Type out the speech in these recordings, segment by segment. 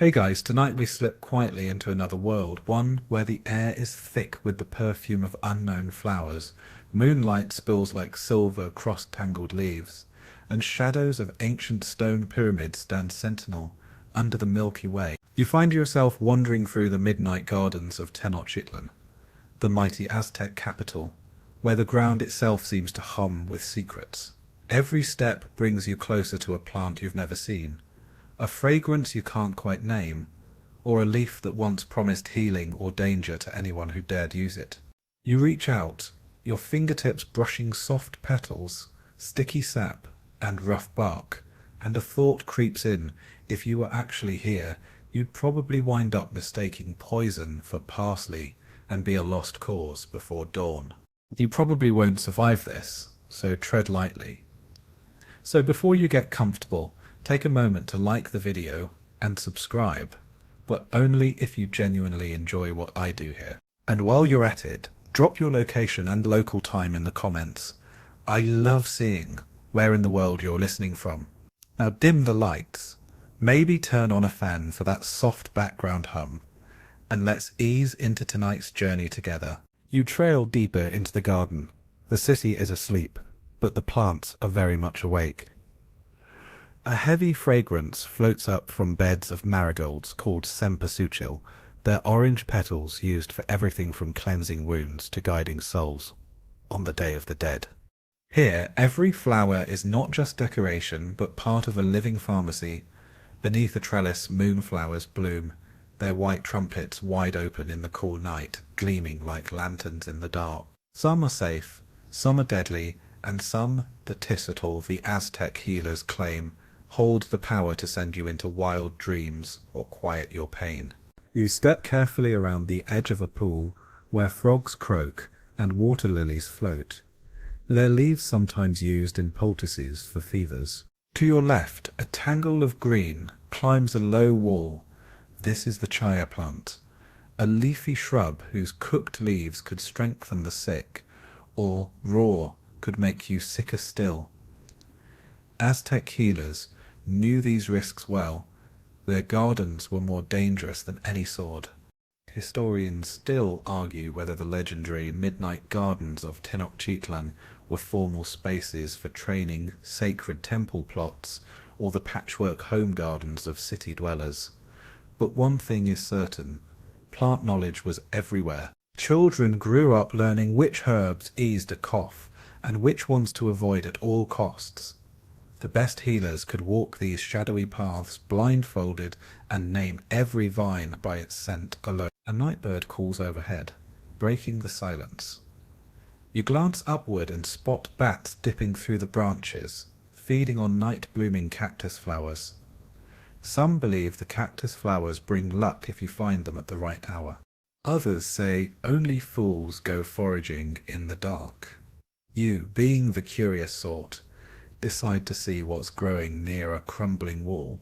Hey guys, tonight we slip quietly into another world, one where the air is thick with the perfume of unknown flowers, moonlight spills like silver cross-tangled leaves, and shadows of ancient stone pyramids stand sentinel under the Milky Way. You find yourself wandering through the midnight gardens of Tenochtitlan, the mighty Aztec capital, where the ground itself seems to hum with secrets. Every step brings you closer to a plant you've never seen, a fragrance you can't quite name, or a leaf that once promised healing or danger to anyone who dared use it. You reach out, your fingertips brushing soft petals, sticky sap, and rough bark, and a thought creeps in: if you were actually here, you'd probably wind up mistaking poison for parsley and be a lost cause before dawn. You probably won't survive this, so tread lightly. So before you get comfortable, take a moment to like the video and subscribe, but only if you genuinely enjoy what I do here. And while you're at it, drop your location and local time in the comments. I love seeing where in the world you're listening from. Now dim the lights, maybe turn on a fan for that soft background hum, and let's ease into tonight's journey together. You trail deeper into the garden. The city is asleep, but the plants are very much awake. A heavy fragrance floats up from beds of marigolds called cempasúchil, their orange petals used for everything from cleansing wounds to guiding souls on the Day of the Dead. Here, every flower is not just decoration, but part of a living pharmacy. Beneath a trellis, moonflowers bloom, their white trumpets wide open in the cool night, gleaming like lanterns in the dark. Some are safe, some are deadly, and some, the Tisatol, the Aztec healers claim, hold the power to send you into wild dreams or quiet your pain. You step carefully around the edge of a pool where frogs croak and water lilies float, their leaves sometimes used in poultices for fevers. To your left, a tangle of green climbs a low wall. This is the chaya plant, a leafy shrub whose cooked leaves could strengthen the sick, or raw could make you sicker still. Aztec healers knew these risks well. Their gardens were more dangerous than any sword. Historians still argue whether the legendary midnight gardens of Tenochtitlan were formal spaces for training sacred temple plots, or the patchwork home gardens of city dwellers. But one thing is certain: plant knowledge was everywhere. Children grew up learning which herbs eased a cough, and which ones to avoid at all costs. The best healers could walk these shadowy paths blindfolded and name every vine by its scent alone. A nightbird calls overhead, breaking the silence. You glance upward and spot bats dipping through the branches, feeding on night-blooming cactus flowers. Some believe the cactus flowers bring luck if you find them at the right hour. Others say only fools go foraging in the dark. You, being the curious sort, decide to see what's growing near a crumbling wall.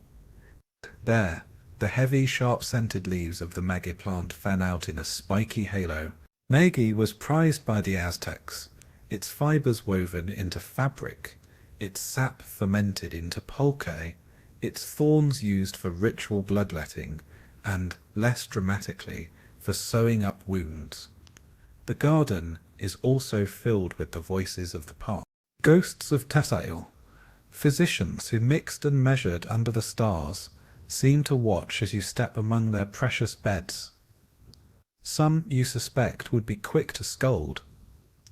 There, the heavy, sharp-scented leaves of the maguey plant fan out in a spiky halo. Maguey was prized by the Aztecs, its fibers woven into fabric, its sap fermented into pulque, its thorns used for ritual bloodletting, and, less dramatically, for sewing up wounds. The garden is also filled with the voices of the past. Ghosts of Tessail, physicians who mixed and measured under the stars, seem to watch as you step among their precious beds. Some you suspect would be quick to scold.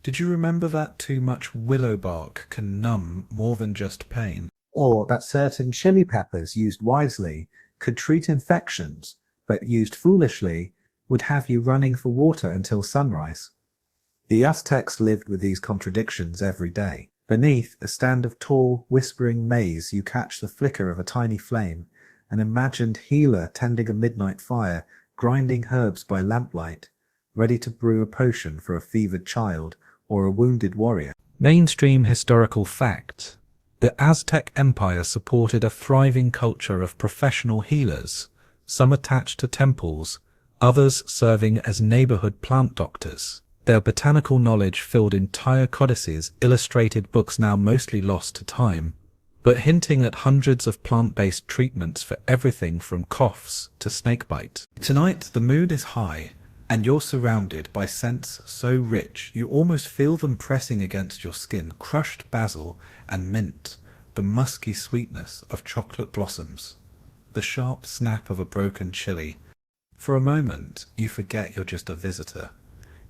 Did you remember that too much willow bark can numb more than just pain? Or that certain chili peppers used wisely could treat infections, but used foolishly would have you running for water until sunrise. The Aztecs lived with these contradictions every day. Beneath a stand of tall, whispering maize, you catch the flicker of a tiny flame, an imagined healer tending a midnight fire, grinding herbs by lamplight, ready to brew a potion for a fevered child or a wounded warrior. Mainstream historical fact: the Aztec Empire supported a thriving culture of professional healers, some attached to temples, others serving as neighborhood plant doctors. Their botanical knowledge filled entire codices, illustrated books now mostly lost to time, but hinting at hundreds of plant-based treatments for everything from coughs to snakebite. Tonight, the mood is high, and you're surrounded by scents so rich you almost feel them pressing against your skin. Crushed basil and mint, the musky sweetness of chocolate blossoms, the sharp snap of a broken chili. For a moment, you forget you're just a visitor.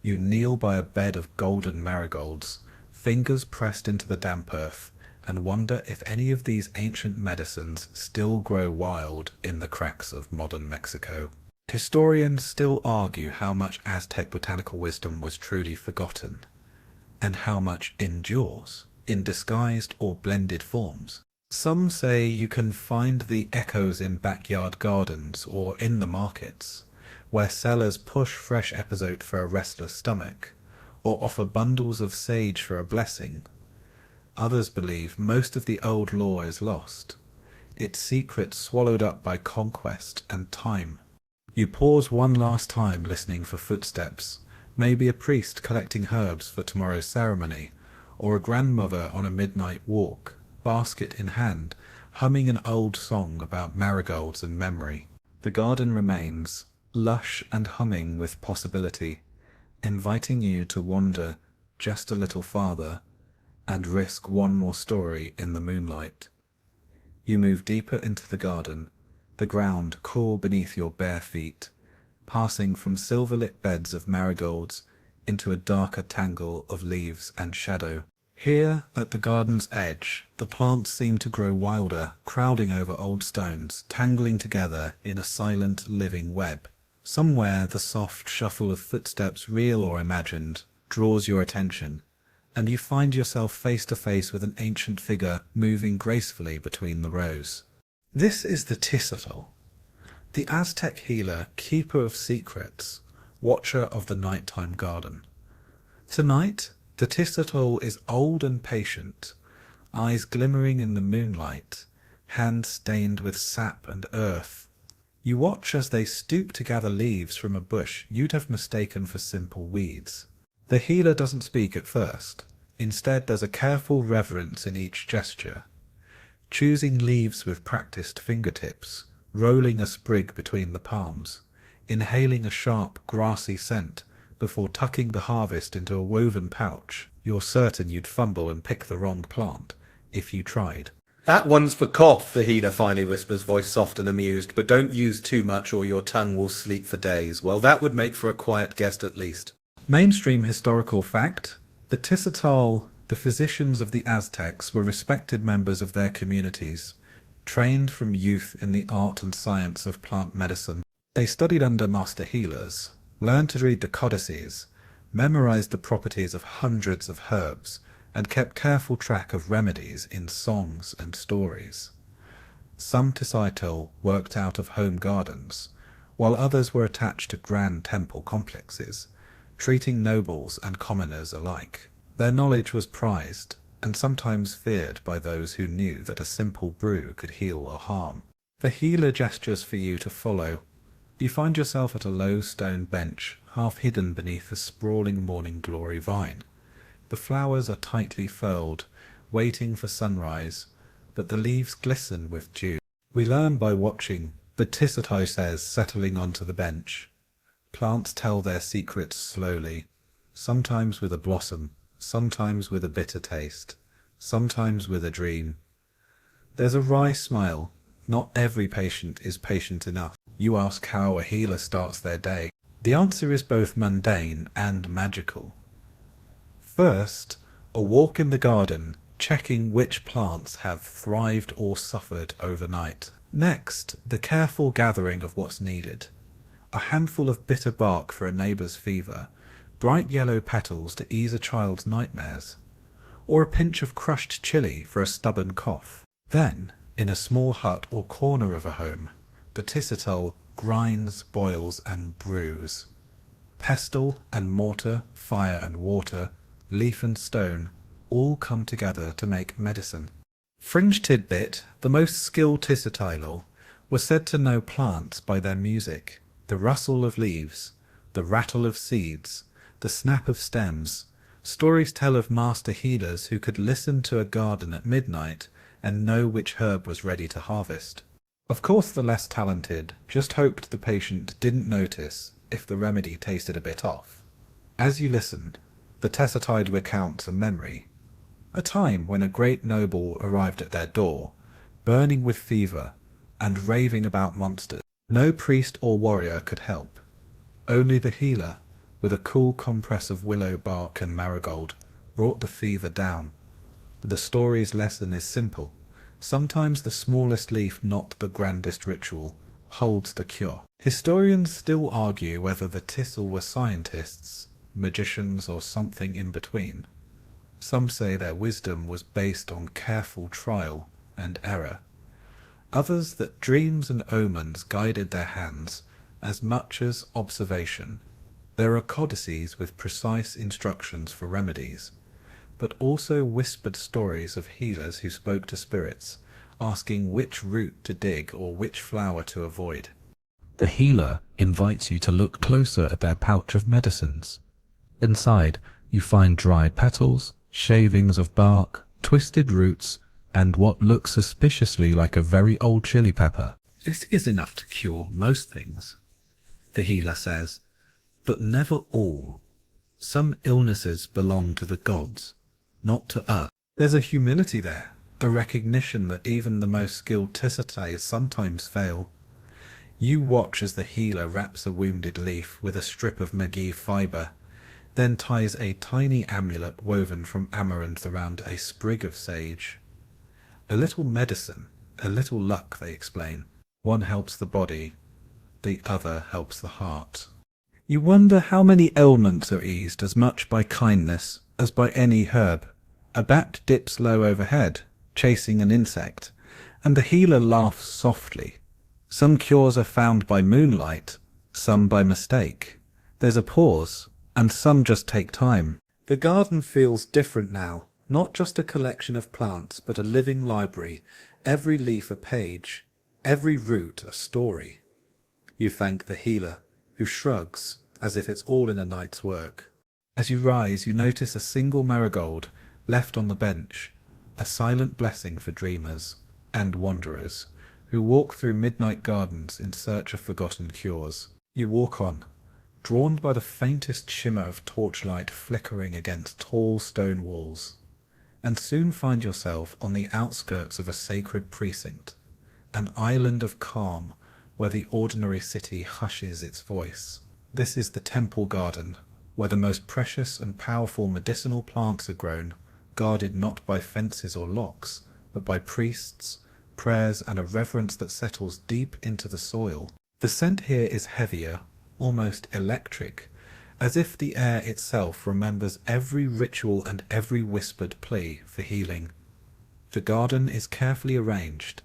You kneel by a bed of golden marigolds, fingers pressed into the damp earth, and wonder if any of these ancient medicines still grow wild in the cracks of modern Mexico. Historians still argue how much Aztec botanical wisdom was truly forgotten, and how much endures in disguised or blended forms. Some say you can find the echoes in backyard gardens or in the markets, where sellers push fresh epizode for a restless stomach, or offer bundles of sage for a blessing. Others believe most of the old lore is lost, its secrets swallowed up by conquest and time. You pause one last time listening for footsteps, maybe a priest collecting herbs for tomorrow's ceremony, or a grandmother on a midnight walk, basket in hand, humming an old song about marigolds and memory. The garden remains, lush and humming with possibility, inviting you to wander just a little farther and risk one more story in the moonlight. You move deeper into the garden, the ground cool beneath your bare feet, passing from silver-lit beds of marigolds into a darker tangle of leaves and shadow. Here, at the garden's edge, the plants seem to grow wilder, crowding over old stones, tangling together in a silent, living web. Somewhere the soft shuffle of footsteps, real or imagined, draws your attention, and you find yourself face to face with an ancient figure moving gracefully between the rows. This is the Tisotol, the Aztec healer, keeper of secrets, watcher of the nighttime garden. Tonight, the Tisotol is old and patient, eyes glimmering in the moonlight, hands stained with sap and earth. You watch as they stoop to gather leaves from a bush you'd have mistaken for simple weeds. The healer doesn't speak at first. Instead, there's a careful reverence in each gesture, choosing leaves with practiced fingertips, rolling a sprig between the palms, inhaling a sharp, grassy scent before tucking the harvest into a woven pouch. You're certain you'd fumble and pick the wrong plant if you tried. That one's for cough, the healer finally whispers, voice soft and amused, but don't use too much or your tongue will sleep for days. Well, that would make for a quiet guest at least. Mainstream historical fact: the Tisotol, the physicians of the Aztecs, were respected members of their communities, trained from youth in the art and science of plant medicine. They studied under master healers, learned to read the codices, memorized the properties of hundreds of herbs, and kept careful track of remedies in songs and stories. Some Tisotol worked out of home gardens, while others were attached to grand temple complexes, treating nobles and commoners alike. Their knowledge was prized, and sometimes feared by those who knew that a simple brew could heal or harm. The healer gestures for you to follow. You find yourself at a low stone bench, half hidden beneath a sprawling morning glory vine. The flowers are tightly furled, waiting for sunrise, but the leaves glisten with dew. We learn by watching, the Tisotol says, settling onto the bench. Plants tell their secrets slowly, sometimes with a blossom, sometimes with a bitter taste, sometimes with a dream. There's a wry smile. Not every patient is patient enough. You ask how a healer starts their day. The answer is both mundane and magical. First, a walk in the garden, checking which plants have thrived or suffered overnight. Next, the careful gathering of what's needed. A handful of bitter bark for a neighbour's fever, bright yellow petals to ease a child's nightmares, or a pinch of crushed chili for a stubborn cough. Then, in a small hut or corner of a home, the Tisotol grinds, boils, and brews. Pestle and mortar, fire and water, leaf and stone, all come together to make medicine. Fringe tidbit: the most skilled Tisotol were said to know plants by their music. The rustle of leaves, the rattle of seeds, the snap of stems. Stories tell of master healers who could listen to a garden at midnight and know which herb was ready to harvest. Of course, the less talented just hoped the patient didn't notice if the remedy tasted a bit off. As you listened, the Tessitide recounts a memory, a time when a great noble arrived at their door, burning with fever and raving about monsters. No priest or warrior could help. Only the healer, with a cool compress of willow bark and marigold, brought the fever down. The story's lesson is simple. Sometimes the smallest leaf, not the grandest ritual, holds the cure. Historians still argue whether the Tissel were scientists, magicians, or something in between. Some say their wisdom was based on careful trial and error. Others that dreams and omens guided their hands as much as observation. There are codices with precise instructions for remedies, but also whispered stories of healers who spoke to spirits, asking which root to dig or which flower to avoid. The healer invites you to look closer at their pouch of medicines. Inside, you find dried petals, shavings of bark, twisted roots, and what looks suspiciously like a very old chili pepper. This is enough to cure most things, the healer says, but never all. Some illnesses belong to the gods, not to us. There's a humility there, a recognition that even the most skilled Tissitae sometimes fail. You watch as the healer wraps a wounded leaf with a strip of Magi fibre, then ties a tiny amulet woven from amaranth around a sprig of sage. A little medicine, a little luck, they explain. One helps the body, the other helps the heart. You wonder how many ailments are eased as much by kindness as by any herb. A bat dips low overhead, chasing an insect, and the healer laughs softly. Some cures are found by moonlight, some by mistake. There's a pause, and some just take time. The garden feels different now, not just a collection of plants, but a living library, every leaf a page, every root a story. You thank the healer, who shrugs as if it's all in a night's work. As you rise, you notice a single marigold left on the bench, a silent blessing for dreamers and wanderers who walk through midnight gardens in search of forgotten cures. You walk on, drawn by the faintest shimmer of torchlight flickering against tall stone walls, and soon find yourself on the outskirts of a sacred precinct, an island of calm where the ordinary city hushes its voice. This is the temple garden, where the most precious and powerful medicinal plants are grown, guarded not by fences or locks, but by priests, prayers, and a reverence that settles deep into the soil. The scent here is heavier, almost electric, as if the air itself remembers every ritual and every whispered plea for healing. The garden is carefully arranged,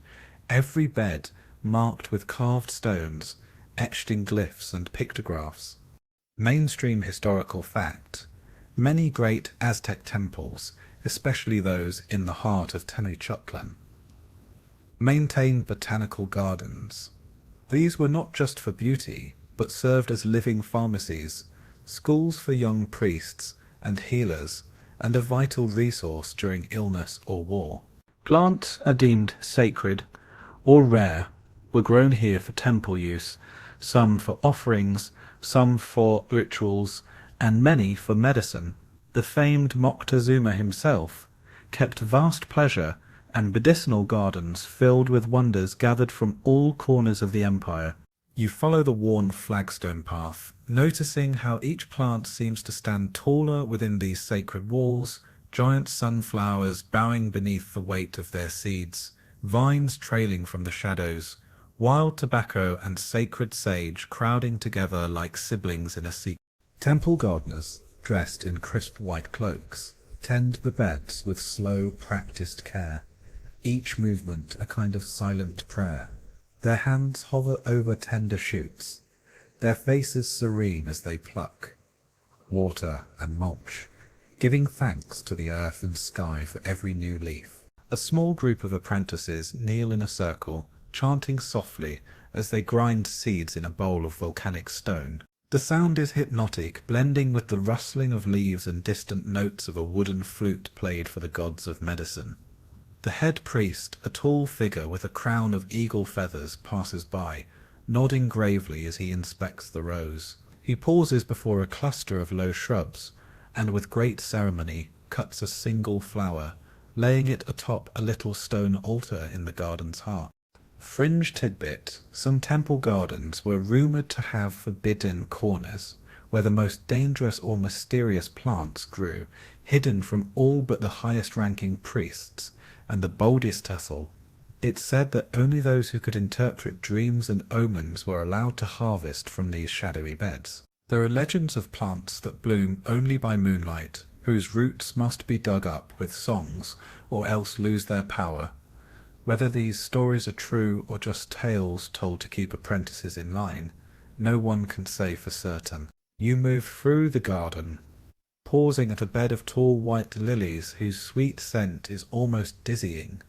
every bed marked with carved stones, etched in glyphs and pictographs. Mainstream historical fact: many great Aztec temples, especially those in the heart of Tenochtitlan, maintained botanical gardens. These were not just for beauty, but served as living pharmacies, schools for young priests and healers, and a vital resource during illness or war. Plants are deemed sacred or rare, were grown here for temple use, some for offerings, some for rituals, and many for medicine. The famed Moctezuma himself kept vast pleasure and medicinal gardens filled with wonders gathered from all corners of the empire. You follow the worn flagstone path, noticing how each plant seems to stand taller within these sacred walls, giant sunflowers bowing beneath the weight of their seeds, vines trailing from the shadows, wild tobacco and sacred sage crowding together like siblings in a secret. Temple gardeners, dressed in crisp white cloaks, tend the beds with slow, practiced care, each movement a kind of silent prayer. Their hands hover over tender shoots, their faces serene as they pluck, water and mulch, giving thanks to the earth and sky for every new leaf. A small group of apprentices kneel in a circle, chanting softly as they grind seeds in a bowl of volcanic stone. The sound is hypnotic, blending with the rustling of leaves and distant notes of a wooden flute played for the gods of medicine. The head priest, a tall figure with a crown of eagle feathers, passes by, nodding gravely as he inspects the rows. He pauses before a cluster of low shrubs, and with great ceremony cuts a single flower, laying it atop a little stone altar in the garden's heart. Fringe tidbit: some temple gardens were rumoured to have forbidden corners, where the most dangerous or mysterious plants grew, hidden from all but the highest-ranking priests and the boldest tussle. It's said that only those who could interpret dreams and omens were allowed to harvest from these shadowy beds. There are legends of plants that bloom only by moonlight, whose roots must be dug up with songs, or else lose their power. Whether these stories are true or just tales told to keep apprentices in line, no one can say for certain. You move through the garden, pausing at a bed of tall white lilies whose sweet scent is almost dizzying.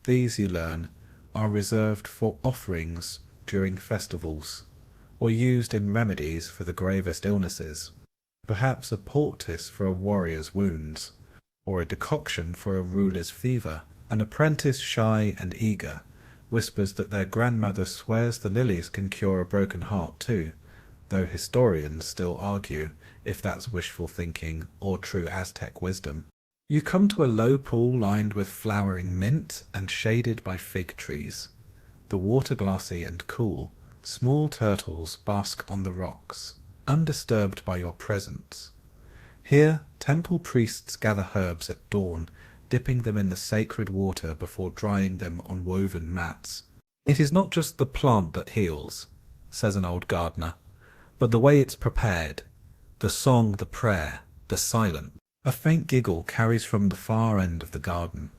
These, you learn, are reserved for offerings during festivals, or used in remedies for the gravest illnesses. Perhaps a poultice for a warrior's wounds, or a decoction for a ruler's fever. An apprentice, shy and eager, whispers that their grandmother swears the lilies can cure a broken heart too, though historians still argue if that's wishful thinking or true Aztec wisdom. You come to a low pool lined with flowering mint and shaded by fig trees. The water glassy and cool, small turtles bask on the rocks, undisturbed by your presence. Here, temple priests gather herbs at dawn, dipping them in the sacred water before drying them on woven mats. It is not just the plant that heals, says an old gardener, but the way it's prepared, the song, the prayer, the silence. A faint giggle carries from the far end of the garden.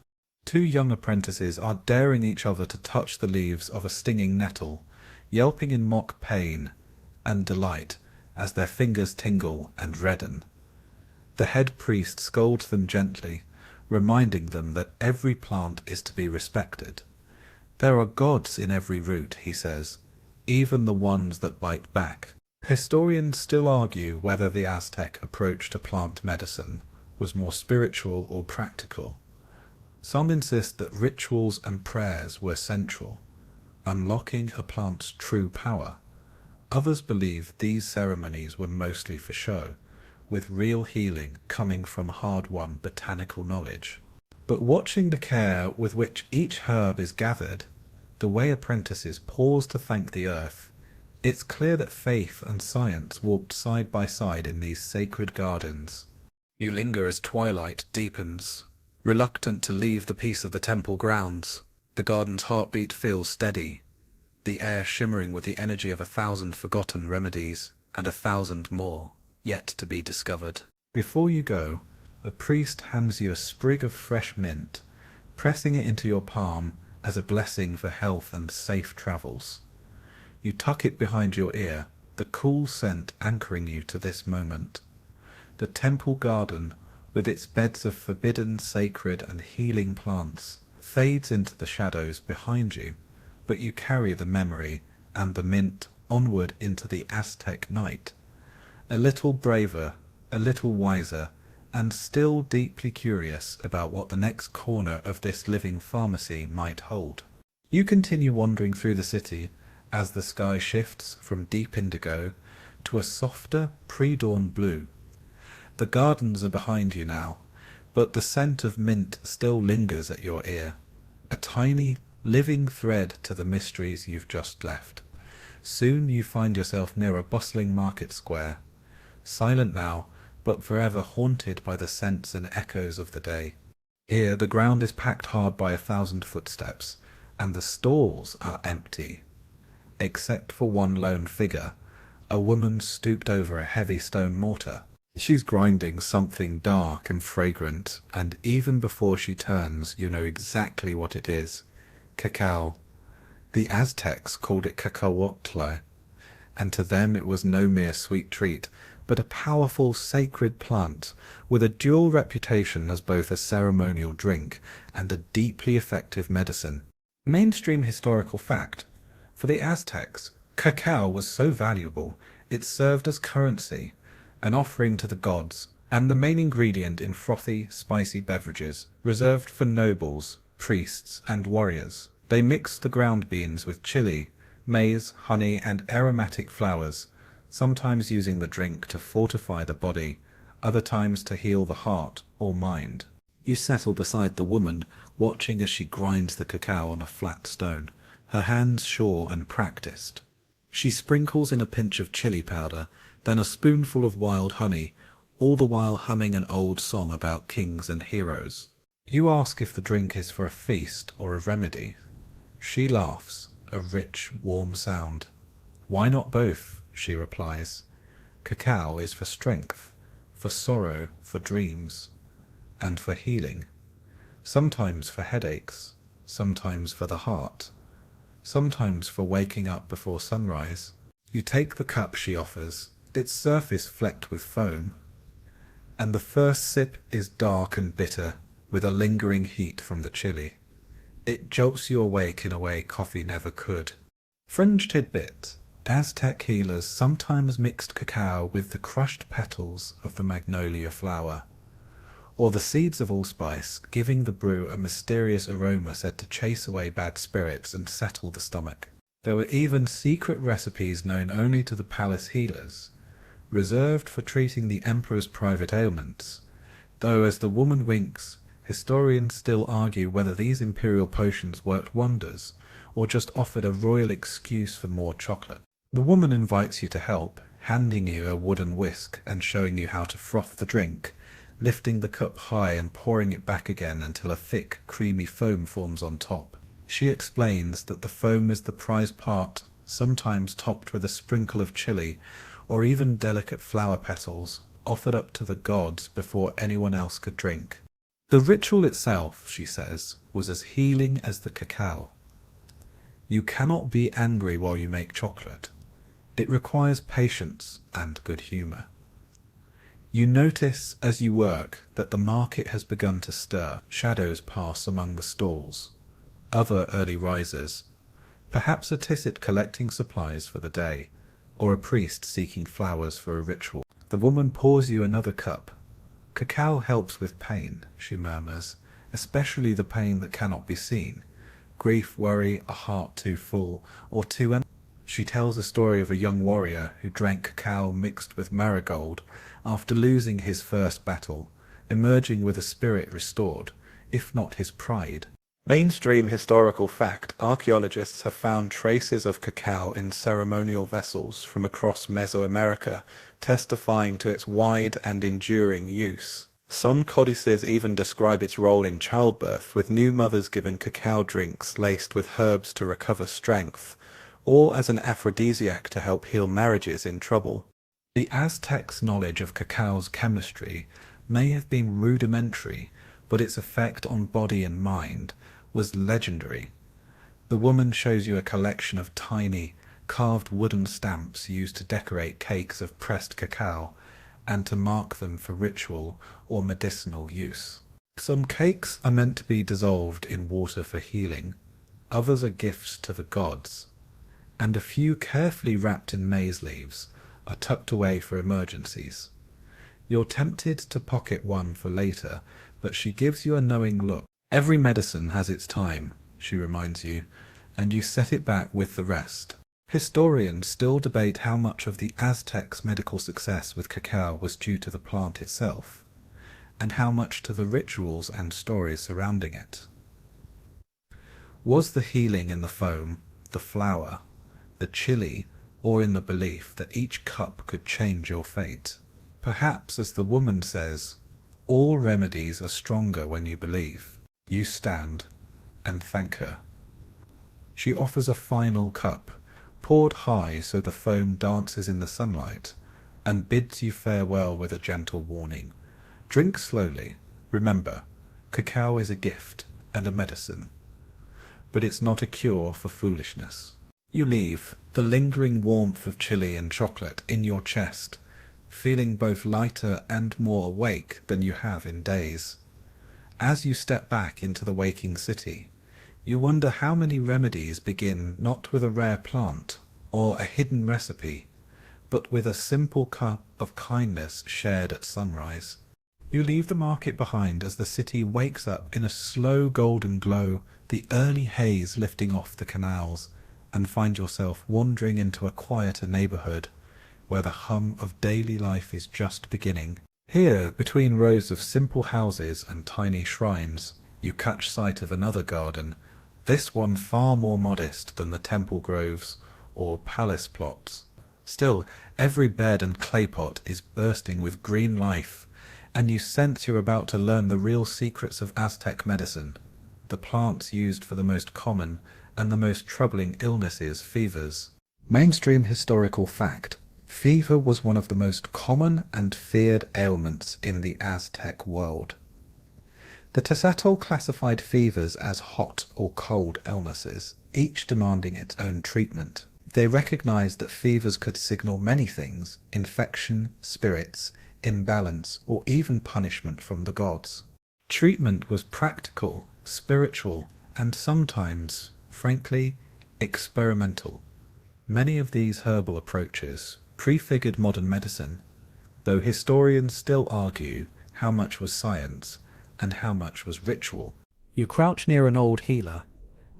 Two young apprentices are daring each other to touch the leaves of a stinging nettle, yelping in mock pain and delight as their fingers tingle and redden. The head priest scolds them gently, reminding them that every plant is to be respected. There are gods in every root, he says, even the ones that bite back. Historians still argue whether the Aztec approach to plant medicine was more spiritual or practical. Some insist that rituals and prayers were central, unlocking a plant's true power. Others believe these ceremonies were mostly for show, with real healing coming from hard-won botanical knowledge. But watching the care with which each herb is gathered, the way apprentices pause to thank the earth, it's clear that faith and science walked side by side in these sacred gardens. You linger as twilight deepens, reluctant to leave the peace of the temple grounds. The garden's heartbeat feels steady, the air shimmering with the energy of 1,000 forgotten remedies, and 1,000 more yet to be discovered. Before you go, a priest hands you a sprig of fresh mint, pressing it into your palm as a blessing for health and safe travels. You tuck it behind your ear, the cool scent anchoring you to this moment. The temple garden, with its beds of forbidden, sacred and healing plants, fades into the shadows behind you, but you carry the memory and the mint onward into the Aztec night. A little braver, a little wiser, and still deeply curious about what the next corner of this living pharmacy might hold. You continue wandering through the city as the sky shifts from deep indigo to a softer pre-dawn blue. The gardens are behind you now, but the scent of mint still lingers at your ear, a tiny, living thread to the mysteries you've just left. Soon you find yourself near a bustling market square, silent now, but forever haunted by the scents and echoes of the day. Here the ground is packed hard by 1,000 footsteps, and the stalls are empty, except for one lone figure, a woman stooped over a heavy stone mortar. She's grinding something dark and fragrant, and even before she turns, you know exactly what it is. Cacao. The Aztecs called it cacahuatl, and to them it was no mere sweet treat, but a powerful sacred plant with a dual reputation as both a ceremonial drink and a deeply effective medicine. Mainstream historical fact: for the Aztecs, cacao was so valuable it served as currency, an offering to the gods, and the main ingredient in frothy, spicy beverages, reserved for nobles, priests, and warriors. They mix the ground beans with chili, maize, honey, and aromatic flowers, sometimes using the drink to fortify the body, other times to heal the heart or mind. You settle beside the woman, watching as she grinds the cacao on a flat stone, her hands sure and practiced. She sprinkles in a pinch of chili powder, then a spoonful of wild honey, all the while humming an old song about kings and heroes. You ask if the drink is for a feast or a remedy. She laughs, a rich, warm sound. Why not both? She replies. Cacao is for strength, for sorrow, for dreams, and for healing. Sometimes for headaches, sometimes for the heart, sometimes for waking up before sunrise. You take the cup she offers, its surface flecked with foam, and the first sip is dark and bitter, with a lingering heat from the chili. It jolts you awake in a way coffee never could. Fringe tidbit. Aztec healers sometimes mixed cacao with the crushed petals of the magnolia flower, or the seeds of allspice, giving the brew a mysterious aroma said to chase away bad spirits and settle the stomach. There were even secret recipes known only to the palace healers, reserved for treating the emperor's private ailments, though as the woman winks, historians still argue whether these imperial potions worked wonders, or just offered a royal excuse for more chocolate. The woman invites you to help, handing you a wooden whisk and showing you how to froth the drink, lifting the cup high and pouring it back again until a thick, creamy foam forms on top. She explains that the foam is the prized part, sometimes topped with a sprinkle of chili, or even delicate flower petals, offered up to the gods before anyone else could drink. The ritual itself, she says, was as healing as the cacao. You cannot be angry while you make chocolate. It requires patience and good humour. You notice as you work that the market has begun to stir. Shadows pass among the stalls. Other early risers, perhaps a tisset collecting supplies for the day, or a priest seeking flowers for a ritual. The woman pours you another cup. Cacao helps with pain, she murmurs, especially the pain that cannot be seen. Grief, worry, a heart too full, or too empty. She tells a story of a young warrior who drank cacao mixed with marigold after losing his first battle, emerging with a spirit restored, if not his pride. Mainstream historical fact, archaeologists have found traces of cacao in ceremonial vessels from across Mesoamerica, testifying to its wide and enduring use. Some codices even describe its role in childbirth, with new mothers given cacao drinks laced with herbs to recover strength, or as an aphrodisiac to help heal marriages in trouble. The Aztecs' knowledge of cacao's chemistry may have been rudimentary, but its effect on body and mind was legendary. The woman shows you a collection of tiny, carved wooden stamps used to decorate cakes of pressed cacao and to mark them for ritual or medicinal use. Some cakes are meant to be dissolved in water for healing, others are gifts to the gods, and a few carefully wrapped in maize leaves are tucked away for emergencies. You're tempted to pocket one for later, but she gives you a knowing look. Every medicine has its time, she reminds you, and you set it back with the rest. Historians still debate how much of the Aztecs' medical success with cacao was due to the plant itself, and how much to the rituals and stories surrounding it. Was the healing in the foam, the flower, the chili, or in the belief that each cup could change your fate? Perhaps, as the woman says, all remedies are stronger when you believe. You stand and thank her. She offers a final cup, poured high so the foam dances in the sunlight, and bids you farewell with a gentle warning. Drink slowly. Remember, cacao is a gift and a medicine, but it's not a cure for foolishness. You leave, the lingering warmth of chili and chocolate in your chest, feeling both lighter and more awake than you have in days. As you step back into the waking city, you wonder how many remedies begin not with a rare plant or a hidden recipe, but with a simple cup of kindness shared at sunrise. You leave the market behind as the city wakes up in a slow golden glow, the early haze lifting off the canals, and find yourself wandering into a quieter neighborhood where the hum of daily life is just beginning. Here, between rows of simple houses and tiny shrines, you catch sight of another garden, this one far more modest than the temple groves or palace plots. Still, every bed and clay pot is bursting with green life, and you sense you're about to learn the real secrets of Aztec medicine, the plants used for the most common and the most troubling illnesses, fevers. Mainstream historical fact: fever was one of the most common and feared ailments in the Aztec world. The Tezatl classified fevers as hot or cold illnesses, each demanding its own treatment. They recognized that fevers could signal many things: infection, spirits, imbalance, or even punishment from the gods. Treatment was practical, spiritual, and sometimes, frankly, experimental. Many of these herbal approaches prefigured modern medicine, though historians still argue how much was science and how much was ritual. You crouch near an old healer,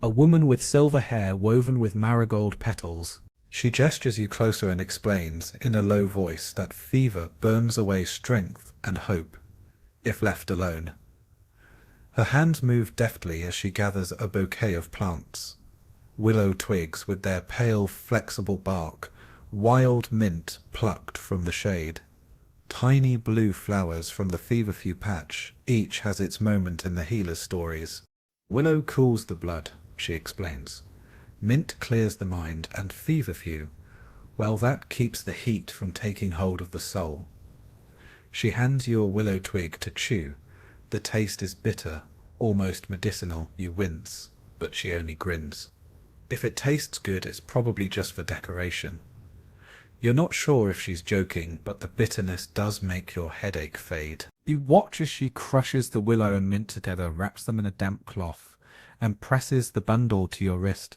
a woman with silver hair woven with marigold petals. She gestures you closer and explains, in a low voice, that fever burns away strength and hope, if left alone. Her hands move deftly as she gathers a bouquet of plants. Willow twigs with their pale, flexible bark, wild mint plucked from the shade, tiny blue flowers from the feverfew patch. Each has its moment in the healer's stories. Willow cools the blood, she explains. Mint clears the mind, and feverfew, well, that keeps the heat from taking hold of the soul. She hands you a willow twig to chew. The taste is bitter, almost medicinal. You wince, but she only grins. If it tastes good, it's probably just for decoration. You're not sure if she's joking, but the bitterness does make your headache fade. You watch as she crushes the willow and mint together, wraps them in a damp cloth, and presses the bundle to your wrist.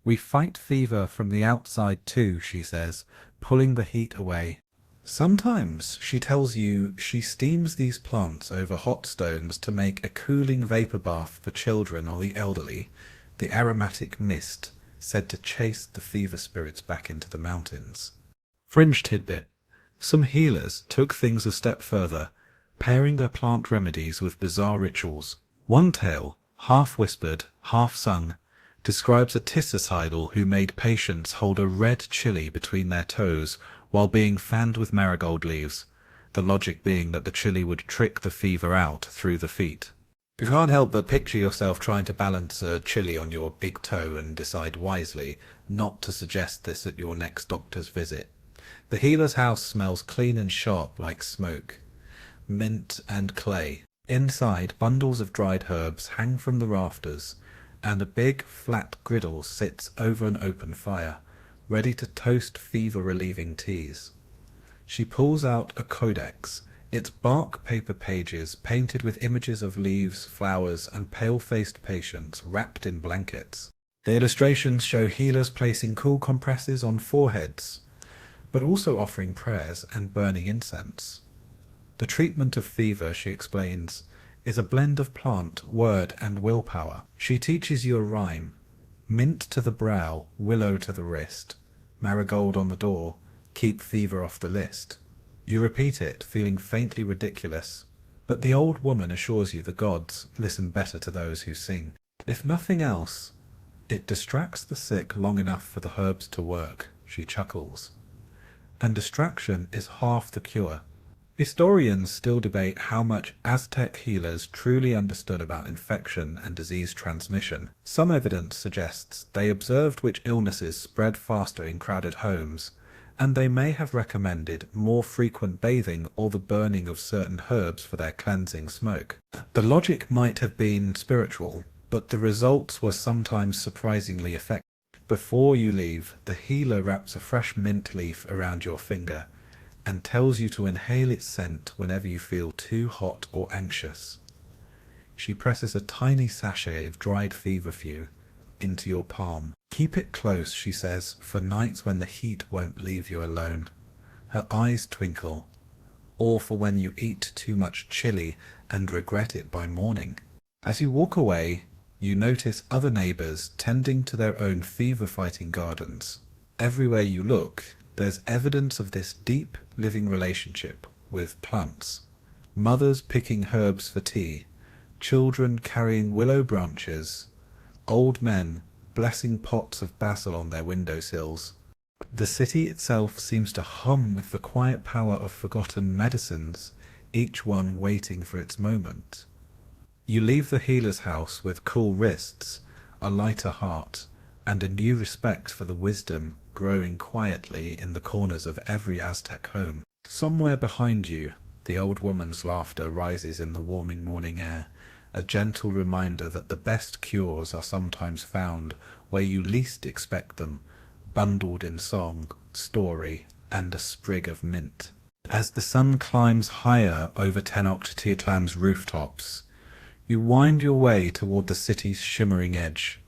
We fight fever from the outside too, she says, pulling the heat away. Sometimes, she tells you, she steams these plants over hot stones to make a cooling vapor bath for children or the elderly, the aromatic mist said to chase the fever spirits back into the mountains. Fringe tidbit: some healers took things a step further, pairing their plant remedies with bizarre rituals. One tale, half whispered, half sung, describes a Tissus idol who made patients hold a red chili between their toes while being fanned with marigold leaves, the logic being that the chili would trick the fever out through the feet. You can't help but picture yourself trying to balance a chili on your big toe and decide wisely not to suggest this at your next doctor's visit. The healer's house smells clean and sharp like smoke, mint and clay. Inside, bundles of dried herbs hang from the rafters, and a big, flat griddle sits over an open fire, ready to toast fever-relieving teas. She pulls out a codex, its bark paper pages painted with images of leaves, flowers, and pale-faced patients wrapped in blankets. The illustrations show healers placing cool compresses on foreheads, but also offering prayers and burning incense. The treatment of fever, she explains, is a blend of plant, word, and willpower. She teaches you a rhyme: mint to the brow, willow to the wrist, marigold on the door, keep fever off the list. You repeat it, feeling faintly ridiculous, but the old woman assures you the gods listen better to those who sing. If nothing else, it distracts the sick long enough for the herbs to work, she chuckles. And distraction is half the cure. Historians still debate how much Aztec healers truly understood about infection and disease transmission. Some evidence suggests they observed which illnesses spread faster in crowded homes, and they may have recommended more frequent bathing or the burning of certain herbs for their cleansing smoke. The logic might have been spiritual, but the results were sometimes surprisingly effective. Before you leave, the healer wraps a fresh mint leaf around your finger and tells you to inhale its scent whenever you feel too hot or anxious. She presses a tiny sachet of dried feverfew into your palm. Keep it close, she says, for nights when the heat won't leave you alone. Her eyes twinkle. or for when you eat too much chili and regret it by morning. As you walk away, you notice other neighbors tending to their own fever-fighting gardens. Everywhere you look, there's evidence of this deep living relationship with plants. Mothers picking herbs for tea, children carrying willow branches, old men blessing pots of basil on their windowsills. The city itself seems to hum with the quiet power of forgotten medicines, each one waiting for its moment. You leave the healer's house with cool wrists, a lighter heart, and a new respect for the wisdom growing quietly in the corners of every Aztec home. Somewhere behind you, the old woman's laughter rises in the warming morning air, a gentle reminder that the best cures are sometimes found where you least expect them, bundled in song, story, and a sprig of mint. As the sun climbs higher over Tenochtitlan's rooftops, you wind your way toward the city's shimmering edge,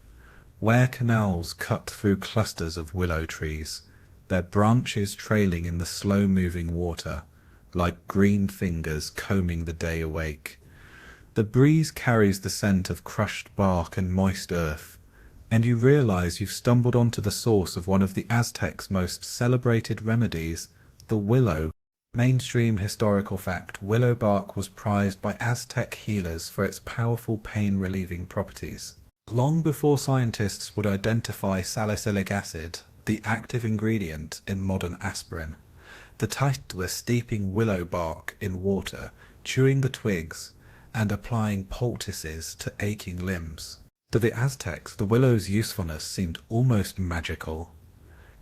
where canals cut through clusters of willow trees, their branches trailing in the slow-moving water, like green fingers combing the day awake. The breeze carries the scent of crushed bark and moist earth, and you realize you've stumbled onto the source of one of the Aztecs' most celebrated remedies, the willow. Mainstream historical fact: willow bark was prized by Aztec healers for its powerful pain-relieving properties. Long before scientists would identify salicylic acid, the active ingredient in modern aspirin, the Tait were steeping willow bark in water, chewing the twigs, and applying poultices to aching limbs. To the Aztecs, the willow's usefulness seemed almost magical.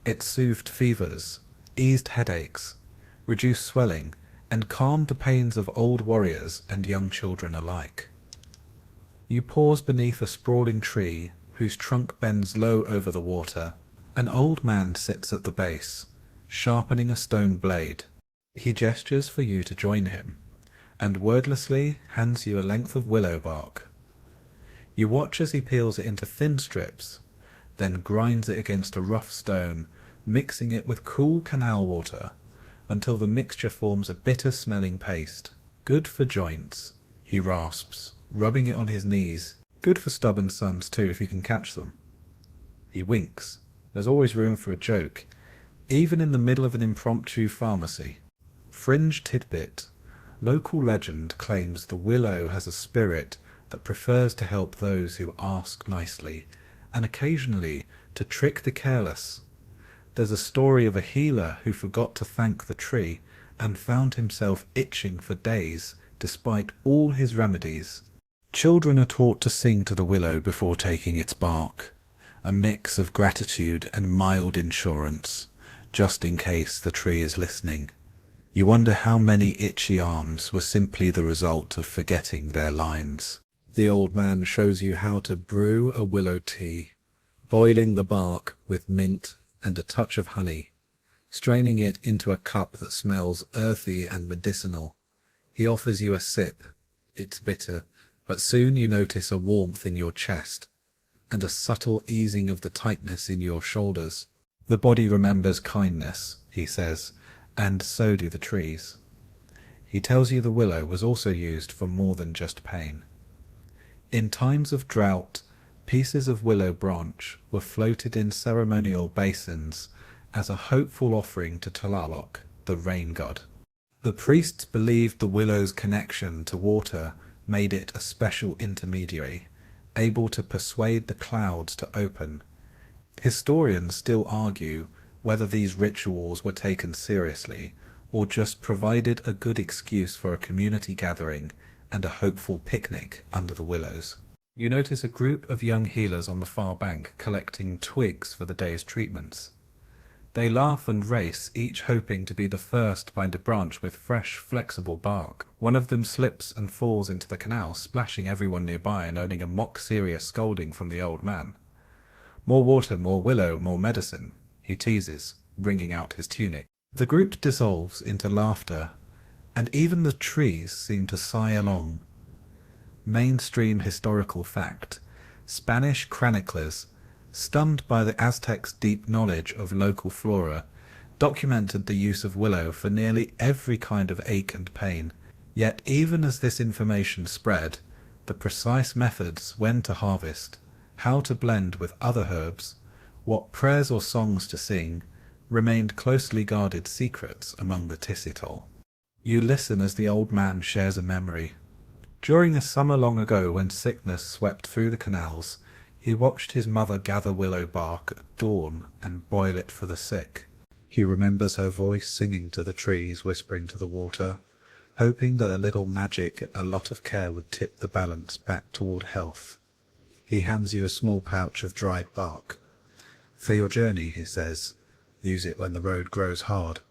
It soothed fevers, eased headaches, reduced swelling, and calmed the pains of old warriors and young children alike. You pause beneath a sprawling tree whose trunk bends low over the water. An old man sits at the base, sharpening a stone blade. He gestures for you to join him, and wordlessly hands you a length of willow bark. You watch as he peels it into thin strips, then grinds it against a rough stone, mixing it with cool canal water until the mixture forms a bitter-smelling paste. Good for joints, he rasps, rubbing it on his knees. Good for stubborn sons too, if you can catch them. He winks. There's always room for a joke, even in the middle of an impromptu pharmacy. Fringe tidbit. Local legend claims the willow has a spirit that prefers to help those who ask nicely, and occasionally to trick the careless. There's a story of a healer who forgot to thank the tree and found himself itching for days despite all his remedies. Children are taught to sing to the willow before taking its bark, a mix of gratitude and mild insurance, just in case the tree is listening. You wonder how many itchy arms were simply the result of forgetting their lines. The old man shows you how to brew a willow tea, boiling the bark with mint and a touch of honey, straining it into a cup that smells earthy and medicinal. He offers you a sip. It's bitter, but soon you notice a warmth in your chest and a subtle easing of the tightness in your shoulders. The body remembers kindness, he says, and so do the trees. He tells you the willow was also used for more than just pain. In times of drought, pieces of willow branch were floated in ceremonial basins as a hopeful offering to Tlaloc, the rain god. The priests believed the willow's connection to water made it a special intermediary, able to persuade the clouds to open. Historians still argue whether these rituals were taken seriously or just provided a good excuse for a community gathering and a hopeful picnic under the willows. You notice a group of young healers on the far bank collecting twigs for the day's treatments. They laugh and race, each hoping to be the first to find a branch with fresh, flexible bark. One of them slips and falls into the canal, splashing everyone nearby and earning a mock-serious scolding from the old man. More water, more willow, more medicine, he teases, wringing out his tunic. The group dissolves into laughter, and even the trees seem to sigh along. Mainstream historical fact: Spanish chroniclers, stunned by the Aztecs' deep knowledge of local flora, documented the use of willow for nearly every kind of ache and pain. Yet even as this information spread, the precise methods when to harvest, how to blend with other herbs, what prayers or songs to sing, remained closely guarded secrets among the Tisitol. You listen as the old man shares a memory. During a summer long ago when sickness swept through the canals, he watched his mother gather willow bark at dawn and boil it for the sick. He remembers her voice singing to the trees, whispering to the water, hoping that a little magic and a lot of care would tip the balance back toward health. He hands you a small pouch of dried bark. For your journey, he says, use it when the road grows hard.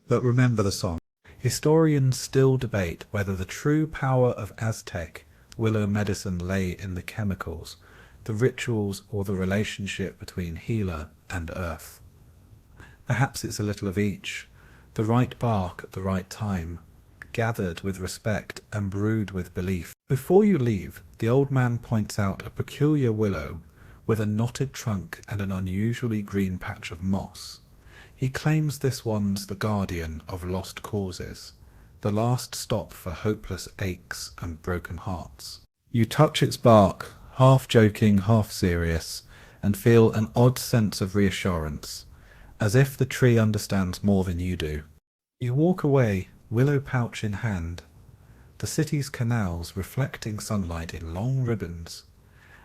But remember the song. Historians still debate whether the true power of Aztec willow medicine lay in the chemicals, the rituals, or the relationship between healer and earth. Perhaps it's a little of each. The right bark at the right time, gathered with respect and brewed with belief. Before you leave, the old man points out a peculiar willow with a knotted trunk and an unusually green patch of moss. He claims this one's the guardian of lost causes, the last stop for hopeless aches and broken hearts. You touch its bark, half joking, half serious, and feel an odd sense of reassurance, as if the tree understands more than you do. You walk away, willow pouch in hand, the city's canals reflecting sunlight in long ribbons,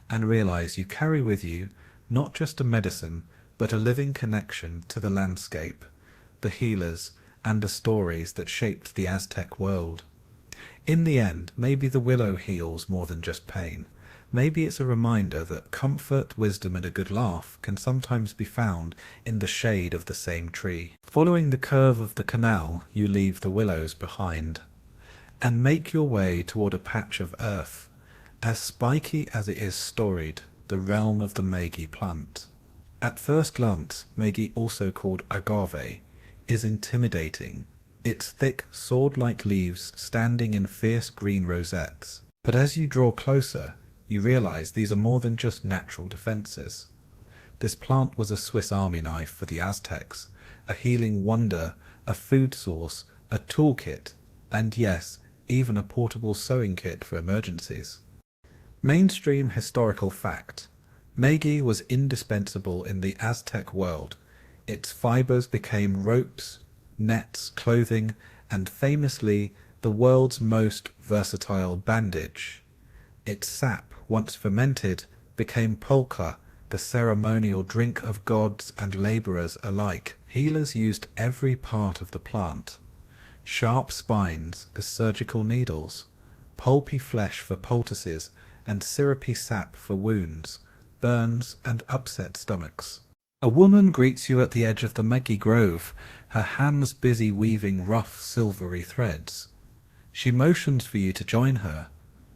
and realize you carry with you not just a medicine, but a living connection to the landscape, the healers, and the stories that shaped the Aztec world. In the end, maybe the willow heals more than just pain. Maybe it's a reminder that comfort, wisdom, and a good laugh can sometimes be found in the shade of the same tree. Following the curve of the canal, you leave the willows behind, and make your way toward a patch of earth, as spiky as it is storied, the realm of the Megi plant. At first glance, Megi, also called agave, is intimidating, its thick, sword-like leaves standing in fierce green rosettes. But as you draw closer, you realize these are more than just natural defenses. This plant was a Swiss army knife for the Aztecs, a healing wonder, a food source, a toolkit, and yes, even a portable sewing kit for emergencies. Mainstream historical fact. Megi was indispensable in the Aztec world. Its fibers became ropes, nets, clothing, and famously the world's most versatile bandage. Its sap, once fermented, became pulque, the ceremonial drink of gods and laborers alike. Healers used every part of the plant. Sharp spines as surgical needles, pulpy flesh for poultices, and syrupy sap for wounds, burns, and upset stomachs. A woman greets you at the edge of the Megi Grove, her hands busy weaving rough silvery threads. She motions for you to join her,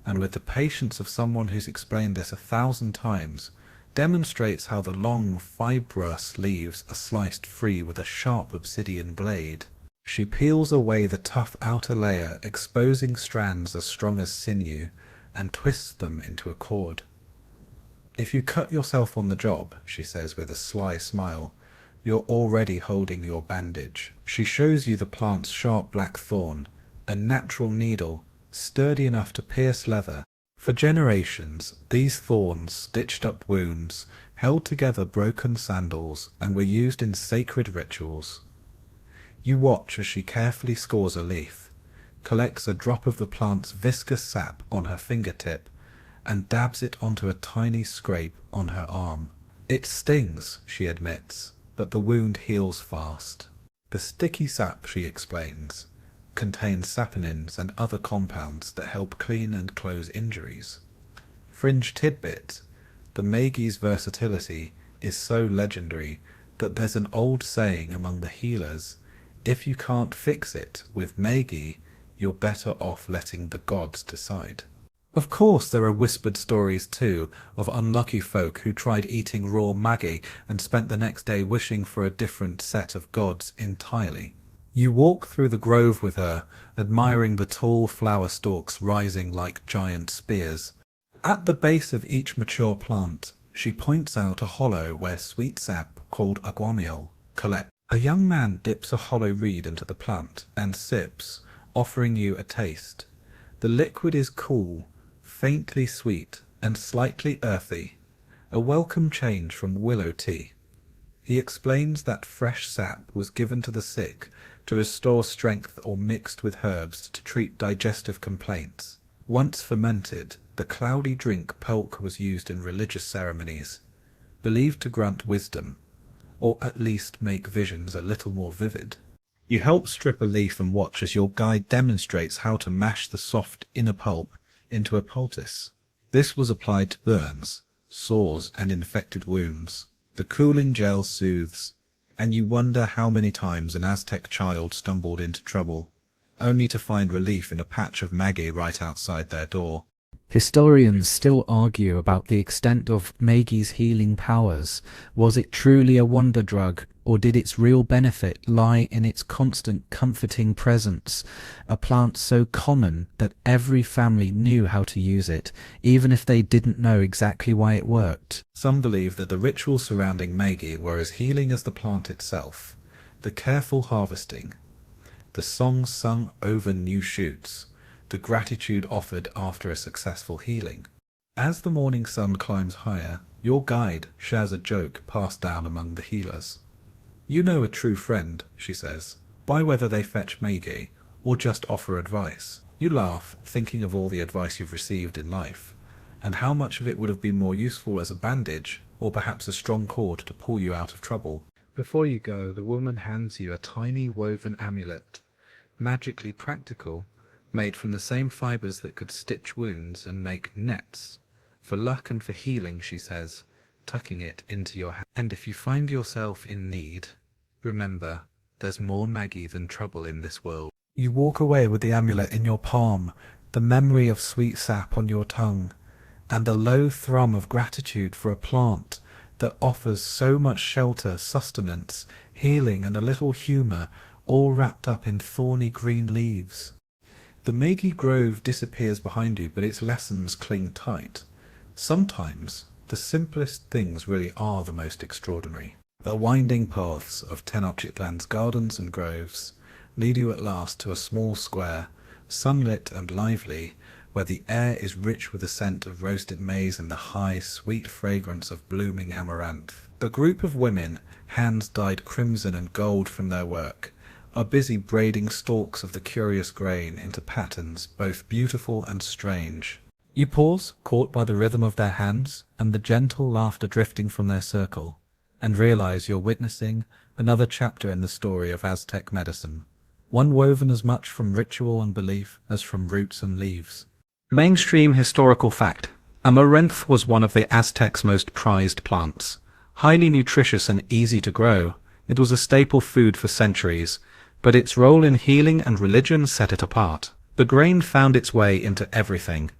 and with the patience of someone who's explained this 1,000 times, demonstrates how the long, fibrous leaves are sliced free with a sharp obsidian blade. She peels away the tough outer layer, exposing strands as strong as sinew, and twists them into a cord. If you cut yourself on the job, she says with a sly smile, you're already holding your bandage. She shows you the plant's sharp black thorn, a natural needle, sturdy enough to pierce leather. For generations, these thorns stitched up wounds, held together broken sandals, and were used in sacred rituals. You watch as she carefully scores a leaf, collects a drop of the plant's viscous sap on her fingertip, and dabs it onto a tiny scrape on her arm. It stings, she admits, but the wound heals fast. The sticky sap, she explains, contains saponins and other compounds that help clean and close injuries. Fringe tidbit, the Megi's versatility is so legendary that there's an old saying among the healers, if you can't fix it with Megi, you're better off letting the gods decide. Of course, there are whispered stories too of unlucky folk who tried eating raw Megi and spent the next day wishing for a different set of gods entirely. You walk through the grove with her, admiring the tall flower stalks rising like giant spears. At the base of each mature plant, she points out a hollow where sweet sap, called aguamiel, collects. A young man dips a hollow reed into the plant and sips, offering you a taste. The liquid is cool, faintly sweet, and slightly earthy, a welcome change from willow tea. He explains that fresh sap was given to the sick to restore strength or mixed with herbs to treat digestive complaints. Once fermented, the cloudy drink pulque was used in religious ceremonies, believed to grant wisdom, or at least make visions a little more vivid. You help strip a leaf and watch as your guide demonstrates how to mash the soft inner pulp into a poultice. This was applied to burns, sores, and infected wounds. The cooling gel soothes, and you wonder how many times an Aztec child stumbled into trouble, only to find relief in a patch of Maggie right outside their door. Historians still argue about the extent of Maggie's healing powers. Was it truly a wonder drug, or did its real benefit lie in its constant comforting presence, a plant so common that every family knew how to use it, even if they didn't know exactly why it worked? Some believe that the rituals surrounding Maggie were as healing as the plant itself. The careful harvesting, the songs sung over new shoots, the gratitude offered after a successful healing. As the morning sun climbs higher, your guide shares a joke passed down among the healers. You know a true friend, she says, by whether they fetch Maggie or just offer advice. You laugh, thinking of all the advice you've received in life, and how much of it would have been more useful as a bandage, or perhaps a strong cord to pull you out of trouble. Before you go, the woman hands you a tiny woven amulet, magically practical, made from the same fibers that could stitch wounds and make nets. For luck and for healing, she says, tucking it into your hand. And if you find yourself in need, remember, there's more Maggie than trouble in this world. You walk away with the amulet in your palm, the memory of sweet sap on your tongue, and a low thrum of gratitude for a plant that offers so much shelter, sustenance, healing, and a little humour, all wrapped up in thorny green leaves. The Maggie grove disappears behind you, but its lessons cling tight. Sometimes the simplest things really are the most extraordinary. The winding paths of Tenochtitlan's gardens and groves lead you at last to a small square, sunlit and lively, where the air is rich with the scent of roasted maize and the high, sweet fragrance of blooming amaranth. The group of women, hands dyed crimson and gold from their work, are busy braiding stalks of the curious grain into patterns both beautiful and strange. You pause, caught by the rhythm of their hands and the gentle laughter drifting from their circle, and realize you're witnessing another chapter in the story of Aztec medicine, one woven as much from ritual and belief as from roots and leaves. Mainstream historical fact: amaranth was one of the Aztecs' most prized plants. Highly nutritious and easy to grow, it was a staple food for centuries, but its role in healing and religion set it apart. The grain found its way into everything: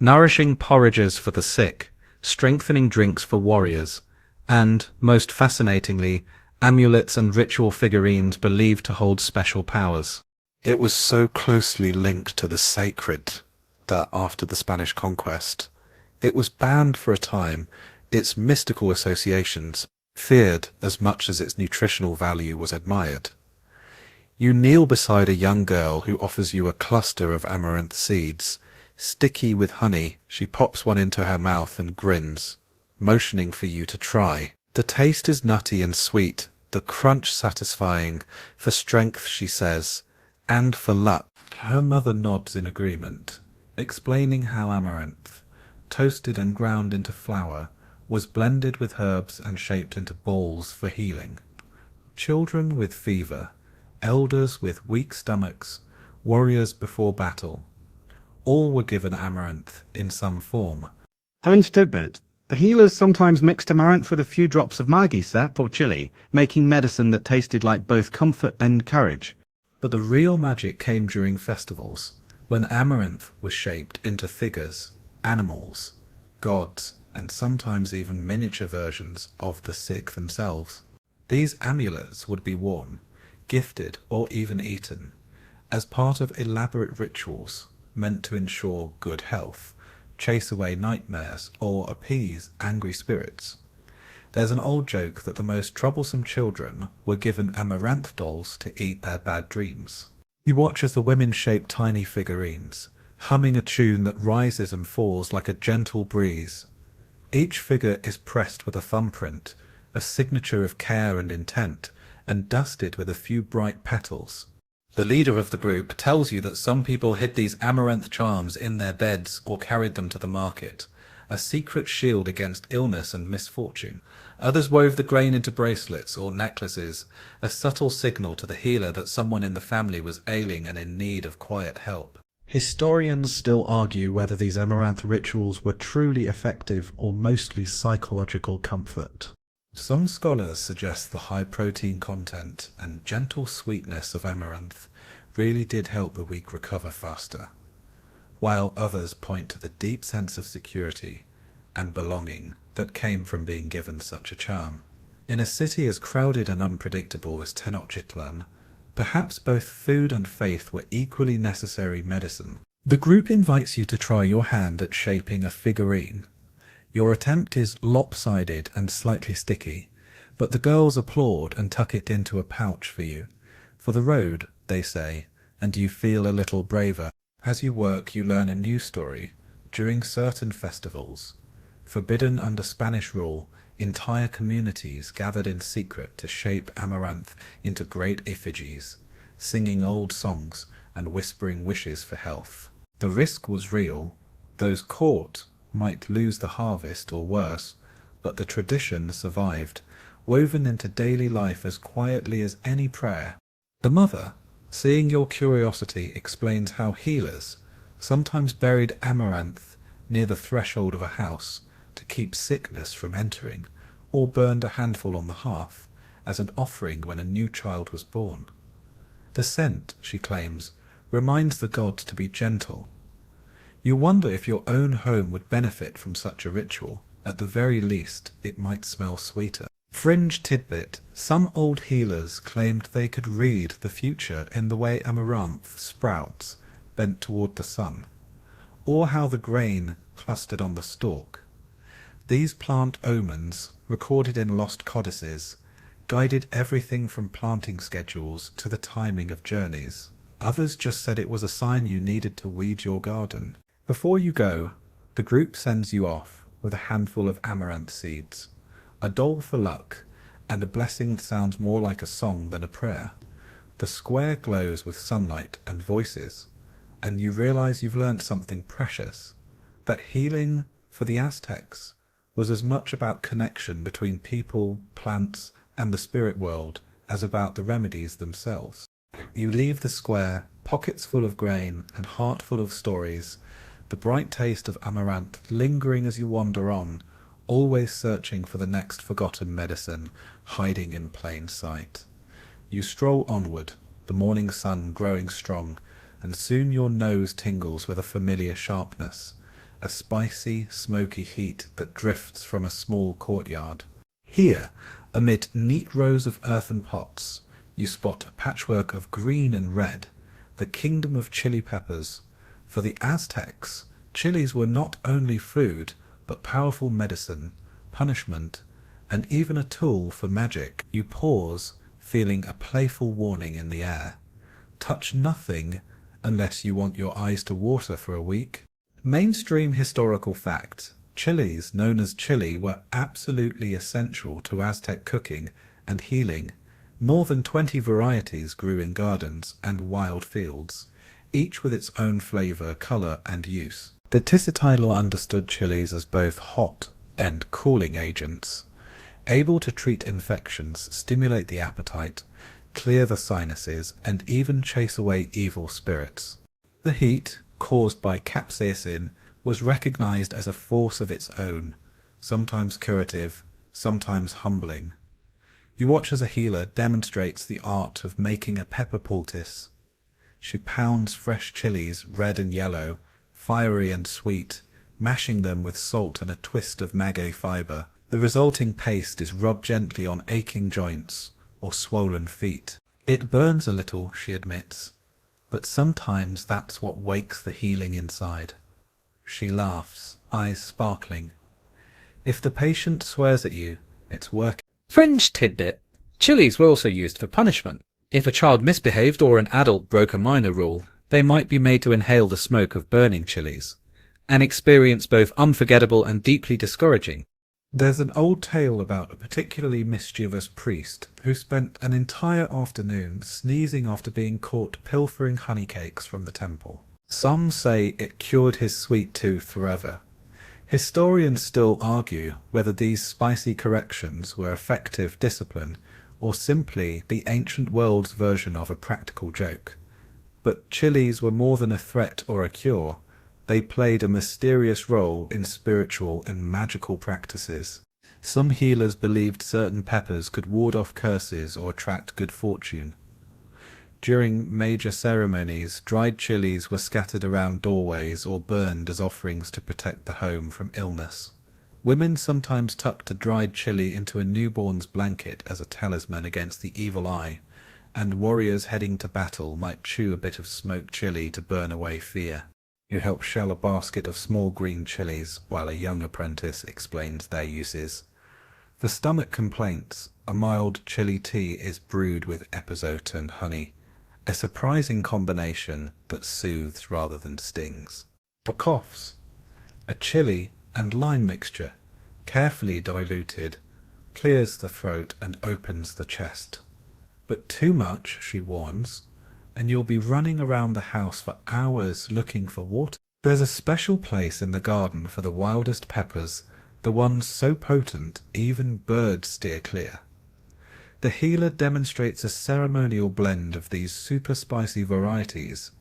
nourishing porridges for the sick, strengthening drinks for warriors, and, most fascinatingly, amulets and ritual figurines believed to hold special powers. It was so closely linked to the sacred that after the Spanish conquest, it was banned for a time, its mystical associations feared as much as its nutritional value was admired. You kneel beside a young girl who offers you a cluster of amaranth seeds. Sticky with honey, she pops one into her mouth and grins, motioning for you to try. The taste is nutty and sweet, the crunch satisfying, for strength, she says, and for luck. Her mother nods in agreement, explaining how amaranth, toasted and ground into flour, was blended with herbs and shaped into balls for healing. Children with fever, elders with weak stomachs, warriors before battle, all were given amaranth in some form. Having tidbit, the healers sometimes mixed amaranth with a few drops of Maggie sap or chili, making medicine that tasted like both comfort and courage. But the real magic came during festivals, when amaranth was shaped into figures, animals, gods, and sometimes even miniature versions of the sick themselves. These amulets would be worn, gifted, or even eaten, as part of elaborate rituals meant to ensure good health, chase away nightmares, or appease angry spirits. There's an old joke that the most troublesome children were given amaranth dolls to eat their bad dreams. You watch as the women shape tiny figurines, humming a tune that rises and falls like a gentle breeze. Each figure is pressed with a thumbprint, a signature of care and intent, and dusted with a few bright petals. The leader of the group tells you that some people hid these amaranth charms in their beds or carried them to the market, a secret shield against illness and misfortune. Others wove the grain into bracelets or necklaces, a subtle signal to the healer that someone in the family was ailing and in need of quiet help. Historians still argue whether these amaranth rituals were truly effective or mostly psychological comfort. Some scholars suggest the high protein content and gentle sweetness of amaranth really did help the weak recover faster, while others point to the deep sense of security and belonging that came from being given such a charm. In a city as crowded and unpredictable as Tenochtitlan, perhaps both food and faith were equally necessary medicine. The group invites you to try your hand at shaping a figurine. Your attempt is lopsided and slightly sticky, but the girls applaud and tuck it into a pouch for you. For the road, they say, and you feel a little braver. As you work, you learn a new story. During certain festivals, forbidden under Spanish rule, entire communities gathered in secret to shape amaranth into great effigies, singing old songs and whispering wishes for health. The risk was real. Those caught might lose the harvest or worse, but the tradition survived, woven into daily life as quietly as any prayer. The mother, seeing your curiosity, explains how healers sometimes buried amaranth near the threshold of a house to keep sickness from entering, or burned a handful on the hearth as an offering when a new child was born. The scent, she claims, reminds the gods to be gentle. You wonder if your own home would benefit from such a ritual. At the very least, it might smell sweeter. Fringe tidbit: some old healers claimed they could read the future in the way amaranth sprouts bent toward the sun, or how the grain clustered on the stalk. These plant omens, recorded in lost codices, guided everything from planting schedules to the timing of journeys. Others just said it was a sign you needed to weed your garden. Before you go, the group sends you off with a handful of amaranth seeds, a doll for luck, and a blessing that sounds more like a song than a prayer. The square glows with sunlight and voices, and you realize you've learned something precious, that healing for the Aztecs was as much about connection between people, plants, and the spirit world as about the remedies themselves. You leave the square, pockets full of grain and heart full of stories, the bright taste of amaranth lingering as you wander on, always searching for the next forgotten medicine hiding in plain sight. You stroll onward, the morning sun growing strong, and soon your nose tingles with a familiar sharpness, a spicy, smoky heat that drifts from a small courtyard. Here, amid neat rows of earthen pots, you spot a patchwork of green and red, the kingdom of chili peppers. For the Aztecs, chilies were not only food, but powerful medicine, punishment, and even a tool for magic. You pause, feeling a playful warning in the air. Touch nothing unless you want your eyes to water for a week. Mainstream historical fact: chilies, known as chili, were absolutely essential to Aztec cooking and healing. More than 20 varieties grew in gardens and wild fields, each with its own flavor, color, and use. The Tissitilo understood chilies as both hot and cooling agents, able to treat infections, stimulate the appetite, clear the sinuses, and even chase away evil spirits. The heat, caused by capsaicin, was recognized as a force of its own, sometimes curative, sometimes humbling. You watch as a healer demonstrates the art of making a pepper poultice. She pounds fresh chilies, red and yellow, fiery and sweet, mashing them with salt and a twist of maguey fiber. The resulting paste is rubbed gently on aching joints or swollen feet. It burns a little, she admits, but sometimes that's what wakes the healing inside. She laughs, eyes sparkling. If the patient swears at you, It's working. Fringe tidbit. Chilies were also used for punishment. If a child misbehaved or an adult broke a minor rule, they might be made to inhale the smoke of burning chilies, an experience both unforgettable and deeply discouraging. There's an old tale about a particularly mischievous priest who spent an entire afternoon sneezing after being caught pilfering honey cakes from the temple. Some say it cured his sweet tooth forever. Historians still argue whether these spicy corrections were effective discipline or simply the ancient world's version of a practical joke. But chilies were more than a threat or a cure. They played a mysterious role in spiritual and magical practices. Some healers believed certain peppers could ward off curses or attract good fortune. During major ceremonies, dried chilies were scattered around doorways or burned as offerings to protect the home from illness. Women sometimes tucked a dried chili into a newborn's blanket as a talisman against the evil eye, and warriors heading to battle might chew a bit of smoked chili to burn away fear. You help shell a basket of small green chilies while a young apprentice explains their uses. For stomach complaints, a mild chili tea is brewed with epazote and honey, a surprising combination that soothes rather than stings. For coughs, a chili and lime mixture, carefully diluted, clears the throat and opens the chest. But too much, she warns, and you'll be running around the house for hours looking for water. There's a special place in the garden for the wildest peppers, the ones so potent even birds steer clear. The healer demonstrates a ceremonial blend of these super spicy varieties,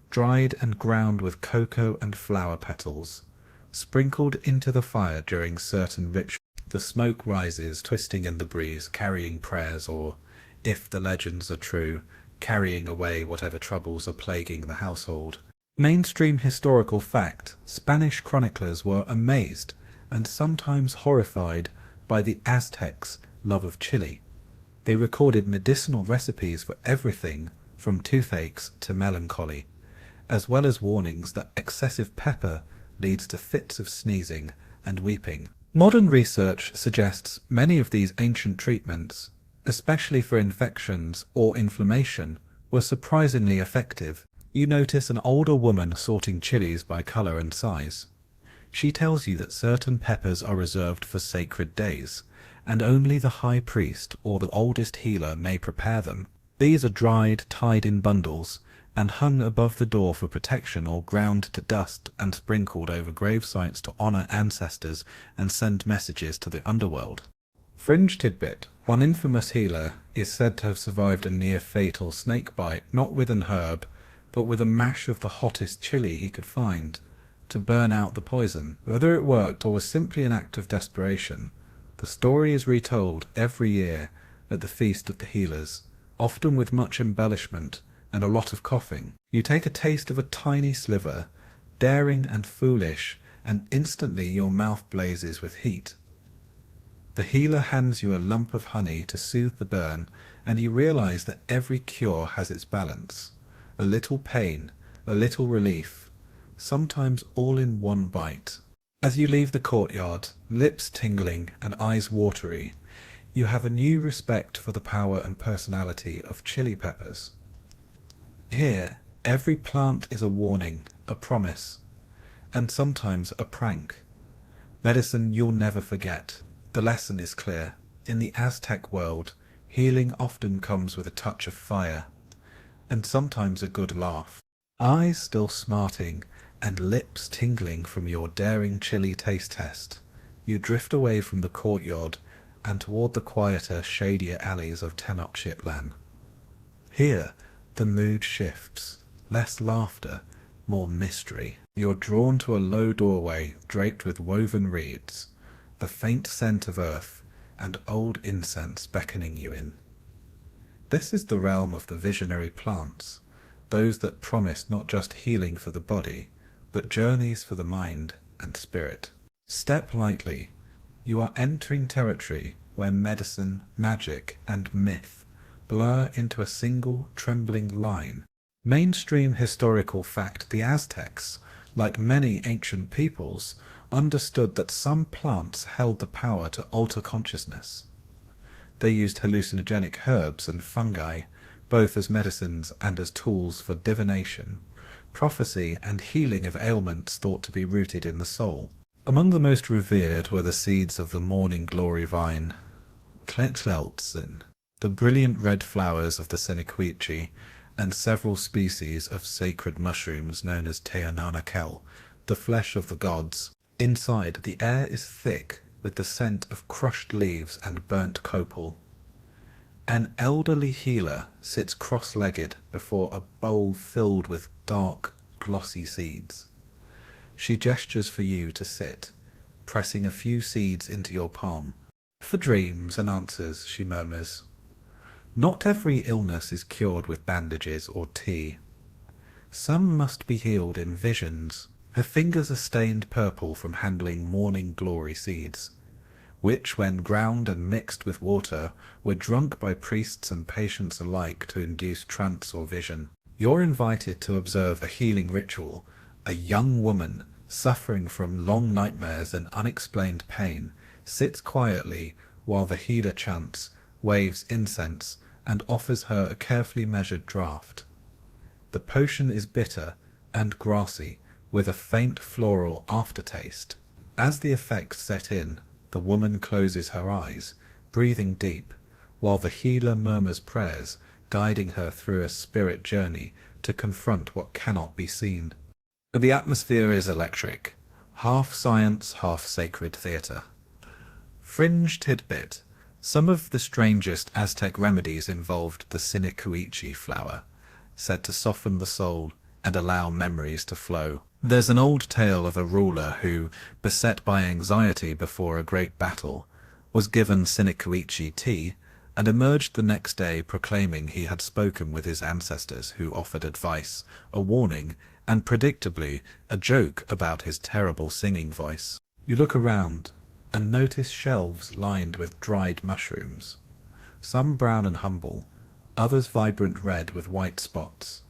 dried and ground with cocoa and flower petals, sprinkled into the fire during certain rituals. The smoke rises, twisting in the breeze, carrying prayers or, if the legends are true, carrying away whatever troubles are plaguing the household. Mainstream historical fact, Spanish chroniclers were amazed and sometimes horrified by the Aztecs' love of chili. They recorded medicinal recipes for everything from toothaches to melancholy, as well as warnings that excessive pepper leads to fits of sneezing and weeping. Modern research suggests many of these ancient treatments, especially for infections or inflammation, were surprisingly effective. You notice an older woman sorting chilies by color and size. She tells you that certain peppers are reserved for sacred days, and only the high priest or the oldest healer may prepare them. These are dried, tied in bundles, and hung above the door for protection or ground to dust and sprinkled over grave sites to honor ancestors and send messages to the underworld. Fringe tidbit. One infamous healer is said to have survived a near-fatal snake bite, not with an herb, but with a mash of the hottest chili he could find, to burn out the poison. Whether it worked or was simply an act of desperation, the story is retold every year at the Feast of the Healers, often with much embellishment and a lot of coughing. You take a taste of a tiny sliver, daring and foolish, and instantly your mouth blazes with heat. The healer hands you a lump of honey to soothe the burn, and you realize that every cure has its balance. A little pain, a little relief, sometimes all in one bite. As you leave the courtyard, lips tingling and eyes watery, you have a new respect for the power and personality of chili peppers. Here, every plant is a warning, a promise, and sometimes a prank. Medicine you'll never forget. The lesson is clear. In the Aztec world, healing often comes with a touch of fire, and sometimes a good laugh. Eyes still smarting, and lips tingling from your daring chili taste test, you drift away from the courtyard and toward the quieter, shadier alleys of Tenochtitlan. Here, the mood shifts. Less laughter, more mystery. You're drawn to a low doorway draped with woven reeds, the faint scent of earth and old incense beckoning you in. This is the realm of the visionary plants, those that promise not just healing for the body, but journeys for the mind and spirit. Step lightly. You are entering territory where medicine, magic, and myth blur into a single trembling line. Mainstream historical fact, the Aztecs, like many ancient peoples, understood that some plants held the power to alter consciousness. They used hallucinogenic herbs and fungi, both as medicines and as tools for divination, prophecy, and healing of ailments thought to be rooted in the soul. Among the most revered were the seeds of the morning glory vine, Kletzeltzen, the brilliant red flowers of the Senequici, and several species of sacred mushrooms known as Teananakel, the flesh of the gods. Inside, the air is thick with the scent of crushed leaves and burnt copal. An elderly healer sits cross-legged before a bowl filled with dark, glossy seeds. She gestures for you to sit, pressing a few seeds into your palm. For dreams and answers, she murmurs. Not every illness is cured with bandages or tea. Some must be healed in visions. Her fingers are stained purple from handling morning glory seeds, which, when ground and mixed with water, were drunk by priests and patients alike to induce trance or vision. You're invited to observe a healing ritual. A young woman, suffering from long nightmares and unexplained pain, sits quietly while the healer chants, waves incense, and offers her a carefully measured draught. The potion is bitter and grassy, with a faint floral aftertaste. As the effects set in, the woman closes her eyes, breathing deep, while the healer murmurs prayers, guiding her through a spirit journey to confront what cannot be seen. The atmosphere is electric, half science, half sacred theatre. Fringe tidbit. Some of the strangest Aztec remedies involved the Sinacuichi flower, said to soften the soul and allow memories to flow. There's an old tale of a ruler who, beset by anxiety before a great battle, was given Sinacuichi tea and emerged the next day proclaiming he had spoken with his ancestors who offered advice, a warning, and predictably a joke about his terrible singing voice. You look around and notice shelves lined with dried mushrooms, some brown and humble, others vibrant red with white spots.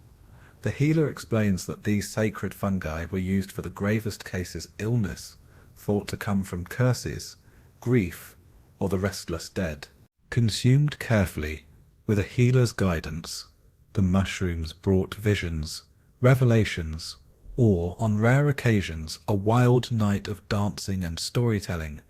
The healer explains that these sacred fungi were used for the gravest cases illness, thought to come from curses, grief, or the restless dead. Consumed carefully, with a healer's guidance, the mushrooms brought visions, revelations, or, on rare occasions, a wild night of dancing and storytelling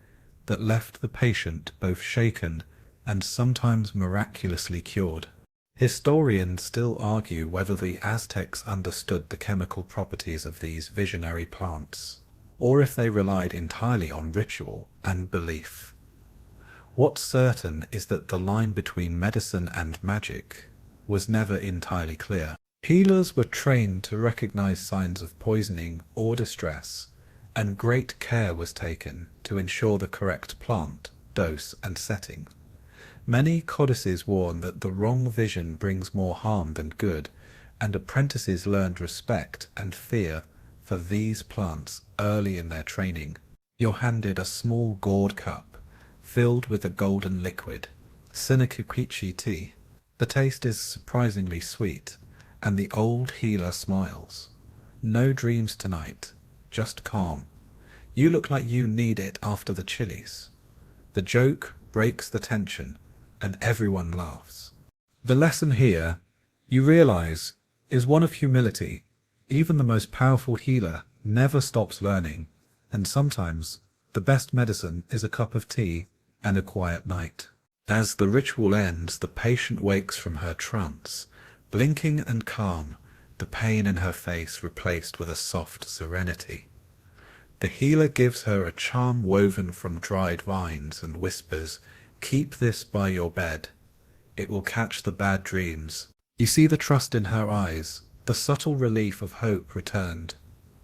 that left the patient both shaken and sometimes miraculously cured. Historians still argue whether the Aztecs understood the chemical properties of these visionary plants, or if they relied entirely on ritual and belief. What's certain is that the line between medicine and magic was never entirely clear. Healers were trained to recognize signs of poisoning or distress, and great care was taken to ensure the correct plant, dose, and setting. Many codices warn that the wrong vision brings more harm than good, and apprentices learned respect and fear for these plants early in their training. You're handed a small gourd cup filled with a golden liquid, Sinacuichi tea. The taste is surprisingly sweet, and the old healer smiles. No dreams tonight, just calm. You look like you need it after the chilies. The joke breaks the tension, and everyone laughs. The lesson here, you realize, is one of humility. Even the most powerful healer never stops learning, and sometimes the best medicine is a cup of tea and a quiet night. As the ritual ends, the patient wakes from her trance, blinking and calm, the pain in her face replaced with a soft serenity. The healer gives her a charm woven from dried vines and whispers, "Keep this by your bed. It will catch the bad dreams." You see the trust in her eyes, the subtle relief of hope returned.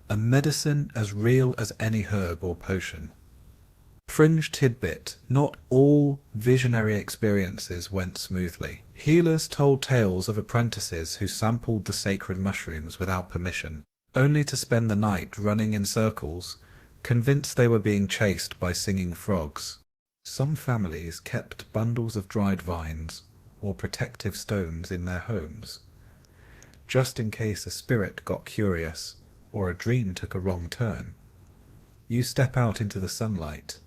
A medicine as real as any herb or potion. Fringe tidbit: not all visionary experiences went smoothly. Healers told tales of apprentices who sampled the sacred mushrooms without permission, only to spend the night running in circles, convinced they were being chased by singing frogs. Some families kept bundles of dried vines or protective stones in their homes, just in case a spirit got curious or a dream took a wrong turn. You step out into the sunlight,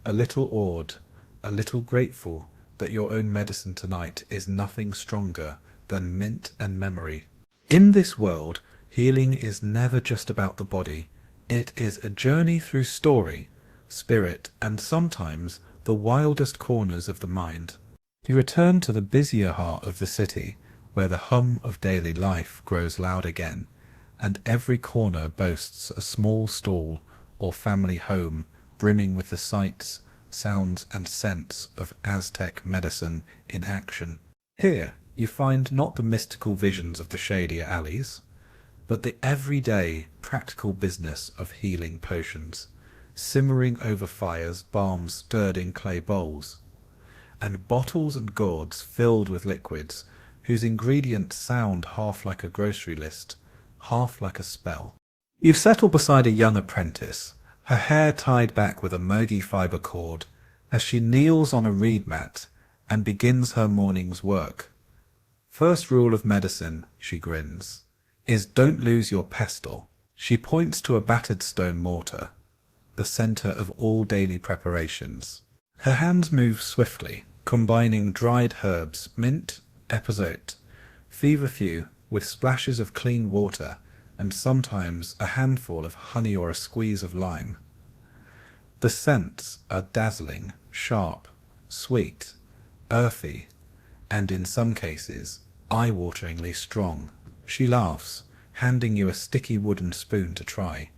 a little awed, a little grateful that your own medicine tonight is nothing stronger than mint and memory. In this world, healing is never just about the body. It is a journey through story, spirit, and sometimes the wildest corners of the mind. You return to the busier heart of the city, where the hum of daily life grows loud again, and every corner boasts a small stall or family home brimming with the sights, sounds, and scents of Aztec medicine in action. Here, you find not the mystical visions of the shadier alleys, but the everyday, practical business of healing potions, simmering over fires, balms stirred in clay bowls, and bottles and gourds filled with liquids whose ingredients sound half like a grocery list, half like a spell. You've settled beside a young apprentice, her hair tied back with a murky fibre cord, as she kneels on a reed mat and begins her morning's work. First rule of medicine, she grins, is don't lose your pestle. She points to a battered stone mortar, the centre of all daily preparations. Her hands move swiftly, combining dried herbs, mint, epazote, feverfew, with splashes of clean water, and sometimes a handful of honey or a squeeze of lime. The scents are dazzling, sharp, sweet, earthy, and in some cases, eye-wateringly strong. She laughs, handing you a sticky wooden spoon to try,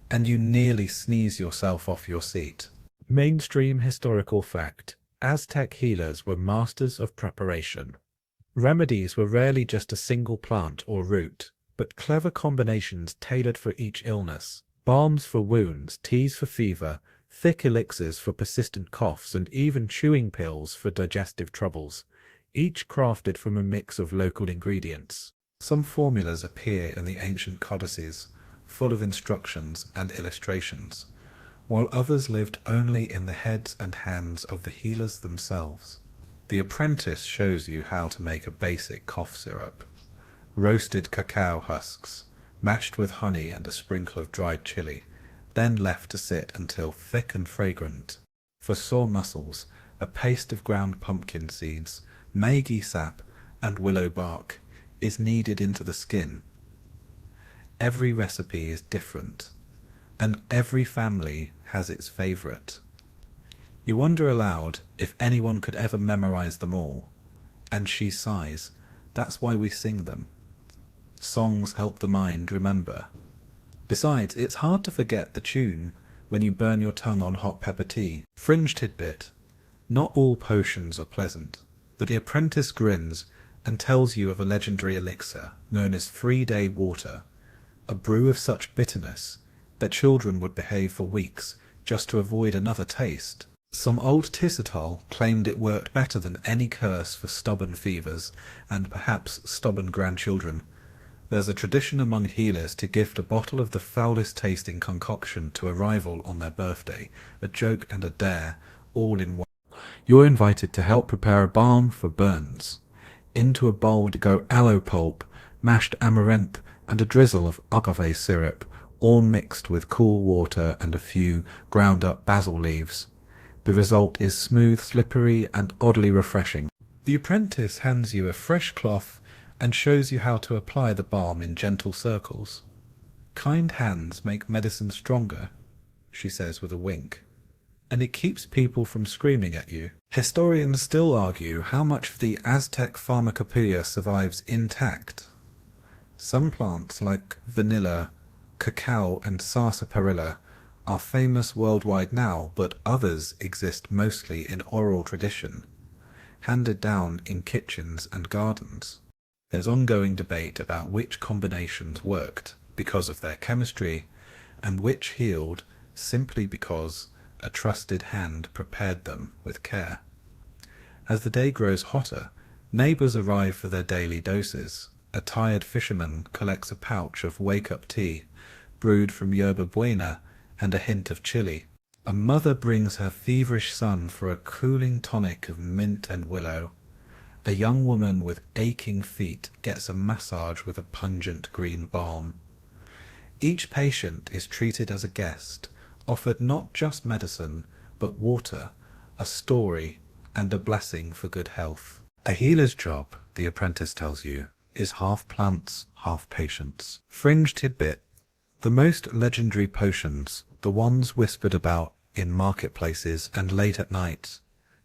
and you nearly sneeze yourself off your seat. Mainstream historical fact: Aztec healers were masters of preparation. Remedies were rarely just a single plant or root, but clever combinations tailored for each illness. Balms for wounds, teas for fever, thick elixirs for persistent coughs, and even chewing pills for digestive troubles, each crafted from a mix of local ingredients. Some formulas appear in the ancient codices, full of instructions and illustrations, while others lived only in the heads and hands of the healers themselves. The apprentice shows you how to make a basic cough syrup. Roasted cacao husks, mashed with honey and a sprinkle of dried chili, then left to sit until thick and fragrant. For sore muscles, a paste of ground pumpkin seeds, maguey sap, and willow bark is kneaded into the skin. Every recipe is different, and every family has its favourite. You wonder aloud if anyone could ever memorize them all, and she sighs. That's why we sing them. Songs help the mind remember. Besides, it's hard to forget the tune when you burn your tongue on hot pepper tea. Fringe tidbit: not all potions are pleasant. The apprentice grins and tells you of a legendary elixir known as 3-day water, a brew of such bitterness that children would behave for weeks just to avoid another taste. Some old Tisitol claimed it worked better than any curse for stubborn fevers and perhaps stubborn grandchildren. There's a tradition among healers to gift a bottle of the foulest tasting concoction to a rival on their birthday, a joke and a dare, all in one. You're invited to help prepare a balm for burns. Into a bowl to go aloe pulp, mashed amaranth, and a drizzle of agave syrup, all mixed with cool water and a few ground up basil leaves. The result is smooth, slippery, and oddly refreshing. The apprentice hands you a fresh cloth and shows you how to apply the balm in gentle circles. Kind hands make medicine stronger, she says with a wink, and it keeps people from screaming at you. Historians still argue how much of the Aztec pharmacopoeia survives intact. Some plants like vanilla, cacao, and sarsaparilla are famous worldwide now, but others exist mostly in oral tradition, handed down in kitchens and gardens. There's ongoing debate about which combinations worked because of their chemistry, and which healed simply because a trusted hand prepared them with care. As the day grows hotter, neighbours arrive for their daily doses. A tired fisherman collects a pouch of wake-up tea, brewed from yerba buena and a hint of chili. A mother brings her feverish son for a cooling tonic of mint and willow. A young woman with aching feet gets a massage with a pungent green balm. Each patient is treated as a guest, offered not just medicine, but water, a story, and a blessing for good health. A healer's job, the apprentice tells you, is half plants, half patience. Fringe tidbit: the most legendary potions, the ones whispered about in marketplaces and late at night,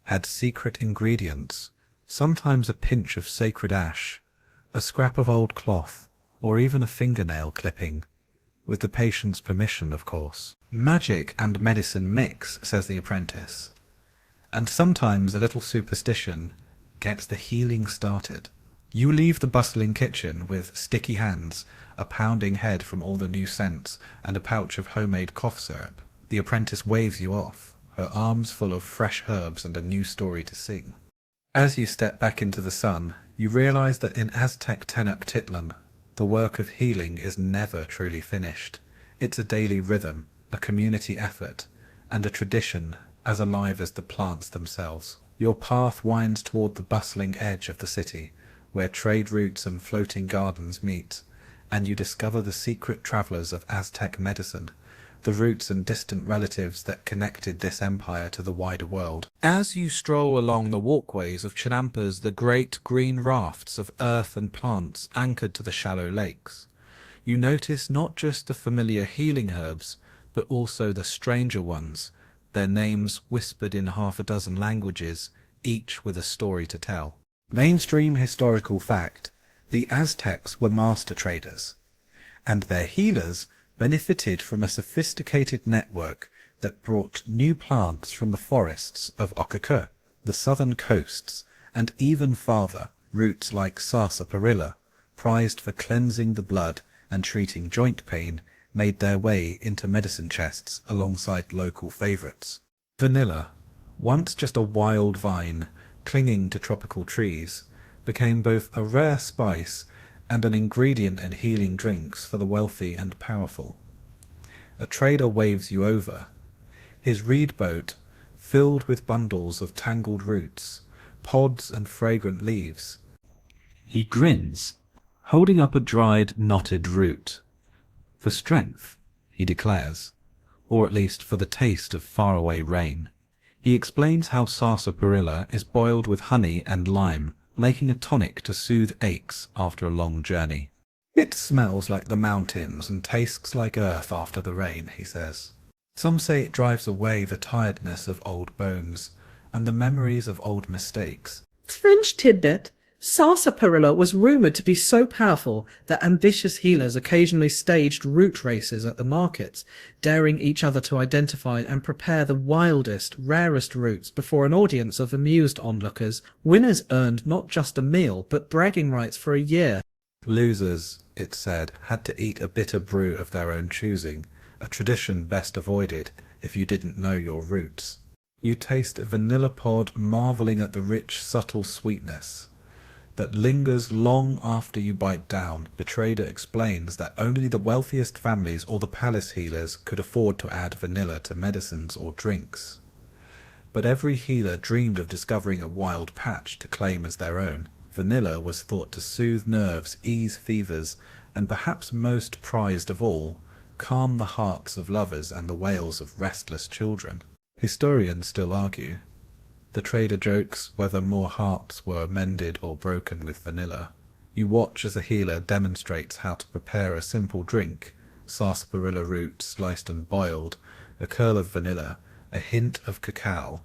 had secret ingredients, sometimes a pinch of sacred ash, a scrap of old cloth, or even a fingernail clipping, with the patient's permission, of course. Magic and medicine mix, says the apprentice, and sometimes a little superstition gets the healing started. You leave the bustling kitchen with sticky hands, a pounding head from all the new scents, and a pouch of homemade cough syrup. The apprentice waves you off, her arms full of fresh herbs and a new story to sing. As you step back into the sun, you realize that in Aztec Tenochtitlan, the work of healing is never truly finished. It's a daily rhythm, a community effort, and a tradition as alive as the plants themselves. Your path winds toward the bustling edge of the city, where trade routes and floating gardens meet, and you discover the secret travelers of Aztec medicine, the roots and distant relatives that connected this empire to the wider world. As you stroll along the walkways of Chinampas, the great green rafts of earth and plants anchored to the shallow lakes, you notice not just the familiar healing herbs, but also the stranger ones, their names whispered in half a dozen languages, each with a story to tell. Mainstream historical fact: the Aztecs were master traders, and their healers benefited from a sophisticated network that brought new plants from the forests of Oaxaca, the southern coasts, and even farther, roots like sarsaparilla, prized for cleansing the blood and treating joint pain, made their way into medicine chests alongside local favorites. Vanilla, once just a wild vine clinging to tropical trees, became both a rare spice and an ingredient in healing drinks for the wealthy and powerful. A trader waves you over, his reed boat filled with bundles of tangled roots, pods and fragrant leaves. He grins, holding up a dried, knotted root. For strength, he declares, or at least for the taste of faraway rain. He explains how sarsaparilla is boiled with honey and lime, making a tonic to soothe aches after a long journey. It smells like the mountains and tastes like earth after the rain, he says. Some say it drives away the tiredness of old bones and the memories of old mistakes. Fringe tidbit: sarsaparilla was rumoured to be so powerful that ambitious healers occasionally staged root races at the markets, daring each other to identify and prepare the wildest, rarest roots before an audience of amused onlookers. Winners earned not just a meal, but bragging rights for a year. Losers, it said, had to eat a bitter brew of their own choosing, a tradition best avoided if you didn't know your roots. You taste a vanilla pod, marvelling at the rich, subtle sweetness that lingers long after you bite down. The trader explains that only the wealthiest families or the palace healers could afford to add vanilla to medicines or drinks. But every healer dreamed of discovering a wild patch to claim as their own. Vanilla was thought to soothe nerves, ease fevers, and perhaps most prized of all, calm the hearts of lovers and the wails of restless children. Historians still argue. The trader jokes whether more hearts were mended or broken with vanilla. You watch as a healer demonstrates how to prepare a simple drink: sarsaparilla root sliced and boiled, a curl of vanilla, a hint of cacao,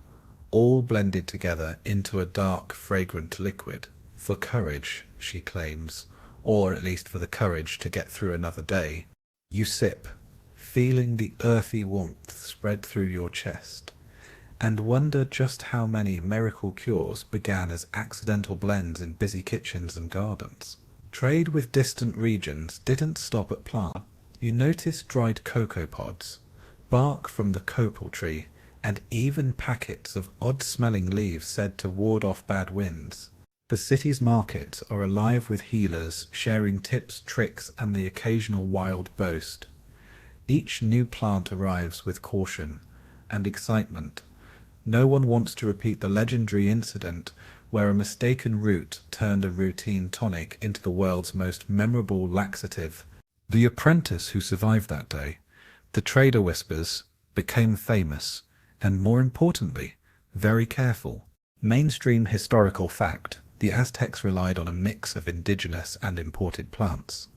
all blended together into a dark, fragrant liquid. For courage, she claims, or at least for the courage to get through another day. You sip, feeling the earthy warmth spread through your chest, and wonder just how many miracle cures began as accidental blends in busy kitchens and gardens. Trade with distant regions didn't stop at plant. You noticed dried cocoa pods, bark from the copal tree, and even packets of odd-smelling leaves said to ward off bad winds. The city's markets are alive with healers sharing tips, tricks, and the occasional wild boast. Each new plant arrives with caution and excitement. No one wants to repeat the legendary incident where a mistaken root turned a routine tonic into the world's most memorable laxative. The apprentice who survived that day, the trader whispers, became famous, and more importantly, very careful. Mainstream historical fact: the Aztecs relied on a mix of indigenous and imported plants.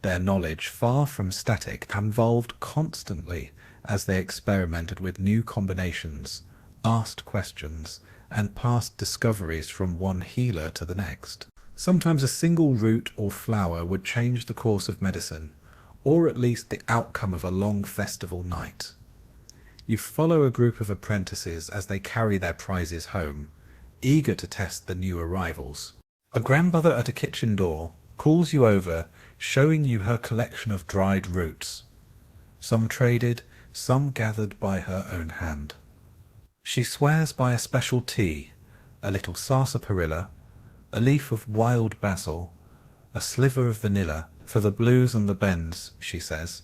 Their knowledge, far from static, evolved constantly as they experimented with new combinations, asked questions, and passed discoveries from one healer to the next. Sometimes a single root or flower would change the course of medicine, or at least the outcome of a long festival night. You follow a group of apprentices as they carry their prizes home, eager to test the new arrivals. A grandmother at a kitchen door calls you over, showing you her collection of dried roots. Some traded, some gathered by her own hand. She swears by a special tea, a little sarsaparilla, a leaf of wild basil, a sliver of vanilla, for the blues and the bends, she says,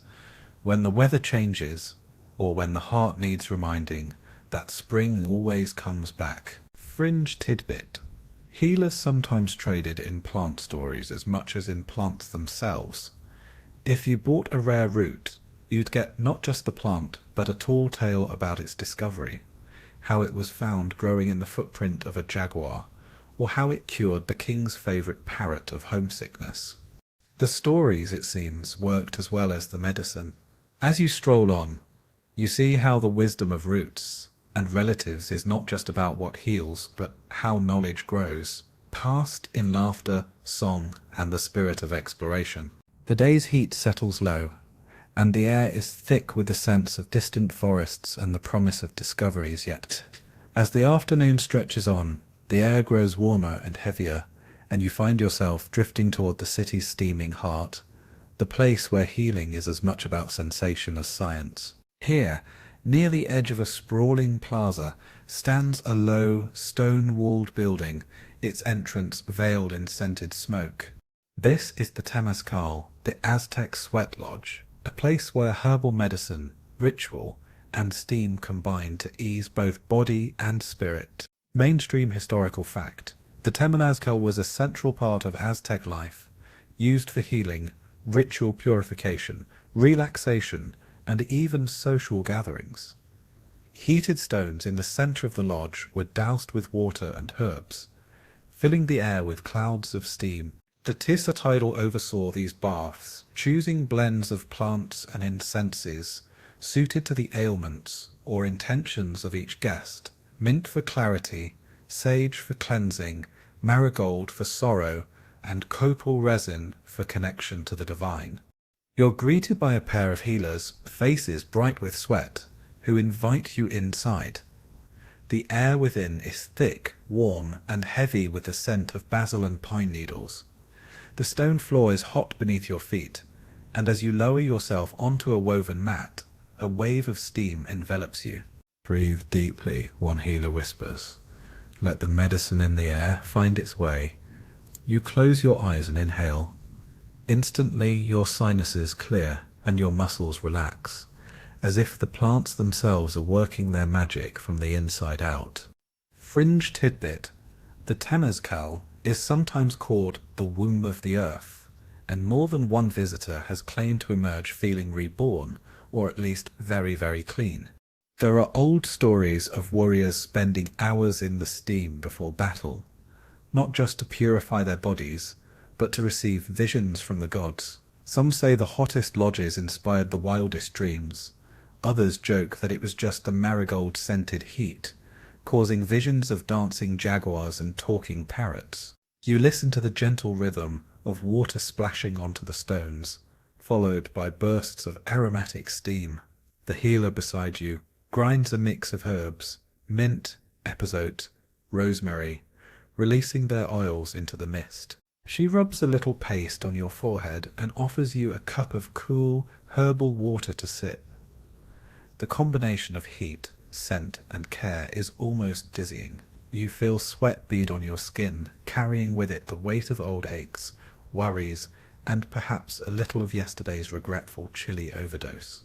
when the weather changes, or when the heart needs reminding that spring always comes back. Fringe tidbit: healers sometimes traded in plant stories as much as in plants themselves. If you bought a rare root, you'd get not just the plant, but a tall tale about its discovery, how it was found growing in the footprint of a jaguar, or how it cured the king's favourite parrot of homesickness. The stories, it seems, worked as well as the medicine. As you stroll on, you see how the wisdom of roots and relatives is not just about what heals, but how knowledge grows, passed in laughter, song, and the spirit of exploration. The day's heat settles low, and the air is thick with the sense of distant forests and the promise of discoveries yet. As the afternoon stretches on, the air grows warmer and heavier, and you find yourself drifting toward the city's steaming heart, the place where healing is as much about sensation as science. Here, near the edge of a sprawling plaza, stands a low, stone-walled building, its entrance veiled in scented smoke. This is the Temazcal, the Aztec sweat lodge, a place where herbal medicine, ritual, and steam combine to ease both body and spirit. Mainstream historical fact: the Temazcal was a central part of Aztec life, used for healing, ritual purification, relaxation, and even social gatherings. Heated stones in the center of the lodge were doused with water and herbs, filling the air with clouds of steam. The Tisatidal oversaw these baths, choosing blends of plants and incenses suited to the ailments or intentions of each guest: mint for clarity, sage for cleansing, marigold for sorrow, and copal resin for connection to the divine. You're greeted by a pair of healers, faces bright with sweat, who invite you inside. The air within is thick, warm, and heavy with the scent of basil and pine needles. The stone floor is hot beneath your feet, and as you lower yourself onto a woven mat, a wave of steam envelops you. Breathe deeply, one healer whispers. Let the medicine in the air find its way. You close your eyes and inhale. Instantly your sinuses clear and your muscles relax, as if the plants themselves are working their magic from the inside out. Fringe tidbit: the Temazcal is sometimes called the womb of the earth, and more than one visitor has claimed to emerge feeling reborn, or at least very, very clean. There are old stories of warriors spending hours in the steam before battle, not just to purify their bodies, but to receive visions from the gods. Some say the hottest lodges inspired the wildest dreams. Others joke that it was just the marigold-scented heat, causing visions of dancing jaguars and talking parrots. You listen to the gentle rhythm of water splashing onto the stones, followed by bursts of aromatic steam. The healer beside you grinds a mix of herbs, mint, epazote, rosemary, releasing their oils into the mist. She rubs a little paste on your forehead and offers you a cup of cool, herbal water to sip. The combination of heat, scent, and care is almost dizzying. You feel sweat bead on your skin, carrying with it the weight of old aches, worries, and perhaps a little of yesterday's regretful chili overdose.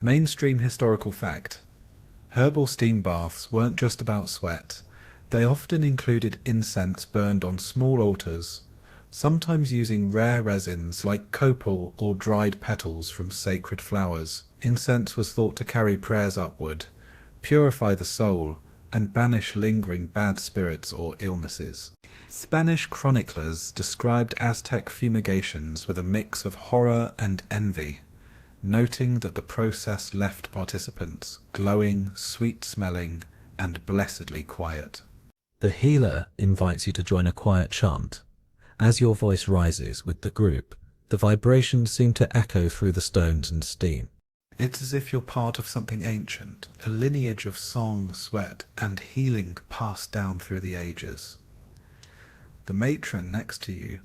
Mainstream historical fact: herbal steam baths weren't just about sweat. They often included incense burned on small altars, sometimes using rare resins like copal or dried petals from sacred flowers. Incense was thought to carry prayers upward, purify the soul, and banish lingering bad spirits or illnesses. Spanish chroniclers described Aztec fumigations with a mix of horror and envy, noting that the process left participants glowing, sweet-smelling, and blessedly quiet. The healer invites you to join a quiet chant. As your voice rises with the group, the vibrations seem to echo through the stones and steam. It's as if you're part of something ancient, a lineage of song, sweat, and healing passed down through the ages. The matron next to you,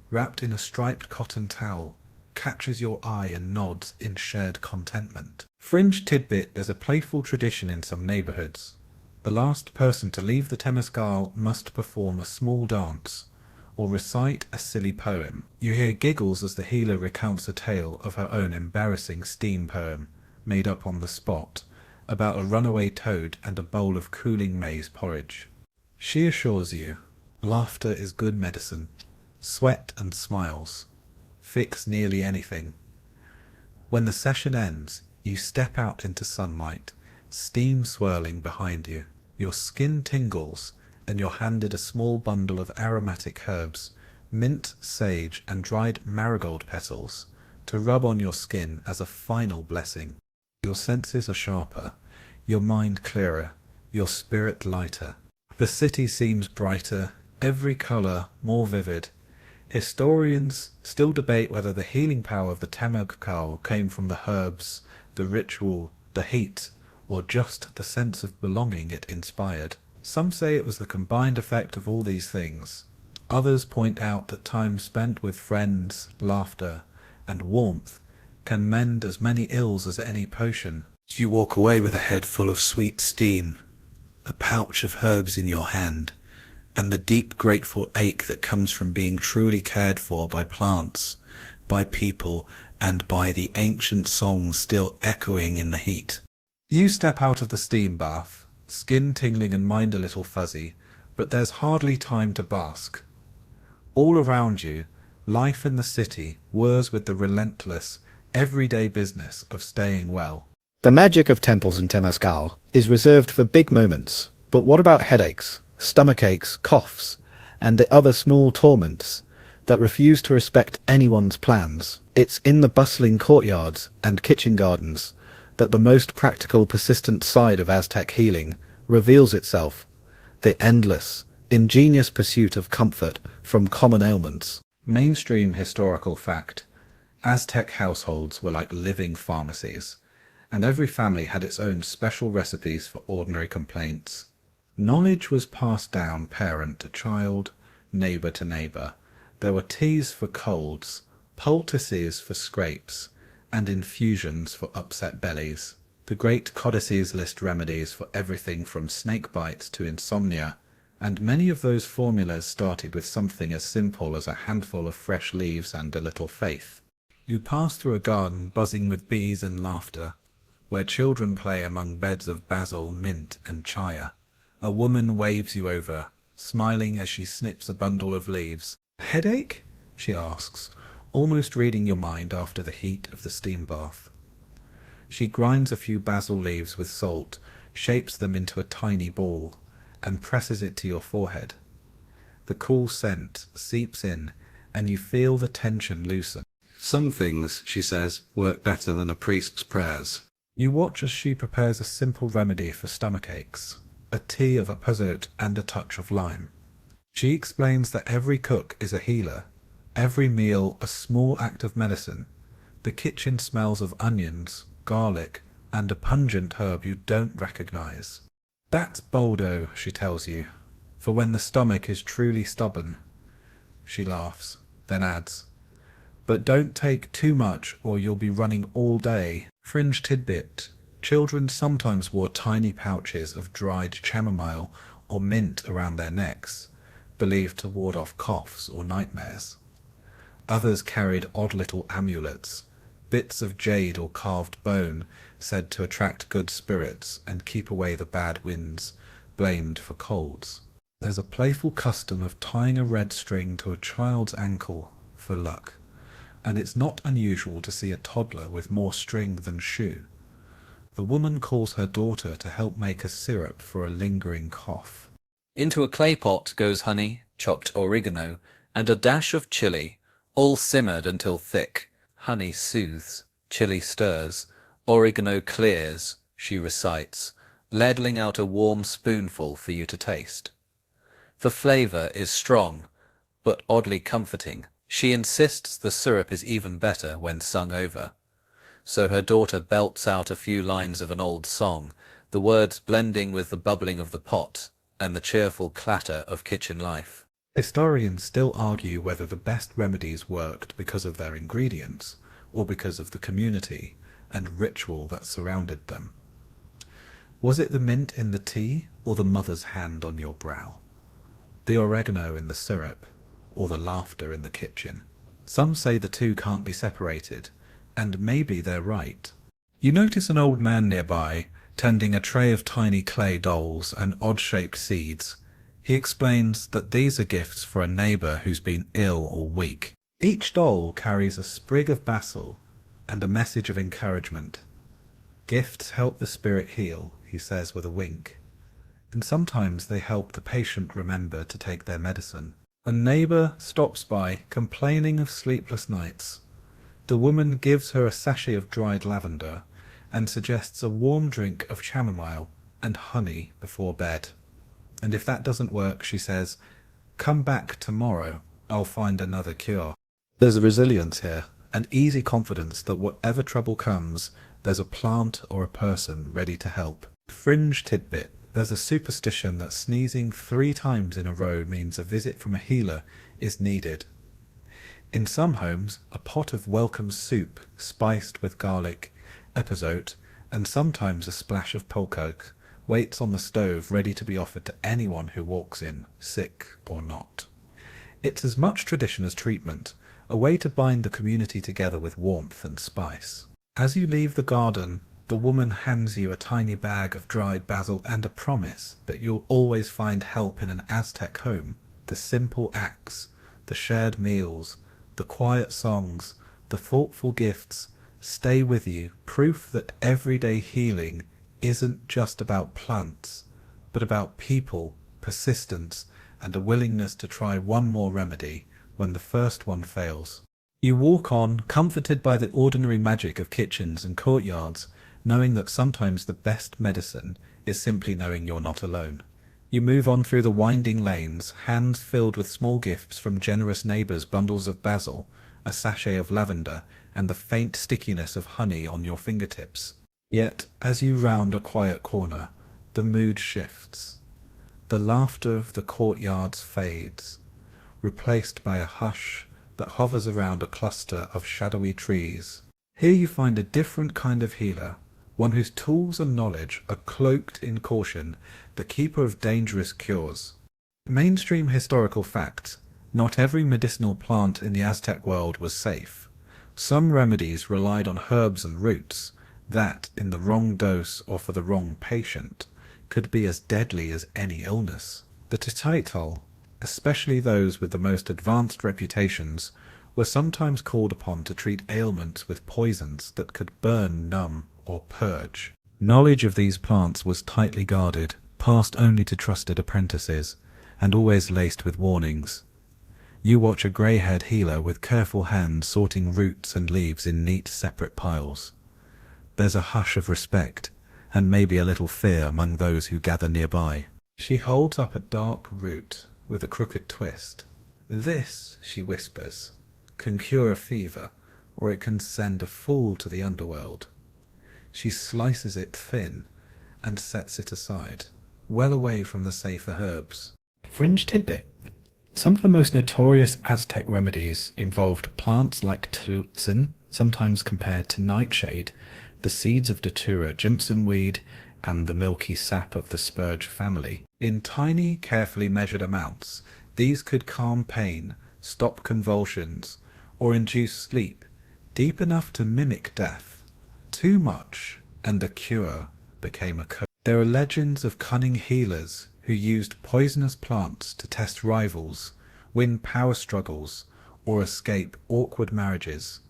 wrapped in a striped cotton towel, catches your eye and nods in shared contentment. Fringe tidbit is a playful tradition in some neighborhoods. The last person to leave the Temescal must perform a small dance or recite a silly poem. You hear giggles as the healer recounts a tale of her own embarrassing steam poem, made up on the spot, about a runaway toad and a bowl of cooling maize porridge. She assures you, laughter is good medicine. Sweat and smiles fix nearly anything. When the session ends, you step out into sunlight, steam swirling behind you. Your skin tingles, and you're handed a small bundle of aromatic herbs, mint, sage, and dried marigold petals, to rub on your skin as a final blessing. Your senses are sharper, your mind clearer, your spirit lighter. The city seems brighter, every colour more vivid. Historians still debate whether the healing power of the Temescal came from the herbs, the ritual, the heat, or just the sense of belonging it inspired. Some say it was the combined effect of all these things. Others point out that time spent with friends, laughter, and warmth can mend as many ills as any potion. You walk away with a head full of sweet steam, a pouch of herbs in your hand, and the deep grateful ache that comes from being truly cared for by plants, by people, and by the ancient songs still echoing in the heat. You step out of the steam bath, skin tingling and mind a little fuzzy, but there's hardly time to bask. All around you, life in the city whirs with the relentless, everyday business of staying well. The magic of temples in Temescal is reserved for big moments, but what about headaches, stomach aches, coughs, and the other small torments that refuse to respect anyone's plans? It's in the bustling courtyards and kitchen gardens that the most practical, persistent side of Aztec healing reveals itself, the endless, ingenious pursuit of comfort from common ailments. Mainstream historical fact: Aztec households were like living pharmacies, and every family had its own special recipes for ordinary complaints. Knowledge was passed down parent to child, neighbour to neighbour. There were teas for colds, poultices for scrapes, and infusions for upset bellies. The great codices list remedies for everything from snake bites to insomnia, and many of those formulas started with something as simple as a handful of fresh leaves and a little faith. You pass through a garden buzzing with bees and laughter, where children play among beds of basil, mint, and chaya. A woman waves you over, smiling as she snips a bundle of leaves. "Headache?" she asks, almost reading your mind after the heat of the steam bath. She grinds a few basil leaves with salt, shapes them into a tiny ball, and presses it to your forehead. The cool scent seeps in, and you feel the tension loosen. "Some things," she says, "work better than a priest's prayers." You watch as she prepares a simple remedy for stomach aches, a tea of aposite and a touch of lime. She explains that every cook is a healer, every meal a small act of medicine. The kitchen smells of onions, garlic, and a pungent herb you don't recognize. "That's Boldo," she tells you, "for when the stomach is truly stubborn." She laughs, then adds, "But don't take too much or you'll be running all day." Fringe tidbit: children sometimes wore tiny pouches of dried chamomile or mint around their necks, believed to ward off coughs or nightmares. Others carried odd little amulets, bits of jade or carved bone said to attract good spirits and keep away the bad winds blamed for colds. There's a playful custom of tying a red string to a child's ankle for luck, and it's not unusual to see a toddler with more string than shoe. The woman calls her daughter to help make a syrup for a lingering cough. Into a clay pot goes honey, chopped oregano, and a dash of chili, all simmered until thick. Honey soothes, chili stirs, oregano clears, she recites, ladling out a warm spoonful for you to taste. The flavour is strong, but oddly comforting. She insists the syrup is even better when sung over. So her daughter belts out a few lines of an old song, the words blending with the bubbling of the pot and the cheerful clatter of kitchen life. Historians still argue whether the best remedies worked because of their ingredients or because of the community and ritual that surrounded them. Was it the mint in the tea or the mother's hand on your brow? The oregano in the syrup or the laughter in the kitchen? Some say the two can't be separated, and maybe they're right. You notice an old man nearby tending a tray of tiny clay dolls and odd-shaped seeds. He explains that these are gifts for a neighbour who's been ill or weak. Each doll carries a sprig of basil and a message of encouragement. Gifts help the spirit heal, he says with a wink, and sometimes they help the patient remember to take their medicine. A neighbour stops by complaining of sleepless nights. The woman gives her a sachet of dried lavender and suggests a warm drink of chamomile and honey before bed. And if that doesn't work, she says, "Come back tomorrow, I'll find another cure." There's a resilience here, an easy confidence that whatever trouble comes, there's a plant or a person ready to help. Fringe tidbit. There's a superstition that sneezing 3 times in a row means a visit from a healer is needed. In some homes, a pot of welcome soup spiced with garlic, epazote, and sometimes a splash of polcoke waits on the stove ready to be offered to anyone who walks in, sick or not. It's as much tradition as treatment, a way to bind the community together with warmth and spice. As you leave the garden, the woman hands you a tiny bag of dried basil and a promise that you'll always find help in an Aztec home. The simple acts, the shared meals, the quiet songs, the thoughtful gifts stay with you, proof that everyday healing isn't just about plants, but about people, persistence, and a willingness to try one more remedy when the first one fails. You walk on, comforted by the ordinary magic of kitchens and courtyards, knowing that sometimes the best medicine is simply knowing you're not alone. You move on through the winding lanes, hands filled with small gifts from generous neighbours, bundles of basil, a sachet of lavender, and the faint stickiness of honey on your fingertips. Yet, as you round a quiet corner, the mood shifts. The laughter of the courtyards fades, replaced by a hush that hovers around a cluster of shadowy trees. Here you find a different kind of healer, one whose tools and knowledge are cloaked in caution, the keeper of dangerous cures. Mainstream historical fact: not every medicinal plant in the Aztec world was safe. Some remedies relied on herbs and roots that, in the wrong dose or for the wrong patient, could be as deadly as any illness. The Titaital, especially those with the most advanced reputations, were sometimes called upon to treat ailments with poisons that could burn, numb, or purge. Knowledge of these plants was tightly guarded, passed only to trusted apprentices, and always laced with warnings. You watch a grey-haired healer with careful hands sorting roots and leaves in neat, separate piles. There's a hush of respect, and maybe a little fear among those who gather nearby. She holds up a dark root with a crooked twist. "This," she whispers, "can cure a fever, or it can send a fool to the underworld." She slices it thin and sets it aside, well away from the safer herbs. Fringe tidbit. Some of the most notorious Aztec remedies involved plants like tulsin, sometimes compared to nightshade, the seeds of datura, jimson weed, and the milky sap of the spurge family. In tiny, carefully measured amounts, these could calm pain, stop convulsions, or induce sleep, deep enough to mimic death. Too much, and the cure became a curse. There are legends of cunning healers who used poisonous plants to test rivals, win power struggles, or escape awkward marriages.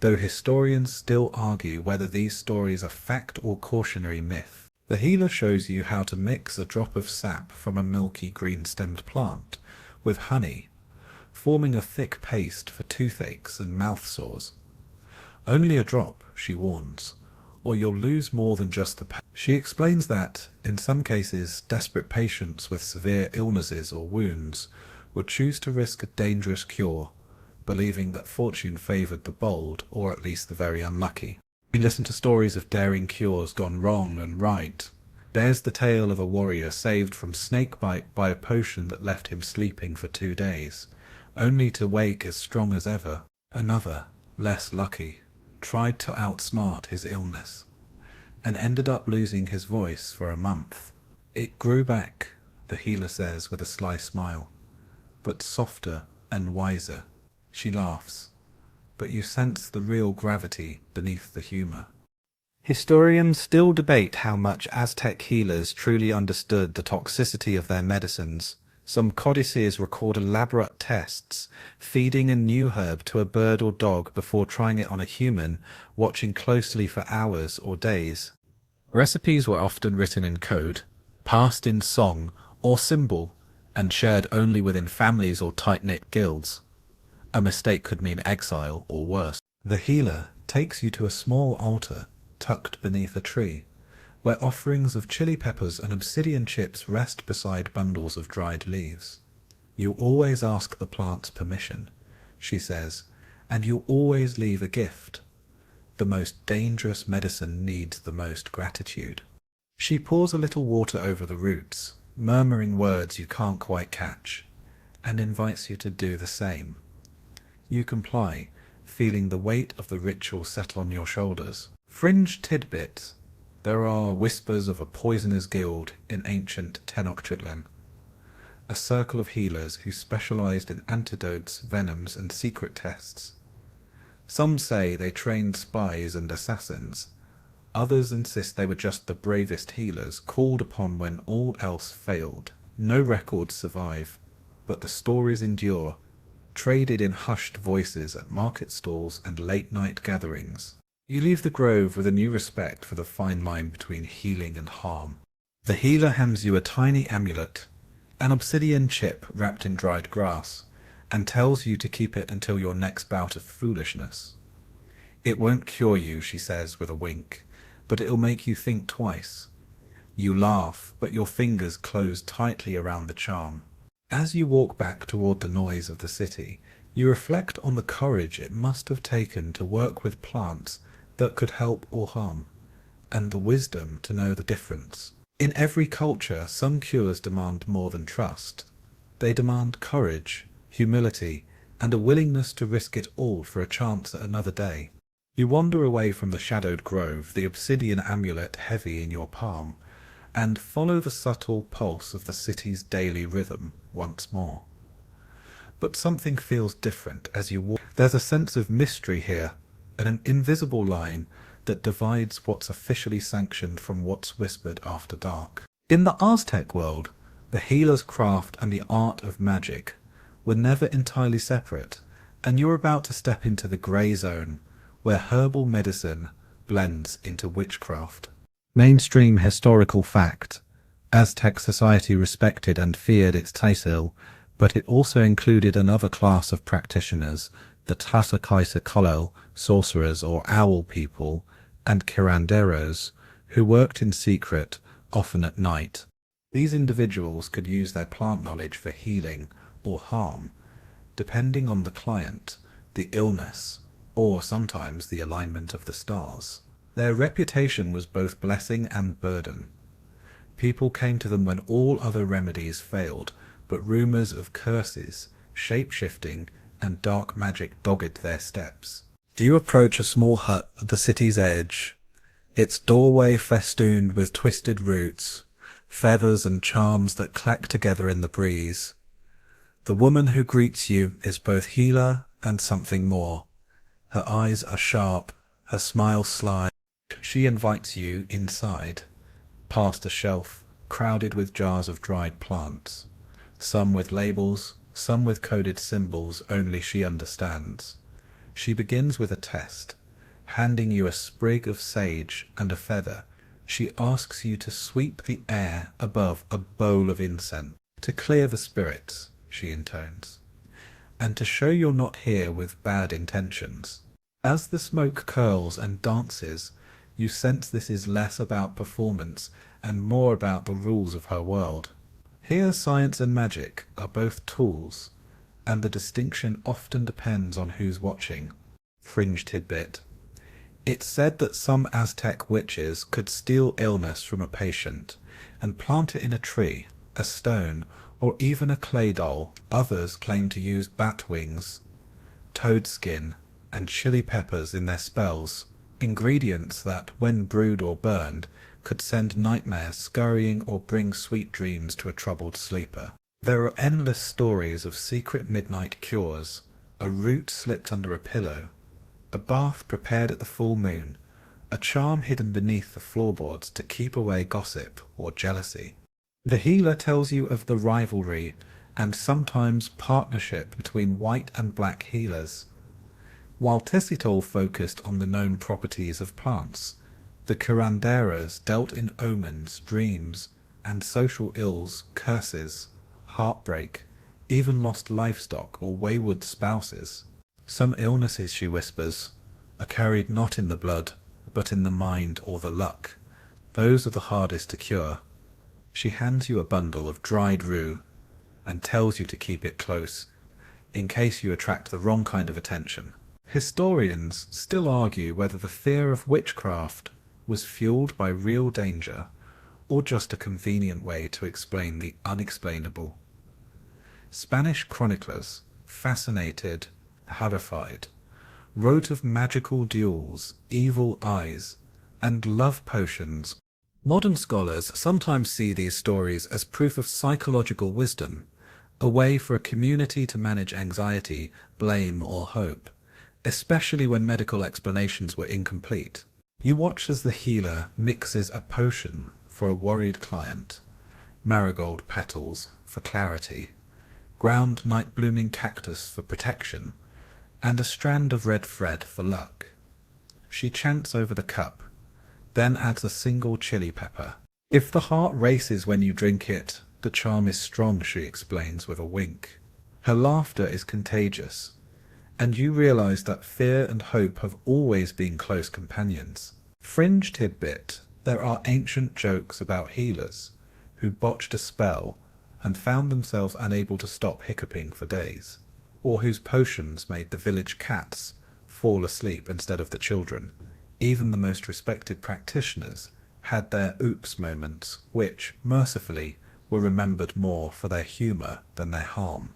Though historians still argue whether these stories are fact or cautionary myth. The healer shows you how to mix a drop of sap from a milky green-stemmed plant with honey, forming a thick paste for toothaches and mouth sores. Only a drop, she warns, or you'll lose more than just the pain. She explains that, in some cases, desperate patients with severe illnesses or wounds would choose to risk a dangerous cure, believing that fortune favoured the bold, or at least the very unlucky. We listen to stories of daring cures gone wrong and right. There's the tale of a warrior saved from snakebite by a potion that left him sleeping for 2 days, only to wake as strong as ever. Another, less lucky, tried to outsmart his illness, and ended up losing his voice for a month. It grew back, the healer says with a sly smile, but softer and wiser. She laughs, but you sense the real gravity beneath the humour. Historians still debate how much Aztec healers truly understood the toxicity of their medicines. Some codices record elaborate tests, feeding a new herb to a bird or dog before trying it on a human, watching closely for hours or days. Recipes were often written in code, passed in song or symbol, and shared only within families or tight-knit guilds. A mistake could mean exile or worse. The healer takes you to a small altar tucked beneath a tree, where offerings of chili peppers and obsidian chips rest beside bundles of dried leaves. You always ask the plant's permission, she says, and you always leave a gift. The most dangerous medicine needs the most gratitude. She pours a little water over the roots, murmuring words you can't quite catch, and invites you to do the same. You comply, feeling the weight of the ritual settle on your shoulders. Fringe tidbits. There are whispers of a poisoner's guild in ancient Tenochtitlan, a circle of healers who specialized in antidotes, venoms, and secret tests. Some say they trained spies and assassins. Others insist they were just the bravest healers, called upon when all else failed. No records survive, but the stories endure, traded in hushed voices at market stalls and late-night gatherings. You leave the grove with a new respect for the fine line between healing and harm. The healer hands you a tiny amulet, an obsidian chip wrapped in dried grass, and tells you to keep it until your next bout of foolishness. It won't cure you, she says with a wink, but it'll make you think twice. You laugh, but your fingers close tightly around the charm. As you walk back toward the noise of the city, you reflect on the courage it must have taken to work with plants that could help or harm, and the wisdom to know the difference. In every culture, some cures demand more than trust. They demand courage, humility, and a willingness to risk it all for a chance at another day. You wander away from the shadowed grove, the obsidian amulet heavy in your palm, and follow the subtle pulse of the city's daily rhythm once more. But something feels different as you walk. There's a sense of mystery here, and an invisible line that divides what's officially sanctioned from what's whispered after dark. In the Aztec world, the healer's craft and the art of magic were never entirely separate, and you're about to step into the grey zone, where herbal medicine blends into witchcraft. Mainstream historical fact. Aztec society respected and feared its Taisil, but it also included another class of practitioners, the Tlaxcaltecalol, sorcerers or owl people, and curanderos, who worked in secret, often at night. These individuals could use their plant knowledge for healing or harm, depending on the client, the illness, or sometimes the alignment of the stars. Their reputation was both blessing and burden. People came to them when all other remedies failed, but rumours of curses, shape-shifting, and dark magic dogged their steps. You approach a small hut at the city's edge, its doorway festooned with twisted roots, feathers and charms that clack together in the breeze. The woman who greets you is both healer and something more. Her eyes are sharp, her smile sly. She invites you inside, past a shelf crowded with jars of dried plants, some with labels, some with coded symbols only she understands. She begins with a test. Handing you a sprig of sage and a feather, she asks you to sweep the air above a bowl of incense, to clear the spirits, she intones, and to show you're not here with bad intentions. As the smoke curls and dances, you sense this is less about performance and more about the rules of her world. Here science and magic are both tools, and the distinction often depends on who's watching. Fringe tidbit. It's said that some Aztec witches could steal illness from a patient and plant it in a tree, a stone, or even a clay doll. Others claim to use bat wings, toad skin, and chili peppers in their spells, ingredients that, when brewed or burned, could send nightmares scurrying or bring sweet dreams to a troubled sleeper. There are endless stories of secret midnight cures, a root slipped under a pillow, a bath prepared at the full moon, a charm hidden beneath the floorboards to keep away gossip or jealousy. The healer tells you of the rivalry and sometimes partnership between white and black healers. While Tessitol focused on the known properties of plants, the curanderas dealt in omens, dreams, and social ills, curses, heartbreak, even lost livestock or wayward spouses. Some illnesses, she whispers, are carried not in the blood, but in the mind or the luck. Those are the hardest to cure. She hands you a bundle of dried rue and tells you to keep it close, in case you attract the wrong kind of attention. Historians still argue whether the fear of witchcraft was fueled by real danger or just a convenient way to explain the unexplainable. Spanish chroniclers, fascinated, horrified, wrote of magical duels, evil eyes, and love potions. Modern scholars sometimes see these stories as proof of psychological wisdom, a way for a community to manage anxiety, blame, or hope, especially when medical explanations were incomplete. You watch as the healer mixes a potion for a worried client, marigold petals for clarity, ground night-blooming cactus for protection, and a strand of red thread for luck. She chants over the cup, then adds a single chili pepper. If the heart races when you drink it, the charm is strong, she explains with a wink. Her laughter is contagious, and you realize that fear and hope have always been close companions. Fringe tidbit, there are ancient jokes about healers who botched a spell and found themselves unable to stop hiccuping for days, or whose potions made the village cats fall asleep instead of the children. Even the most respected practitioners had their oops moments, which, mercifully, were remembered more for their humour than their harm.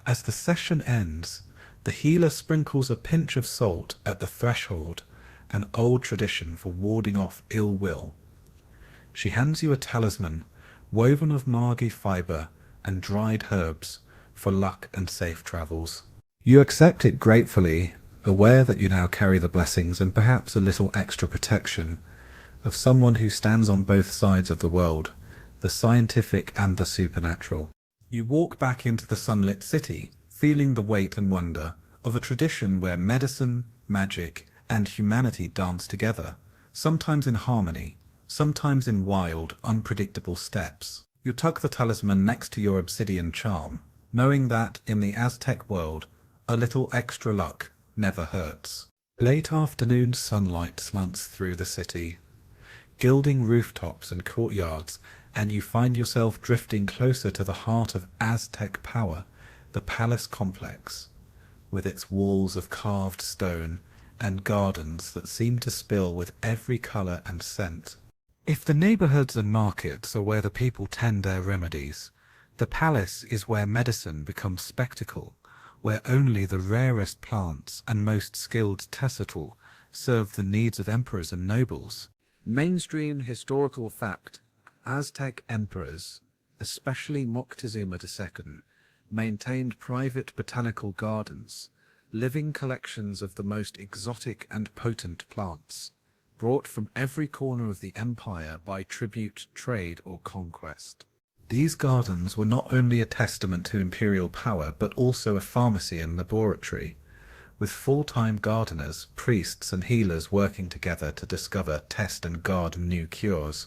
As the session ends, the healer sprinkles a pinch of salt at the threshold, an old tradition for warding off ill will. She hands you a talisman woven of margi fibre and dried herbs for luck and safe travels. You accept it gratefully, aware that you now carry the blessings and perhaps a little extra protection of someone who stands on both sides of the world, the scientific and the supernatural. You walk back into the sunlit city, feeling the weight and wonder of a tradition where medicine, magic, and humanity dance together, sometimes in harmony, sometimes in wild, unpredictable steps. You tuck the talisman next to your obsidian charm, knowing that, in the Aztec world, a little extra luck never hurts. Late afternoon sunlight slants through the city, gilding rooftops and courtyards, and you find yourself drifting closer to the heart of Aztec power, the palace complex, with its walls of carved stone and gardens that seem to spill with every colour and scent. If the neighbourhoods and markets are where the people tend their remedies, the palace is where medicine becomes spectacle, where only the rarest plants and most skilled tessital serve the needs of emperors and nobles. Mainstream historical fact: Aztec emperors, especially Moctezuma II, maintained private botanical gardens, living collections of the most exotic and potent plants. brought from every corner of the empire by tribute, trade, or conquest. These gardens were not only a testament to imperial power, but also a pharmacy and laboratory, with full-time gardeners, priests, and healers working together to discover, test, and guard new cures.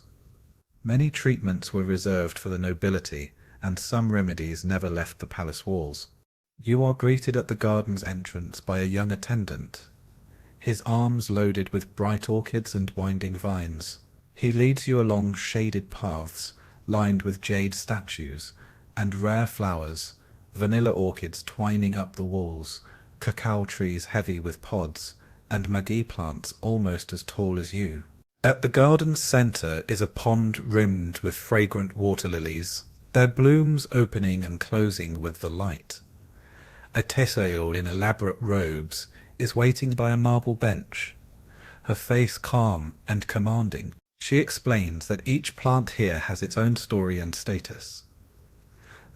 Many treatments were reserved for the nobility, and some remedies never left the palace walls. You are greeted at the garden's entrance by a young attendant, his arms loaded with bright orchids and winding vines. He leads you along shaded paths, lined with jade statues and rare flowers, vanilla orchids twining up the walls, cacao trees heavy with pods, and magi plants almost as tall as you. At the garden's center is a pond rimmed with fragrant water lilies, their blooms opening and closing with the light. A Tesail in elaborate robes is waiting by a marble bench, her face calm and commanding. She explains that each plant here has its own story and status.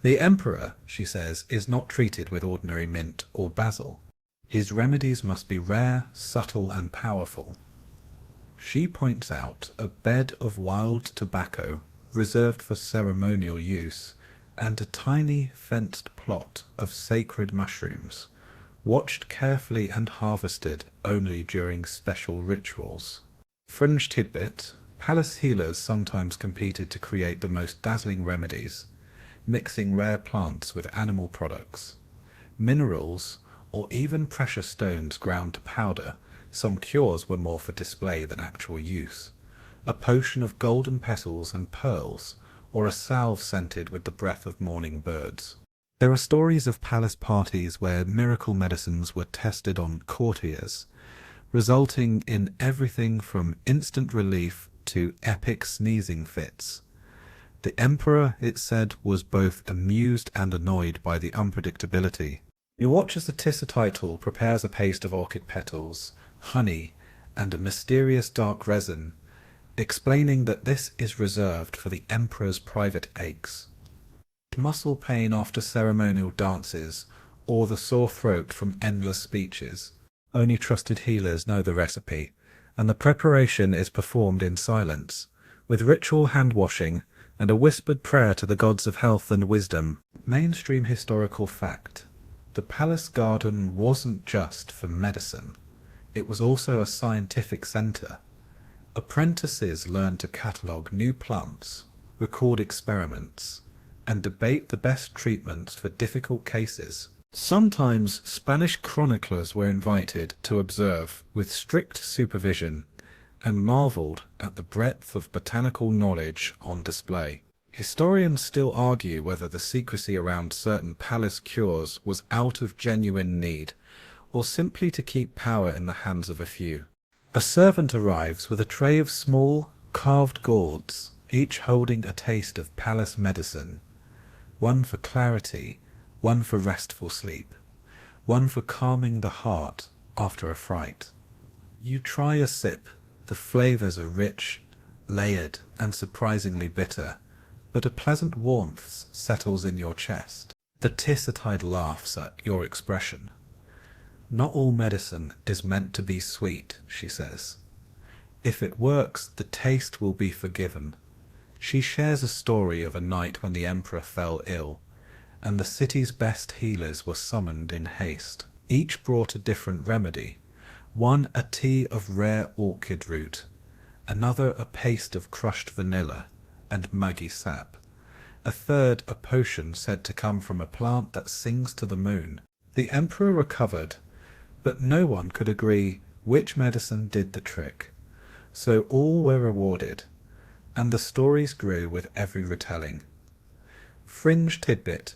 The emperor, she says, is not treated with ordinary mint or basil. His remedies must be rare, subtle, and powerful. She points out a bed of wild tobacco reserved for ceremonial use, and a tiny fenced plot of sacred mushrooms, watched carefully and harvested only during special rituals. Fringe tidbit: palace healers sometimes competed to create the most dazzling remedies, mixing rare plants with animal products, minerals, or even precious stones ground to powder. Some cures were more for display than actual use. A potion of golden petals and pearls, or a salve scented with the breath of morning birds. There are stories of palace parties where miracle medicines were tested on courtiers, resulting in everything from instant relief to epic sneezing fits. The emperor, it said, was both amused and annoyed by the unpredictability. You watch as the Tisatitle prepares a paste of orchid petals, honey, and a mysterious dark resin, explaining that this is reserved for the emperor's private aches. Muscle pain after ceremonial dances, or the sore throat from endless speeches. Only trusted healers know the recipe, and the preparation is performed in silence, with ritual hand-washing and a whispered prayer to the gods of health and wisdom. Mainstream historical fact: the palace garden wasn't just for medicine. It was also a scientific center. Apprentices learned to catalogue new plants, record experiments, and debate the best treatments for difficult cases. Sometimes Spanish chroniclers were invited to observe with strict supervision, and marvelled at the breadth of botanical knowledge on display. Historians still argue whether the secrecy around certain palace cures was out of genuine need, or simply to keep power in the hands of a few. A servant arrives with a tray of small, carved gourds, each holding a taste of palace medicine. One for clarity, one for restful sleep, one for calming the heart after a fright. You try a sip. The flavors are rich, layered, and surprisingly bitter, but a pleasant warmth settles in your chest. The Tisatide laughs at your expression. Not all medicine is meant to be sweet, she says. If it works, the taste will be forgiven. She shares a story of a night when the emperor fell ill, and the city's best healers were summoned in haste. Each brought a different remedy. One a tea of rare orchid root, another a paste of crushed vanilla and muggy sap, a third a potion said to come from a plant that sings to the moon. The emperor recovered, but no one could agree which medicine did the trick, so all were rewarded, and the stories grew with every retelling. Fringe tidbit: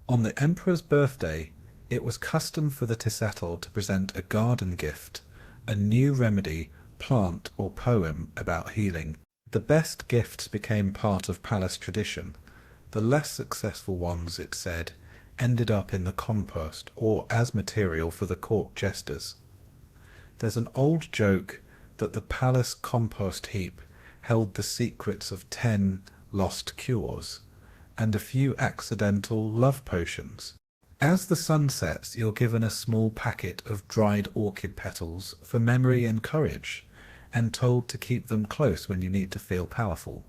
on the emperor's birthday, it was custom for the Tisattle to present a garden gift, a new remedy, plant, or poem about healing. The best gifts became part of palace tradition. The less successful ones, it said, ended up in the compost or as material for the court jesters. There's an old joke that the palace compost heap held the secrets of 10 lost cures and a few accidental love potions. As the sun sets, you're given a small packet of dried orchid petals for memory and courage, and told to keep them close when you need to feel powerful.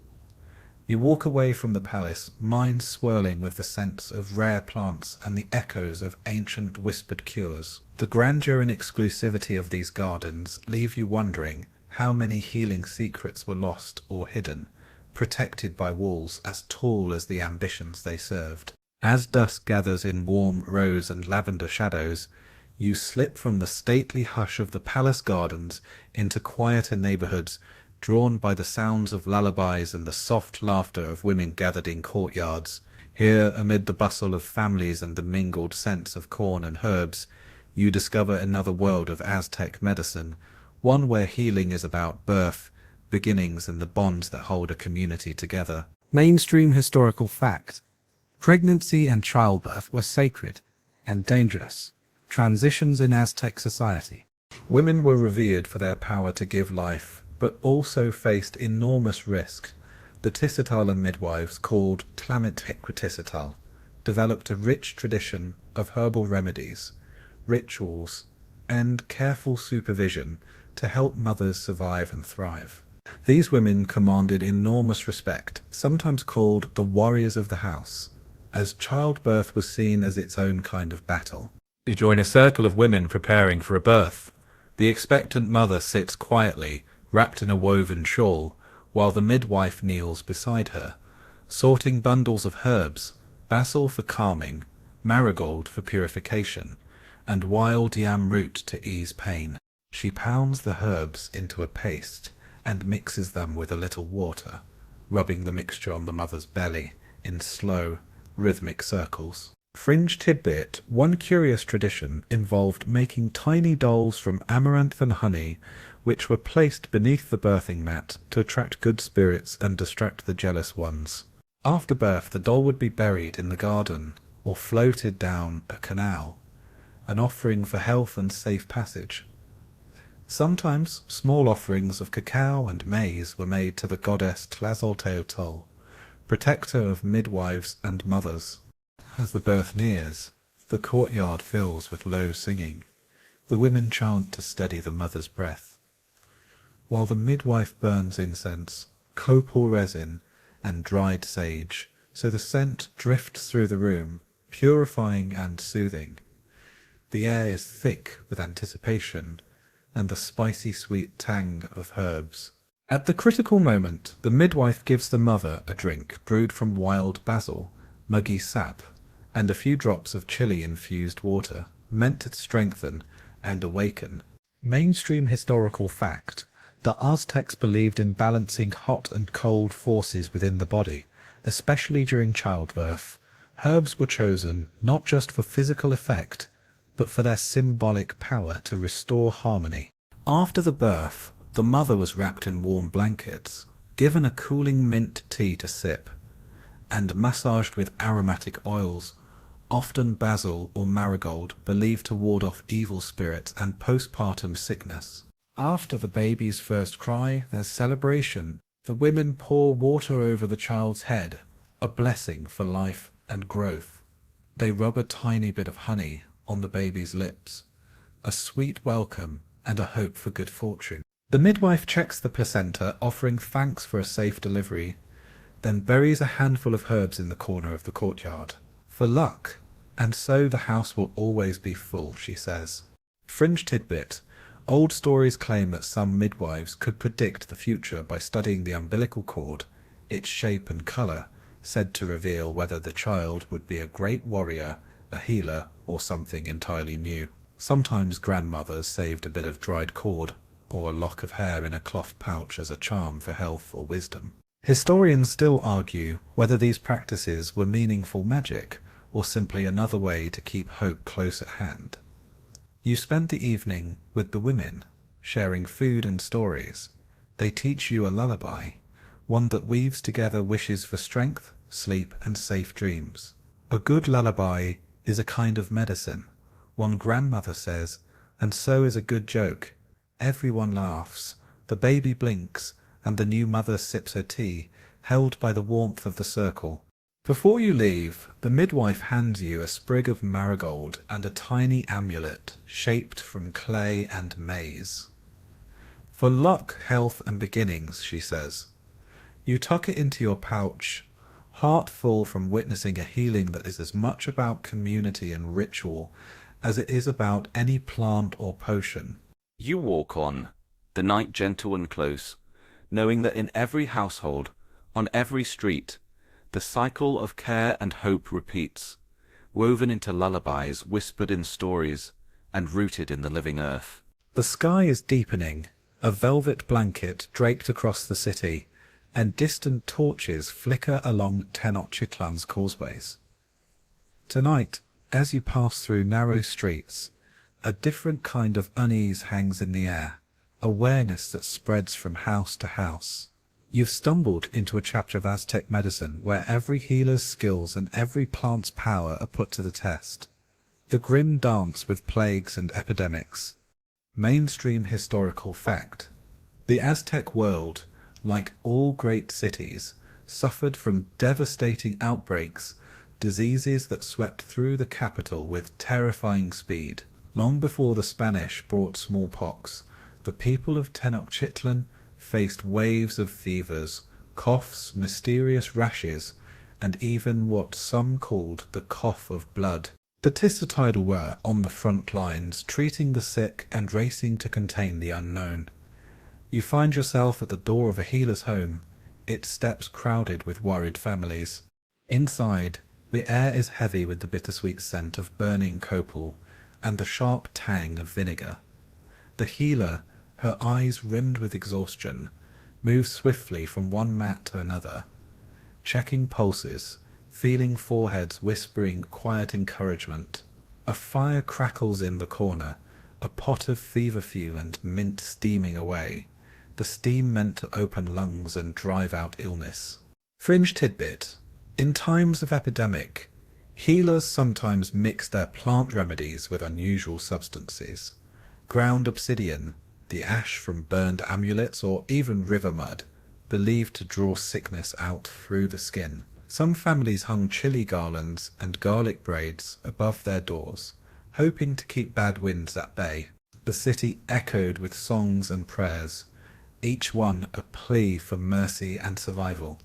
You walk away from the palace, mind swirling with the scents of rare plants and the echoes of ancient whispered cures. The grandeur and exclusivity of these gardens leave you wondering how many healing secrets were lost or hidden, protected by walls as tall as the ambitions they served. As dusk gathers in warm rose and lavender shadows, you slip from the stately hush of the palace gardens into quieter neighborhoods, drawn by the sounds of lullabies and the soft laughter of women gathered in courtyards. Here, amid the bustle of families and the mingled scents of corn and herbs, you discover another world of Aztec medicine, one where healing is about birth, beginnings, and the bonds that hold a community together. Mainstream historical fact. Pregnancy and childbirth were sacred and dangerous transitions in Aztec society. Women were revered for their power to give life, but also faced enormous risk. The Tisitala midwives, called Tlamitquetisitl, developed a rich tradition of herbal remedies, rituals, and careful supervision to help mothers survive and thrive. These women commanded enormous respect, sometimes called the warriors of the house, as childbirth was seen as its own kind of battle. You join a circle of women preparing for a birth. The expectant mother sits quietly, wrapped in a woven shawl, while the midwife kneels beside her, sorting bundles of herbs, basil for calming, marigold for purification, and wild yam root to ease pain. She pounds the herbs into a paste and mixes them with a little water, rubbing the mixture on the mother's belly in slow, rhythmic circles. Fringe tidbit: one curious tradition involved making tiny dolls from amaranth and honey, which were placed beneath the birthing mat to attract good spirits and distract the jealous ones. After birth, the doll would be buried in the garden or floated down a canal, an offering for health and safe passage. Sometimes small offerings of cacao and maize were made to the goddess Tlazolteotl, protector of midwives and mothers. As the birth nears, the courtyard fills with low singing. The women chant to steady the mother's breath, while the midwife burns incense, copal resin, and dried sage, so the scent drifts through the room, purifying and soothing. The air is thick with anticipation and the spicy sweet tang of herbs. At the critical moment, the midwife gives the mother a drink brewed from wild basil, muggy sap, and a few drops of chili-infused water, meant to strengthen and awaken. Mainstream historical fact. The Aztecs believed in balancing hot and cold forces within the body, especially during childbirth. Herbs were chosen not just for physical effect, but for their symbolic power to restore harmony. After the birth, the mother was wrapped in warm blankets, given a cooling mint tea to sip, and massaged with aromatic oils, often basil or marigold, believed to ward off evil spirits and postpartum sickness. After the baby's first cry, there's celebration. The women pour water over the child's head, A blessing for life and growth. They rub a tiny bit of honey on the baby's lips, a sweet welcome and a hope for good fortune. The midwife checks the placenta, offering thanks for a safe delivery, then buries a handful of herbs in the corner of the courtyard. For luck, and so the house will always be full, she says. Fringe tidbit: old stories claim that some midwives could predict the future by studying the umbilical cord, its shape and colour, said to reveal whether the child would be a great warrior, a healer, or something entirely new. Sometimes grandmothers saved a bit of dried cord, or a lock of hair in a cloth pouch as a charm for health or wisdom. Historians still argue whether these practices were meaningful magic, or simply another way to keep hope close at hand. You spend the evening with the women, sharing food and stories. They teach you a lullaby, one that weaves together wishes for strength, sleep, and safe dreams. A good lullaby is a kind of medicine, one grandmother says, and so is a good joke. Everyone laughs, the baby blinks, and the new mother sips her tea, held by the warmth of the circle. Before you leave, the midwife hands you a sprig of marigold and a tiny amulet shaped from clay and maize. For luck, health, and beginnings, she says. You tuck it into your pouch, heart full from witnessing a healing that is as much about community and ritual as it is about any plant or potion. You walk on, the night gentle and close, knowing that in every household, on every street, the cycle of care and hope repeats, woven into lullabies, whispered in stories, and rooted in the living earth. The sky is deepening, a velvet blanket draped across the city, and distant torches flicker along Tenochtitlan's causeways. Tonight, as you pass through narrow streets, a different kind of unease hangs in the air, awareness that spreads from house to house. You've stumbled into a chapter of Aztec medicine where every healer's skills and every plant's power are put to the test. The grim dance with plagues and epidemics. Mainstream historical fact. The Aztec world, like all great cities, suffered from devastating outbreaks, diseases that swept through the capital with terrifying speed. Long before the Spanish brought smallpox, the people of Tenochtitlan faced waves of fevers, coughs, mysterious rashes, and even what some called the cough of blood. The Tissotidal were on the front lines, treating the sick and racing to contain the unknown. You find yourself at the door of a healer's home, its steps crowded with worried families. Inside, the air is heavy with the bittersweet scent of burning copal and the sharp tang of vinegar. The healer, her eyes rimmed with exhaustion, moves swiftly from one mat to another, checking pulses, feeling foreheads whispering quiet encouragement. A fire crackles in the corner, a pot of feverfew and mint steaming away, the steam meant to open lungs and drive out illness. Fringe tidbit. In times of epidemic, healers sometimes mix their plant remedies with unusual substances. Ground obsidian, the ash from burned amulets, or even river mud, believed to draw sickness out through the skin. Some families hung chili garlands and garlic braids above their doors, hoping to keep bad winds at bay. The city echoed with songs and prayers, each one a plea for mercy and survival.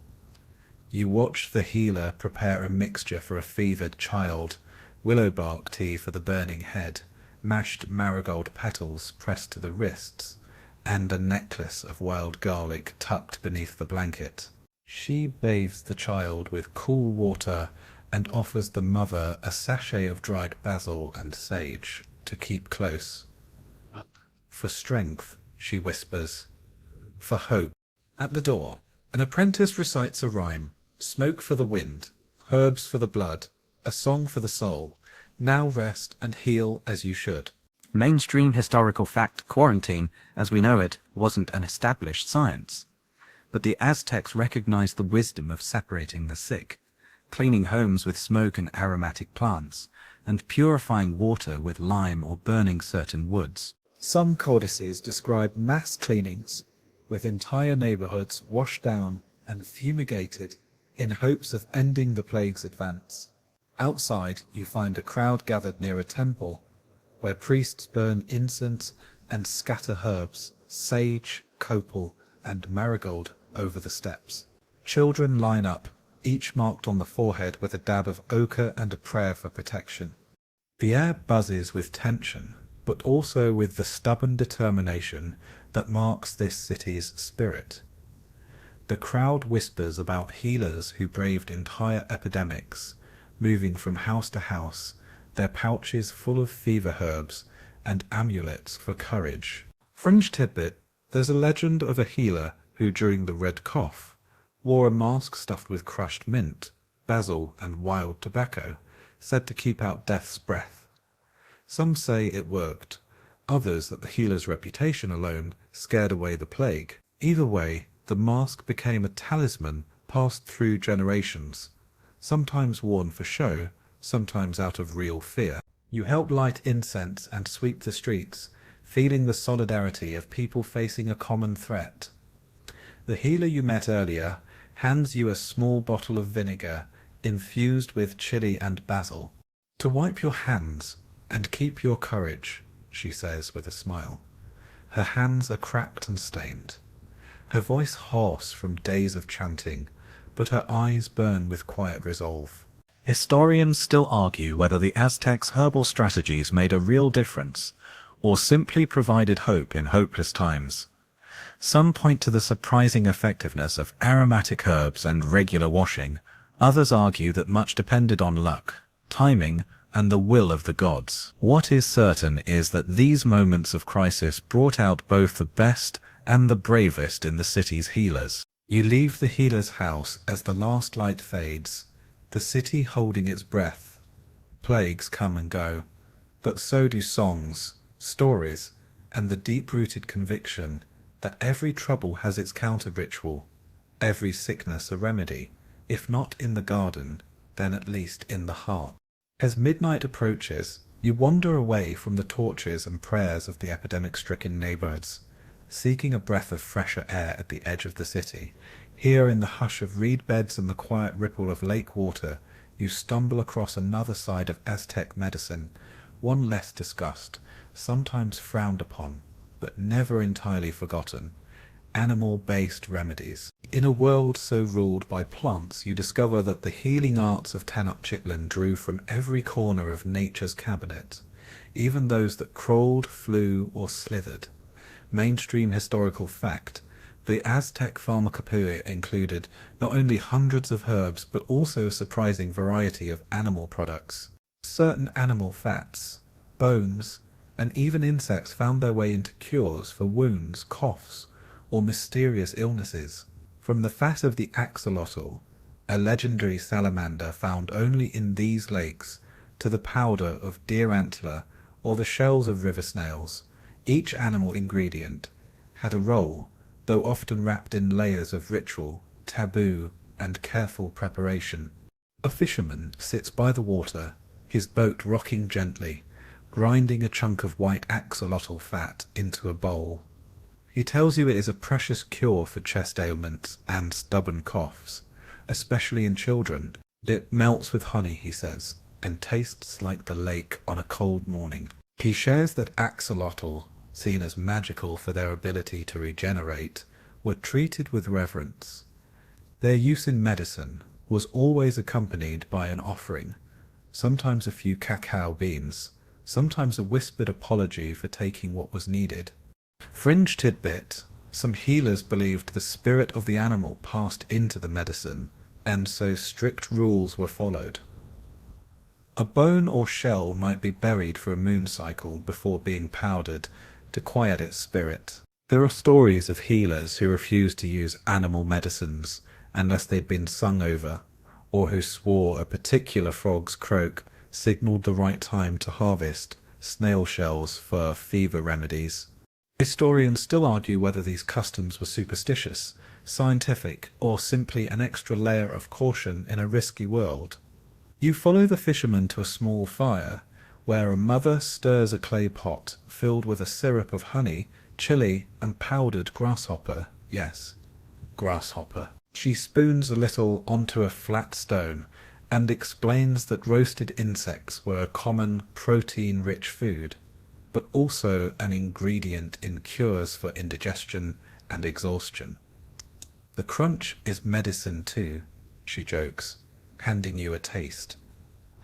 You watched the healer prepare a mixture for a fevered child, willow bark tea for the burning head, mashed marigold petals pressed to the wrists, and a necklace of wild garlic tucked beneath the blanket. She bathes the child with cool water and offers the mother a sachet of dried basil and sage to keep close. For strength, she whispers. For hope. At the door, an apprentice recites a rhyme. Smoke for the wind, herbs for the blood, a song for the soul. Now rest and heal as you should. Mainstream historical fact, quarantine, as we know it, wasn't an established science. But the Aztecs recognized the wisdom of separating the sick, cleaning homes with smoke and aromatic plants, and purifying water with lime or burning certain woods. Some codices describe mass cleanings, with entire neighborhoods washed down and fumigated in hopes of ending the plague's advance. Outside, you find a crowd gathered near a temple, where priests burn incense and scatter herbs, sage, copal, and marigold over the steps. Children line up, each marked on the forehead with a dab of ochre and a prayer for protection. The air buzzes with tension, but also with the stubborn determination that marks this city's spirit. The crowd whispers about healers who braved entire epidemics, moving from house to house, their pouches full of fever herbs and amulets for courage. Fringe tidbit, there's a legend of a healer who, during the Red Cough, wore a mask stuffed with crushed mint, basil, and wild tobacco, said to keep out death's breath. Some say it worked, others that the healer's reputation alone scared away the plague. Either way, the mask became a talisman passed through generations, sometimes worn for show, sometimes out of real fear. You help light incense and sweep the streets, feeling the solidarity of people facing a common threat. The healer you met earlier hands you a small bottle of vinegar infused with chili and basil. To wipe your hands and keep your courage, she says with a smile. Her hands are cracked and stained. Her voice hoarse from days of chanting, but her eyes burn with quiet resolve. Historians still argue whether the Aztecs' herbal strategies made a real difference, or simply provided hope in hopeless times. Some point to the surprising effectiveness of aromatic herbs and regular washing. Others argue that much depended on luck, timing, and the will of the gods. What is certain is that these moments of crisis brought out both the best and the bravest in the city's healers. You leave the healer's house as the last light fades, the city holding its breath. Plagues come and go, but so do songs, stories, and the deep-rooted conviction that every trouble has its counter-ritual, every sickness a remedy, if not in the garden, then at least in the heart. As midnight approaches, you wander away from the torches and prayers of the epidemic-stricken neighborhoods, seeking a breath of fresher air at the edge of the city. Here in the hush of reed beds and the quiet ripple of lake water, you stumble across another side of Aztec medicine, one less discussed, sometimes frowned upon, but never entirely forgotten: animal-based remedies. In a world so ruled by plants, you discover that the healing arts of Tenochtitlan drew from every corner of nature's cabinet, even those that crawled, flew, or slithered. Mainstream historical fact: the Aztec pharmacopoeia included not only hundreds of herbs, but also a surprising variety of animal products. Certain animal fats, bones, and even insects found their way into cures for wounds, coughs, or mysterious illnesses. From the fat of the axolotl, a legendary salamander found only in these lakes, to the powder of deer antler or the shells of river snails, each animal ingredient had a role, though often wrapped in layers of ritual, taboo, and careful preparation. A fisherman sits by the water, his boat rocking gently, grinding a chunk of white axolotl fat into a bowl. He tells you it is a precious cure for chest ailments and stubborn coughs, especially in children. It melts with honey, he says, and tastes like the lake on a cold morning. He shares that axolotl, seen as magical for their ability to regenerate, were treated with reverence. Their use in medicine was always accompanied by an offering, sometimes a few cacao beans, sometimes a whispered apology for taking what was needed. Fringe tidbit: some healers believed the spirit of the animal passed into the medicine, and so strict rules were followed. A bone or shell might be buried for a moon cycle before being powdered to quiet its spirit. There are stories of healers who refused to use animal medicines unless they'd been sung over, or who swore a particular frog's croak signaled the right time to harvest snail shells for fever remedies. Historians still argue whether these customs were superstitious, scientific, or simply an extra layer of caution in a risky world. You follow the fisherman to a small fire, where a mother stirs a clay pot filled with a syrup of honey, chili, and powdered grasshopper. Yes, grasshopper. She spoons a little onto a flat stone and explains that roasted insects were a common protein-rich food, but also an ingredient in cures for indigestion and exhaustion. The crunch is medicine too, she jokes, handing you a taste.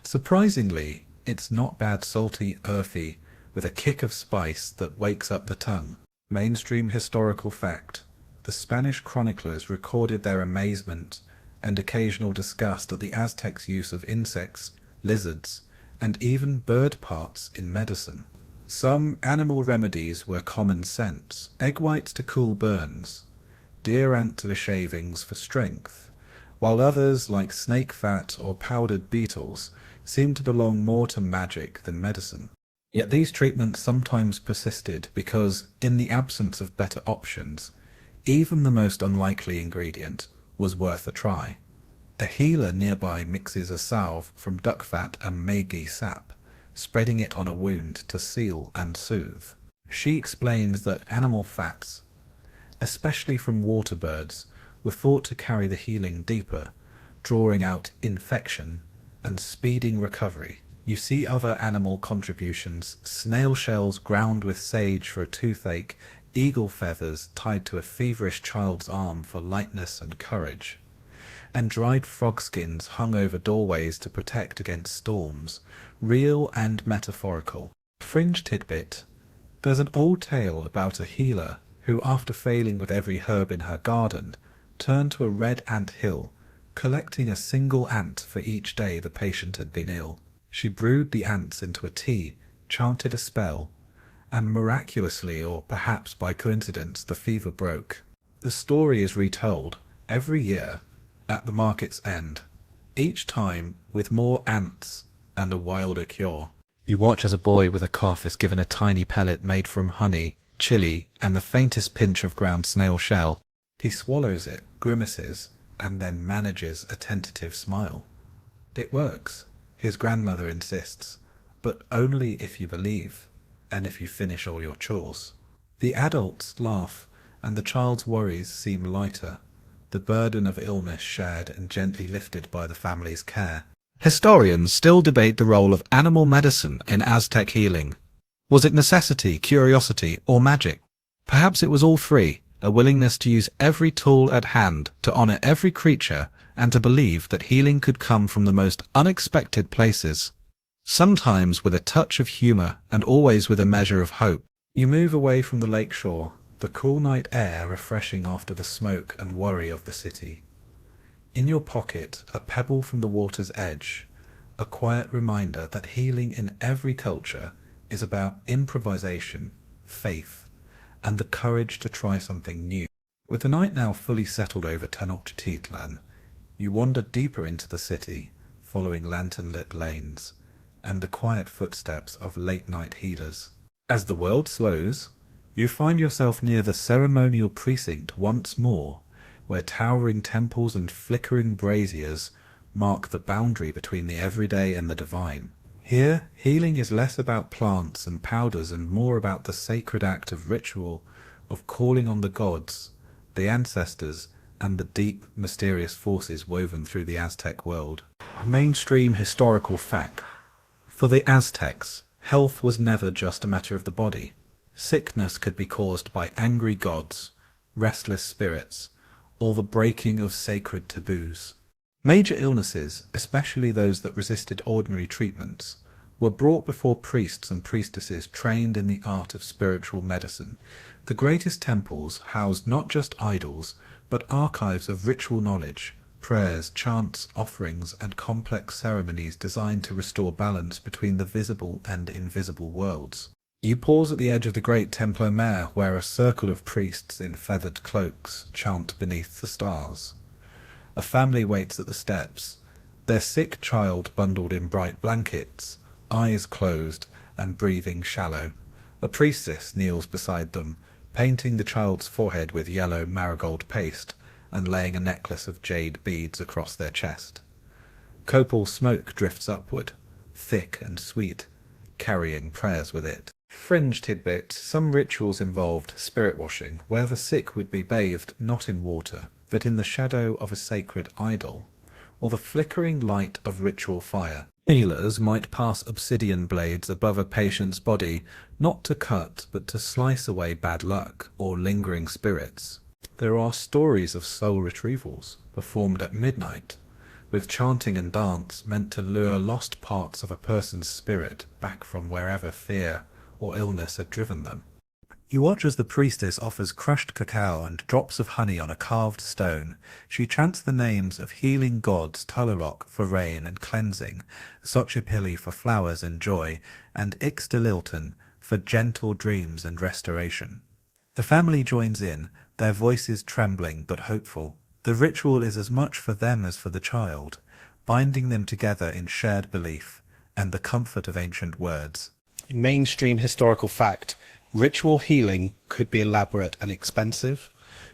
Surprisingly, it's not bad, salty, earthy, with a kick of spice that wakes up the tongue. Mainstream historical fact: the Spanish chroniclers recorded their amazement and occasional disgust at the Aztecs' use of insects, lizards, and even bird parts in medicine. Some animal remedies were common sense: egg whites to cool burns, deer antler shavings for strength, while others, like snake fat or powdered beetles, seemed to belong more to magic than medicine. Yet these treatments sometimes persisted because, in the absence of better options, even the most unlikely ingredient was worth a try. A healer nearby mixes a salve from duck fat and Meiji sap, spreading it on a wound to seal and soothe. She explains that animal fats, especially from water birds, were thought to carry the healing deeper, drawing out infection and speeding recovery. You see other animal contributions: snail shells ground with sage for a toothache, eagle feathers tied to a feverish child's arm for lightness and courage, and dried frog skins hung over doorways to protect against storms, real and metaphorical. Fringe tidbit: there's an old tale about a healer who, after failing with every herb in her garden, turned to a red ant hill, collecting a single ant for each day the patient had been ill. She brewed the ants into a tea, chanted a spell, and miraculously, or perhaps by coincidence, the fever broke. The story is retold every year at the market's end, each time with more ants and a wilder cure. You watch as a boy with a cough is given a tiny pellet made from honey, chili, and the faintest pinch of ground snail shell. He swallows it, grimaces, and then manages a tentative smile. It works, his grandmother insists, but only if you believe, and if you finish all your chores. The adults laugh, and the child's worries seem lighter, the burden of illness shared and gently lifted by the family's care. Historians still debate the role of animal medicine in Aztec healing. Was it necessity, curiosity, or magic? Perhaps it was all three, a willingness to use every tool at hand, to honor every creature, and to believe that healing could come from the most unexpected places. Sometimes with a touch of humor, and always with a measure of hope. You move away from the lake shore, the cool night air refreshing after the smoke and worry of the city. In your pocket, a pebble from the water's edge, a quiet reminder that healing in every culture is about improvisation, faith, and the courage to try something new. With the night now fully settled over Tenochtitlan, you wander deeper into the city, following lantern-lit lanes, and the quiet footsteps of late-night healers. As the world slows, you find yourself near the ceremonial precinct once more, where towering temples and flickering braziers mark the boundary between the everyday and the divine. Here, healing is less about plants and powders and more about the sacred act of ritual, of calling on the gods, the ancestors, and the deep, mysterious forces woven through the Aztec world. Mainstream historical fact. For the Aztecs, health was never just a matter of the body. Sickness could be caused by angry gods, restless spirits, or the breaking of sacred taboos. Major illnesses, especially those that resisted ordinary treatments, were brought before priests and priestesses trained in the art of spiritual medicine. The greatest temples housed not just idols, but archives of ritual knowledge, prayers, chants, offerings, and complex ceremonies designed to restore balance between the visible and invisible worlds. You pause at the edge of the great Templo Mayor, where a circle of priests in feathered cloaks chant beneath the stars. A family waits at the steps, their sick child bundled in bright blankets, eyes closed and breathing shallow. A priestess kneels beside them, painting the child's forehead with yellow marigold paste and laying a necklace of jade beads across their chest. Copal smoke drifts upward, thick and sweet, carrying prayers with it. Fringe tidbit: some rituals involved spirit washing, where the sick would be bathed not in water, but in the shadow of a sacred idol, or the flickering light of ritual fire. Healers might pass obsidian blades above a patient's body, not to cut, but to slice away bad luck or lingering spirits. There are stories of soul retrievals, performed at midnight, with chanting and dance meant to lure lost parts of a person's spirit back from wherever fear or illness had driven them. You watch as the priestess offers crushed cacao and drops of honey on a carved stone. She chants the names of healing gods Tularok for rain and cleansing, Xochipilli for flowers and joy, and Ixtalilton for gentle dreams and restoration. The family joins in, their voices trembling but hopeful. The ritual is as much for them as for the child, binding them together in shared belief and the comfort of ancient words. Mainstream historical fact. Ritual healing could be elaborate and expensive,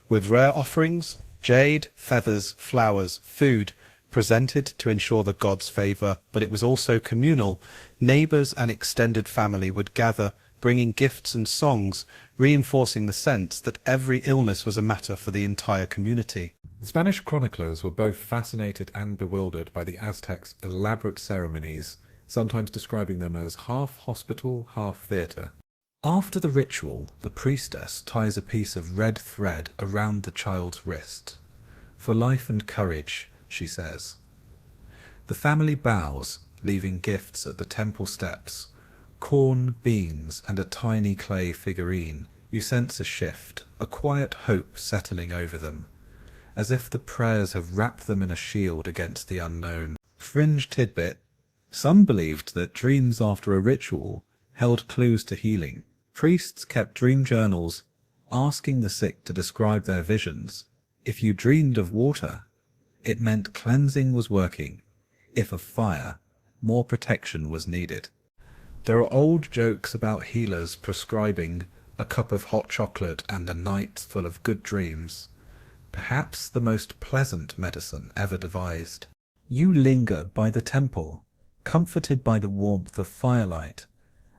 with rare offerings, jade, feathers, flowers, food, presented to ensure the gods' favour, but it was also communal. Neighbours and extended family would gather, bringing gifts and songs, reinforcing the sense that every illness was a matter for the entire community. Spanish chroniclers were both fascinated and bewildered by the Aztecs' elaborate ceremonies, sometimes describing them as half hospital, half theatre. After the ritual, the priestess ties a piece of red thread around the child's wrist. For life and courage, she says. The family bows, leaving gifts at the temple steps. Corn, beans, and a tiny clay figurine. You sense a shift, a quiet hope settling over them, as if the prayers have wrapped them in a shield against the unknown. Fringe tidbit. Some believed that dreams after a ritual held clues to healing. Priests kept dream journals, asking the sick to describe their visions. If you dreamed of water, it meant cleansing was working. If of fire, more protection was needed. There are old jokes about healers prescribing a cup of hot chocolate and a night full of good dreams, perhaps the most pleasant medicine ever devised. You linger by the temple, comforted by the warmth of firelight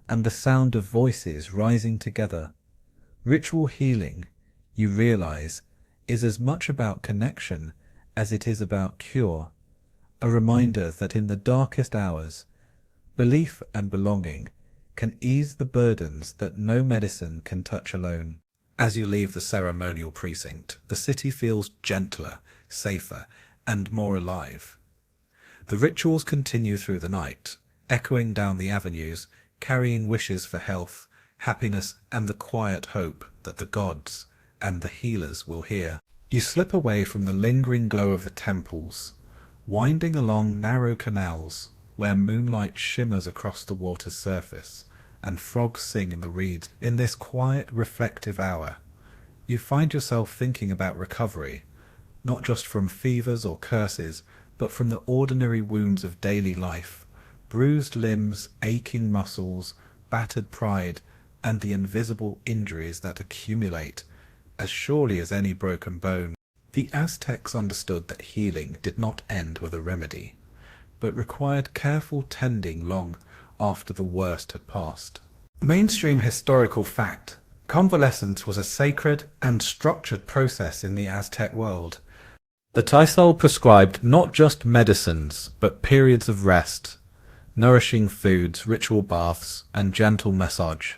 and the sound of voices rising together. Ritual healing, you realize, is as much about connection as it is about cure, a reminder that in the darkest hours, belief and belonging can ease the burdens that no medicine can touch alone. As you leave the ceremonial precinct, the city feels gentler, safer, and more alive. The rituals continue through the night, echoing down the avenues, carrying wishes for health, happiness, and the quiet hope that the gods and the healers will hear. You slip away from the lingering glow of the temples, winding along narrow canals where moonlight shimmers across the water's surface and frogs sing in the reeds. In this quiet, reflective hour, you find yourself thinking about recovery, not just from fevers or curses, but from the ordinary wounds of daily life, bruised limbs, aching muscles, battered pride, and the invisible injuries that accumulate as surely as any broken bone. The Aztecs understood that healing did not end with a remedy, but required careful tending long after the worst had passed. Mainstream historical fact: convalescence was a sacred and structured process in the Aztec world. The Tisol prescribed not just medicines, but periods of rest, nourishing foods, ritual baths, and gentle massage.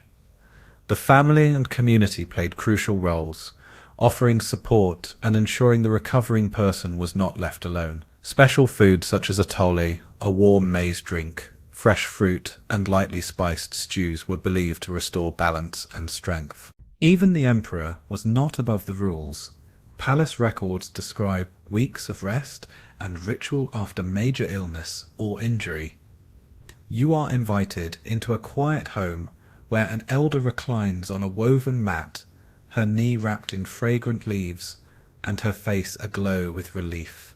The family and community played crucial roles, offering support and ensuring the recovering person was not left alone. Special foods such as atole, a warm maize drink, fresh fruit, and lightly spiced stews were believed to restore balance and strength. Even the emperor was not above the rules. Palace records describe weeks of rest and ritual after major illness or injury. You are invited into a quiet home where an elder reclines on a woven mat, her knee wrapped in fragrant leaves and her face aglow with relief.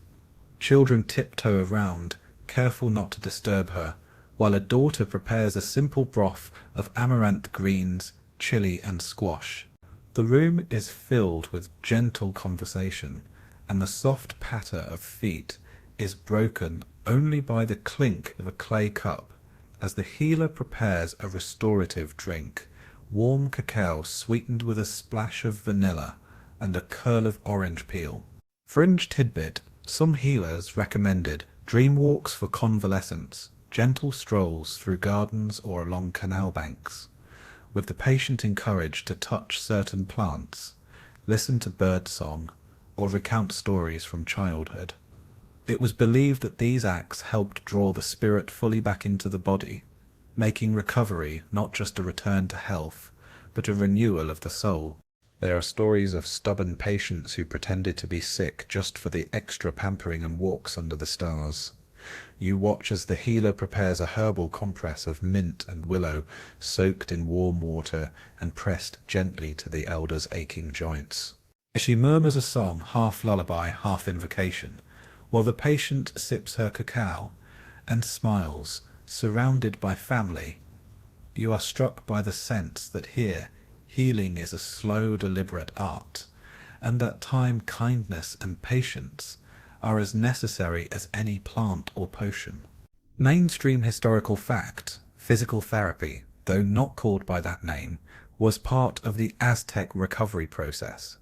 Children tiptoe around, careful not to disturb her, while a daughter prepares a simple broth of amaranth greens, chili, and squash. The room is filled with gentle conversation, and the soft patter of feet is broken only by the clink of a clay cup as the healer prepares a restorative drink, warm cacao sweetened with a splash of vanilla and a curl of orange peel. Fringe tidbit: some healers recommended dream walks for convalescents, gentle strolls through gardens or along canal banks, with the patient encouraged to touch certain plants, listen to bird song, or recount stories from childhood. It was believed that these acts helped draw the spirit fully back into the body, making recovery not just a return to health, but a renewal of the soul. There are stories of stubborn patients who pretended to be sick just for the extra pampering and walks under the stars. You watch as the healer prepares a herbal compress of mint and willow, soaked in warm water and pressed gently to the elder's aching joints. She murmurs a song, half lullaby, half invocation, while the patient sips her cacao and smiles, surrounded by family. You are struck by the sense that here healing is a slow, deliberate art, and that time, kindness, and patience are as necessary as any plant or potion. Mainstream historical fact: physical therapy, though not called by that name, was part of the Aztec recovery process.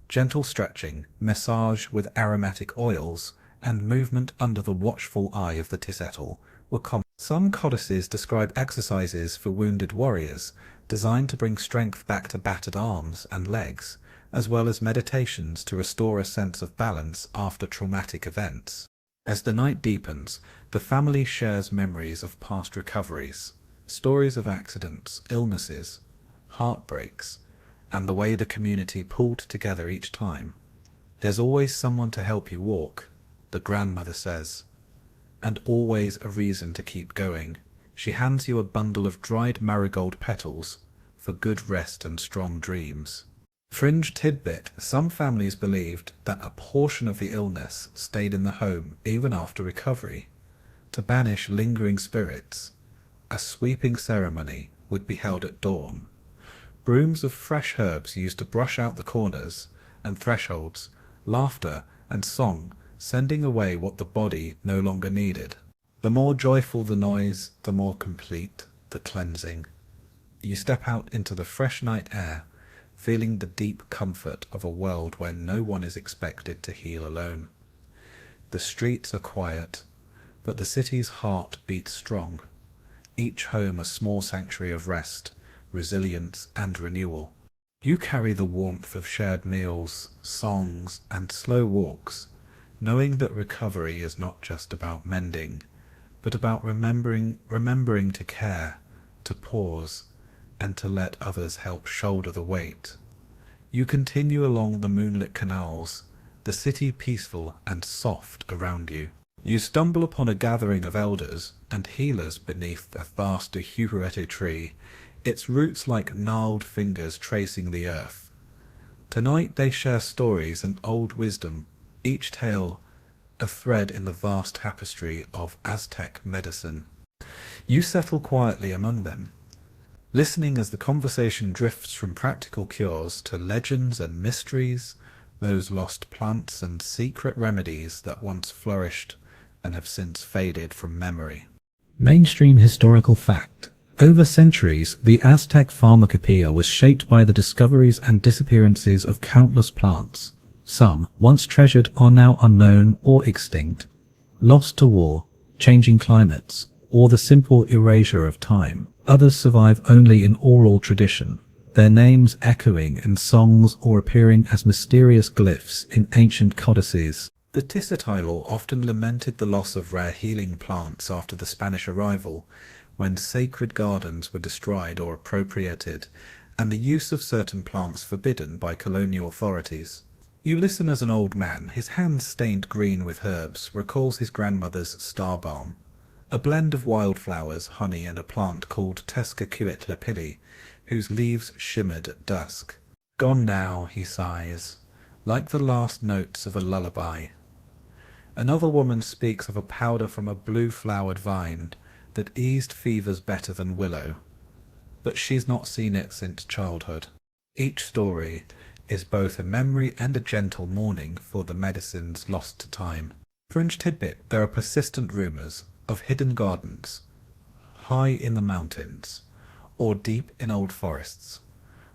Gentle stretching, massage with aromatic oils, and movement under the watchful eye of the Tissetl were common. Some codices describe exercises for wounded warriors, designed to bring strength back to battered arms and legs, as well as meditations to restore a sense of balance after traumatic events. As the night deepens, the family shares memories of past recoveries, stories of accidents, illnesses, heartbreaks, and the way the community pulled together each time. There's always someone to help you walk, the grandmother says, and always a reason to keep going. She hands you a bundle of dried marigold petals for good rest and strong dreams. Fringe tidbit: some families believed that a portion of the illness stayed in the home even after recovery. To banish lingering spirits, a sweeping ceremony would be held at dawn. Brooms of fresh herbs used to brush out the corners and thresholds, laughter and song sending away what the body no longer needed. The more joyful the noise, the more complete the cleansing. You step out into the fresh night air, feeling the deep comfort of a world where no one is expected to heal alone. The streets are quiet, but the city's heart beats strong, each home a small sanctuary of rest, resilience, and renewal. You carry the warmth of shared meals, songs, and slow walks, knowing that recovery is not just about mending, but about remembering to care, to pause, and to let others help shoulder the weight. You continue along the moonlit canals, the city peaceful and soft around you. You stumble upon a gathering of elders and healers beneath a vast dehuerete tree, its roots like gnarled fingers tracing the earth. Tonight they share stories and old wisdom, each tale a thread in the vast tapestry of Aztec medicine. You settle quietly among them, listening as the conversation drifts from practical cures to legends and mysteries, those lost plants and secret remedies that once flourished and have since faded from memory. Mainstream historical fact. Over centuries, the Aztec pharmacopoeia was shaped by the discoveries and disappearances of countless plants. Some, once treasured, are now unknown or extinct, lost to war, changing climates, or the simple erasure of time. Others survive only in oral tradition, their names echoing in songs or appearing as mysterious glyphs in ancient codices. The Tisitilo often lamented the loss of rare healing plants after the Spanish arrival, when sacred gardens were destroyed or appropriated, and the use of certain plants forbidden by colonial authorities. You listen as an old man, his hands stained green with herbs, recalls his grandmother's star balm, a blend of wildflowers, honey, and a plant called Tezcatlipoca, whose leaves shimmered at dusk. Gone now, he sighs, like the last notes of a lullaby. Another woman speaks of a powder from a blue-flowered vine that eased fevers better than willow, but she's not seen it since childhood. Each story is both a memory and a gentle mourning for the medicines lost to time. Fringe tidbit: there are persistent rumours of hidden gardens, high in the mountains, or deep in old forests,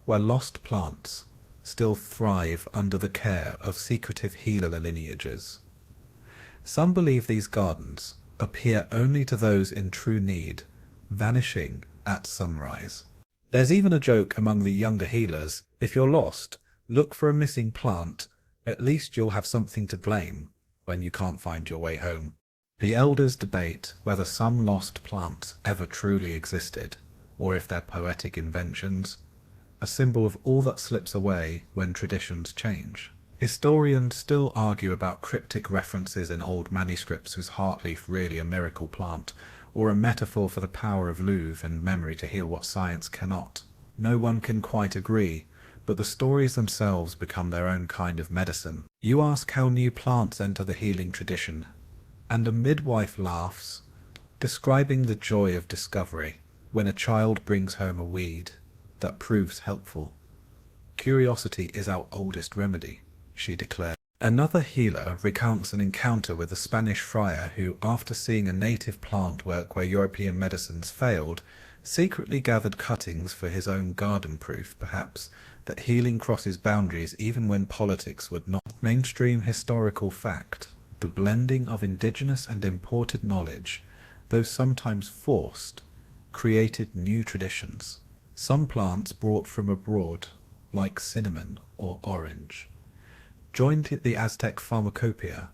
where lost plants still thrive under the care of secretive healer lineages. Some believe these gardens appear only to those in true need, vanishing at sunrise. There's even a joke among the younger healers: if you're lost, look for a missing plant, at least you'll have something to blame when you can't find your way home. The elders debate whether some lost plants ever truly existed, or if they're poetic inventions, a symbol of all that slips away when traditions change. Historians still argue about cryptic references in old manuscripts whose heartleaf really a miracle plant, or a metaphor for the power of Louvre and memory to heal what science cannot. No one can quite agree, but the stories themselves become their own kind of medicine. You ask how new plants enter the healing tradition, and a midwife laughs, describing the joy of discovery when a child brings home a weed that proves helpful. Curiosity is our oldest remedy, she declared. Another healer recounts an encounter with a Spanish friar who, after seeing a native plant work where European medicines failed, secretly gathered cuttings for his own garden, proof, perhaps, that healing crosses boundaries even when politics would not. Mainstream historical fact: the blending of indigenous and imported knowledge though sometimes forced, created new traditions. Some plants brought from abroad, like cinnamon or orange, joined the Aztec pharmacopoeia,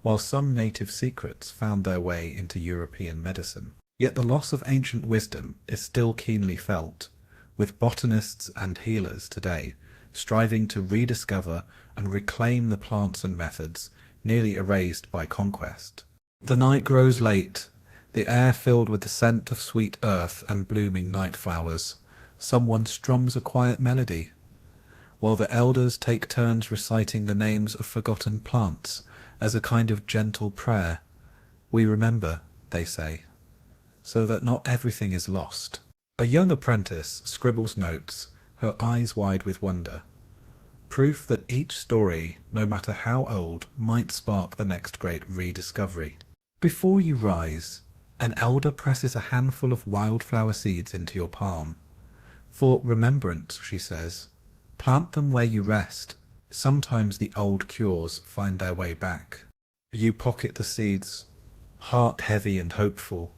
while some native secrets found their way into European medicine. Yet the loss of ancient wisdom is still keenly felt, with botanists and healers today striving to rediscover and reclaim the plants and methods nearly erased by conquest. The night grows late, the air filled with the scent of sweet earth and blooming night flowers. Someone strums a quiet melody, while the elders take turns reciting the names of forgotten plants as a kind of gentle prayer. We remember, they say, so that not everything is lost. A young apprentice scribbles notes, her eyes wide with wonder. Proof that each story, no matter how old, might spark the next great rediscovery. Before you rise, an elder presses a handful of wildflower seeds into your palm. For remembrance, she says, plant them where you rest. Sometimes the old cures find their way back. You pocket the seeds, heart heavy and hopeful,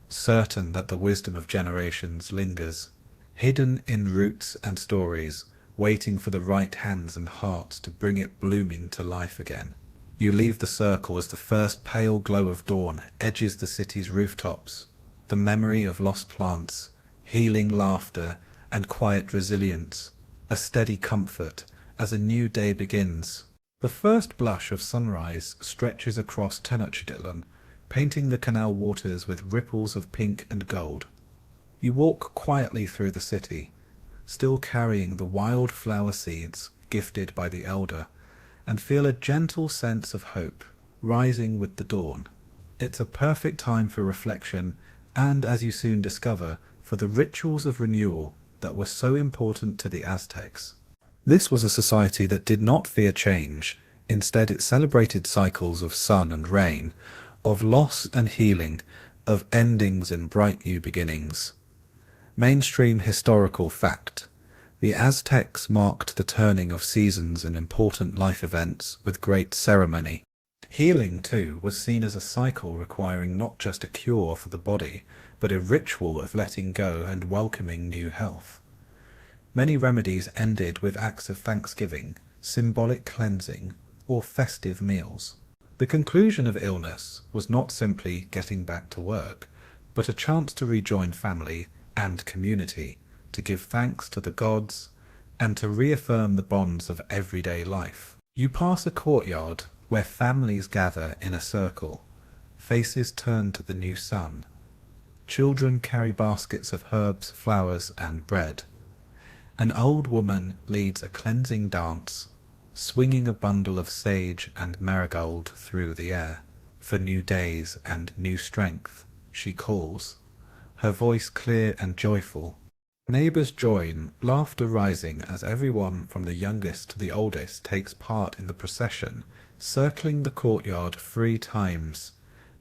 certain that the wisdom of generations lingers, hidden in roots and stories, waiting for the right hands and hearts to bring it blooming to life again. You leave the circle as the first pale glow of dawn edges the city's rooftops, the memory of lost plants, healing laughter, and quiet resilience, a steady comfort as a new day begins. The first blush of sunrise stretches across Tenochtitlan, painting the canal waters with ripples of pink and gold. You walk quietly through the city, still carrying the wildflower seeds gifted by the elder, and feel a gentle sense of hope rising with the dawn. It's a perfect time for reflection and, as you soon discover, for the rituals of renewal that were so important to the Aztecs. This was a society that did not fear change. Instead, it celebrated cycles of sun and rain, of loss and healing, of endings and bright new beginnings. Mainstream historical fact. The Aztecs marked the turning of seasons and important life events with great ceremony. Healing, too, was seen as a cycle requiring not just a cure for the body, but a ritual of letting go and welcoming new health. Many remedies ended with acts of thanksgiving, symbolic cleansing, or festive meals. The conclusion of illness was not simply getting back to work, but a chance to rejoin family and community, to give thanks to the gods, and to reaffirm the bonds of everyday life. You pass a courtyard where families gather in a circle, faces turn to the new sun. Children carry baskets of herbs, flowers, and bread. An old woman leads a cleansing dance, swinging a bundle of sage and marigold through the air. For new days and new strength, she calls, her voice clear and joyful. Neighbours join, laughter rising as everyone from the youngest to the oldest takes part in the procession, circling the courtyard 3 times,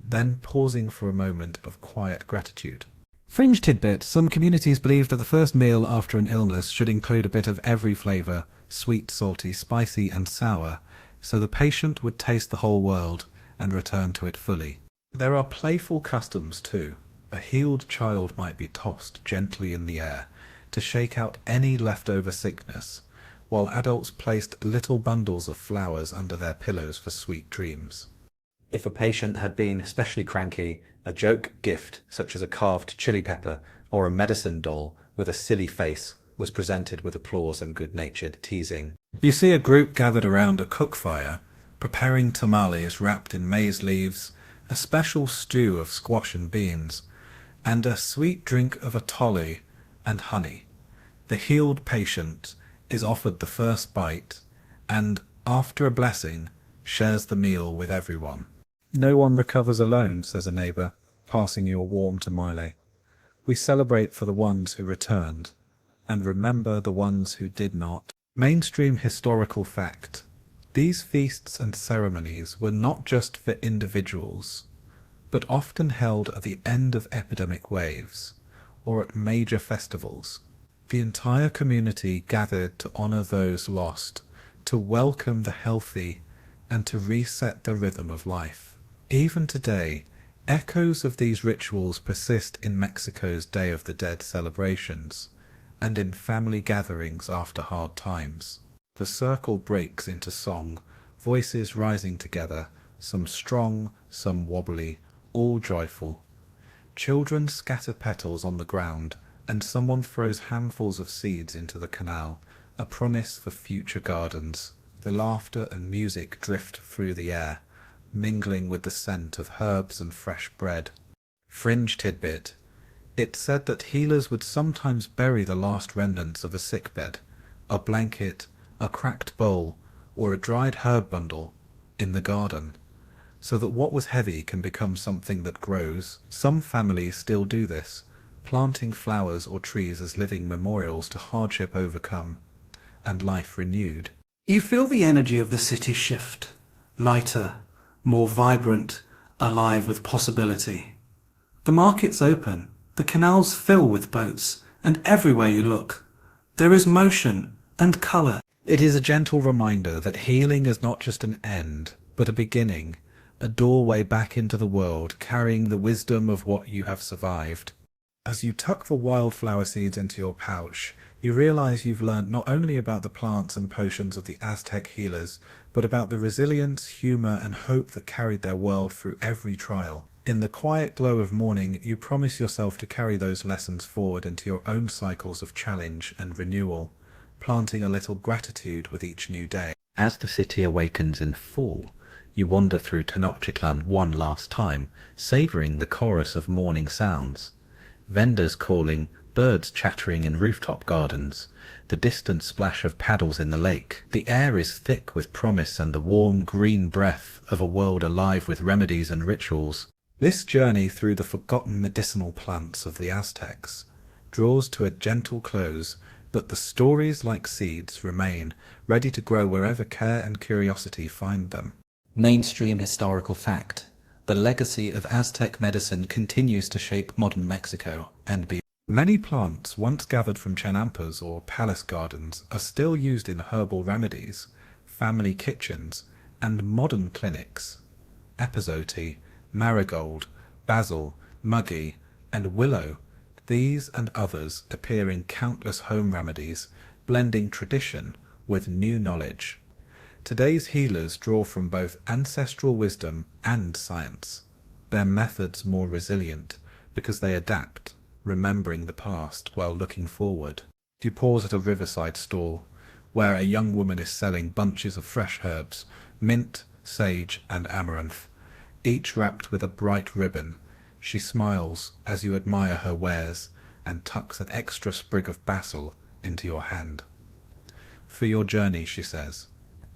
then pausing for a moment of quiet gratitude. Fringe tidbit: some communities believe that the first meal after an illness should include a bit of every flavour, sweet, salty, spicy and sour, so the patient would taste the whole world and return to it fully. There are playful customs too. A healed child might be tossed gently in the air to shake out any leftover sickness, while adults placed little bundles of flowers under their pillows for sweet dreams. If a patient had been especially cranky, a joke gift, such as a carved chili pepper or a medicine doll with a silly face, was presented with applause and good-natured teasing. You see a group gathered around a cook fire, preparing tamales wrapped in maize leaves, a special stew of squash and beans, and a sweet drink of atole and honey. The healed patient is offered the first bite, and, after a blessing, shares the meal with everyone. No one recovers alone, says a neighbour, passing you a warm tamale. We celebrate for the ones who returned, and remember the ones who did not. Mainstream historical fact. These feasts and ceremonies were not just for individuals, but often held at the end of epidemic waves, or at major festivals. The entire community gathered to honour those lost, to welcome the healthy, and to reset the rhythm of life. Even today, Echoes of these rituals persist in Mexico's Day of the Dead celebrations and in family gatherings after hard times. The circle breaks into song, voices rising together, some strong, some wobbly, all joyful. Children scatter petals on the ground, and someone throws handfuls of seeds into the canal, a promise for future gardens. The laughter and music drift through the air, mingling with the scent of herbs and fresh bread. Fringe tidbit. It's said that healers would sometimes bury the last remnants of a sickbed, a blanket, a cracked bowl, or a dried herb bundle, in the garden, so that what was heavy can become something that grows. Some families still do this, planting flowers or trees as living memorials to hardship overcome and life renewed. You feel the energy of the city shift, lighter, more vibrant, alive with possibility. The markets open, the canals fill with boats, and everywhere you look, there is motion and colour. It is a gentle reminder that healing is not just an end, but a beginning, a doorway back into the world, carrying the wisdom of what you have survived. As you tuck the wildflower seeds into your pouch, you realize you've learned not only about the plants and potions of the Aztec healers, but about the resilience, humor, and hope that carried their world through every trial. In the quiet glow of morning, you promise yourself to carry those lessons forward into your own cycles of challenge and renewal, planting a little gratitude with each new day. As the city awakens in fall, you wander through Tenochtitlan one last time, savouring the chorus of morning sounds. Vendors calling, birds chattering in rooftop gardens, the distant splash of paddles in the lake. The air is thick with promise and the warm green breath of a world alive with remedies and rituals. This journey through the forgotten medicinal plants of the Aztecs draws to a gentle close, but the stories like seeds remain, ready to grow wherever care and curiosity find them. Mainstream historical fact. The legacy of Aztec medicine continues to shape modern Mexico and beyond. Many plants once gathered from chenampas or palace gardens are still used in herbal remedies, family kitchens, and modern clinics. Epazote, marigold, basil, muggy, and willow, these and others appear in countless home remedies, blending tradition with new knowledge. Today's healers draw from both ancestral wisdom and science, their methods more resilient because they adapt, remembering the past while looking forward. You pause at a riverside stall, where a young woman is selling bunches of fresh herbs, mint, sage, and amaranth, each wrapped with a bright ribbon. She smiles as you admire her wares and tucks an extra sprig of basil into your hand. For your journey, she says,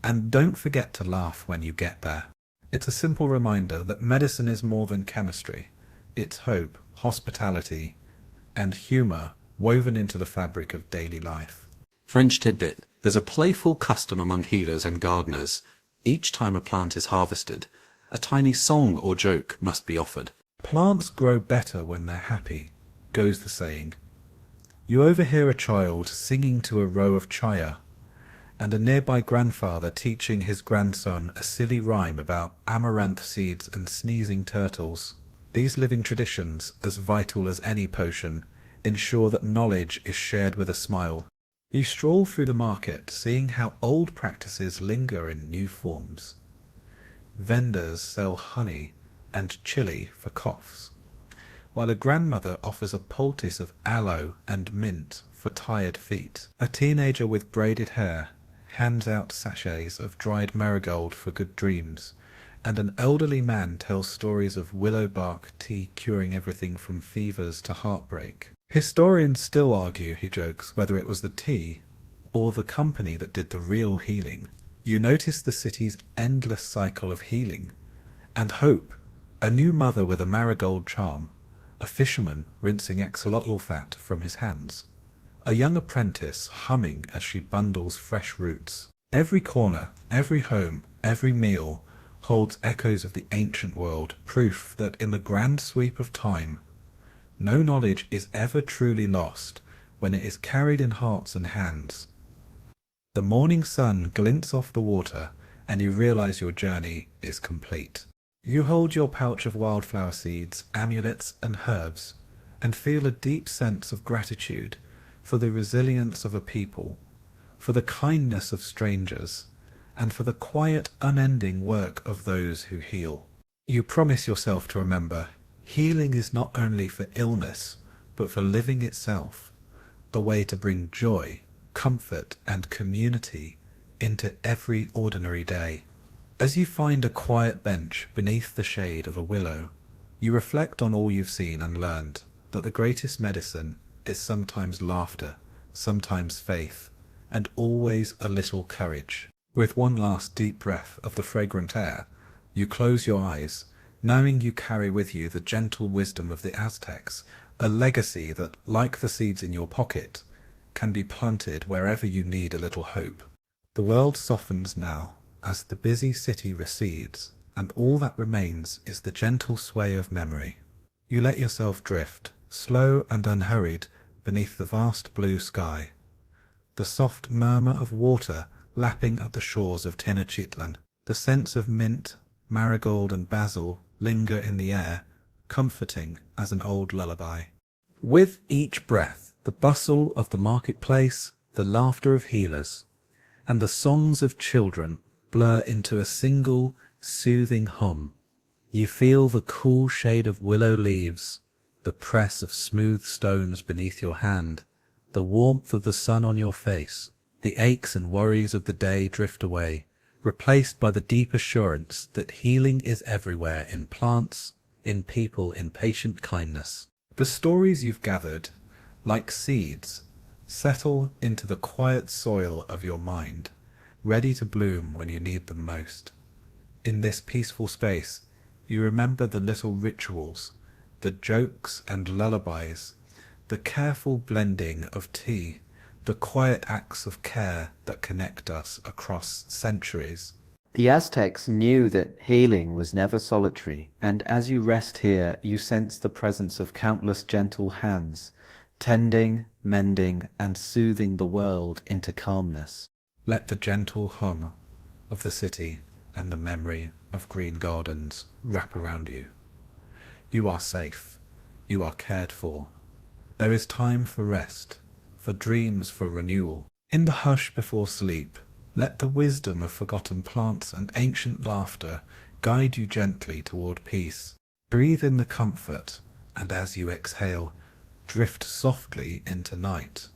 and don't forget to laugh when you get there. It's a simple reminder that medicine is more than chemistry. It's hope, hospitality, and humour woven into the fabric of daily life. French tidbit. There's a playful custom among healers and gardeners. Each time a plant is harvested, a tiny song or joke must be offered. Plants grow better when they're happy, goes the saying. You overhear a child singing to a row of chaya, and a nearby grandfather teaching his grandson a silly rhyme about amaranth seeds and sneezing turtles. These living traditions, as vital as any potion, ensure that knowledge is shared with a smile. You stroll through the market, seeing how old practices linger in new forms. Vendors sell honey and chili for coughs, while a grandmother offers a poultice of aloe and mint for tired feet. A teenager with braided hair hands out sachets of dried marigold for good dreams, and an elderly man tells stories of willow bark tea curing everything from fevers to heartbreak. Historians still argue, he jokes, whether it was the tea or the company that did the real healing. You notice the city's endless cycle of healing and hope. A new mother with a marigold charm, a fisherman rinsing axolotl fat from his hands, a young apprentice humming as she bundles fresh roots. Every corner, every home, every meal holds echoes of the ancient world, proof that in the grand sweep of time, no knowledge is ever truly lost when it is carried in hearts and hands. The morning sun glints off the water, and you realize your journey is complete. You hold your pouch of wildflower seeds, amulets, and herbs, and feel a deep sense of gratitude for the resilience of a people, for the kindness of strangers, and for the quiet, unending work of those who heal. You promise yourself to remember, healing is not only for illness, but for living itself, the way to bring joy, comfort, and community into every ordinary day. As you find a quiet bench beneath the shade of a willow, you reflect on all you've seen and learned, that the greatest medicine is sometimes laughter, sometimes faith, and always a little courage. With one last deep breath of the fragrant air, you close your eyes, knowing you carry with you the gentle wisdom of the Aztecs, a legacy that, like the seeds in your pocket, can be planted wherever you need a little hope. The world softens now, as the busy city recedes, and all that remains is the gentle sway of memory. You let yourself drift, slow and unhurried, beneath the vast blue sky. The soft murmur of water lapping at the shores of Tenochtitlan, the scents of mint, marigold, and basil linger in the air, comforting as an old lullaby. With each breath, the bustle of the marketplace, the laughter of healers, and the songs of children blur into a single, soothing hum. You feel the cool shade of willow leaves, the press of smooth stones beneath your hand, the warmth of the sun on your face. The aches and worries of the day drift away, replaced by the deep assurance that healing is everywhere, in plants, in people, in patient kindness. The stories you've gathered, like seeds, settle into the quiet soil of your mind, ready to bloom when you need them most. In this peaceful space, you remember the little rituals, the jokes and lullabies, the careful blending of tea, the quiet acts of care that connect us across centuries. The Aztecs knew that healing was never solitary, and as you rest here, you sense the presence of countless gentle hands, tending, mending, and soothing the world into calmness. Let the gentle hum of the city and the memory of green gardens wrap around you. You are safe. You are cared for. There is time for rest, for dreams, for renewal. In the hush before sleep, let the wisdom of forgotten plants and ancient laughter guide you gently toward peace. Breathe in the comfort, and as you exhale, drift softly into night.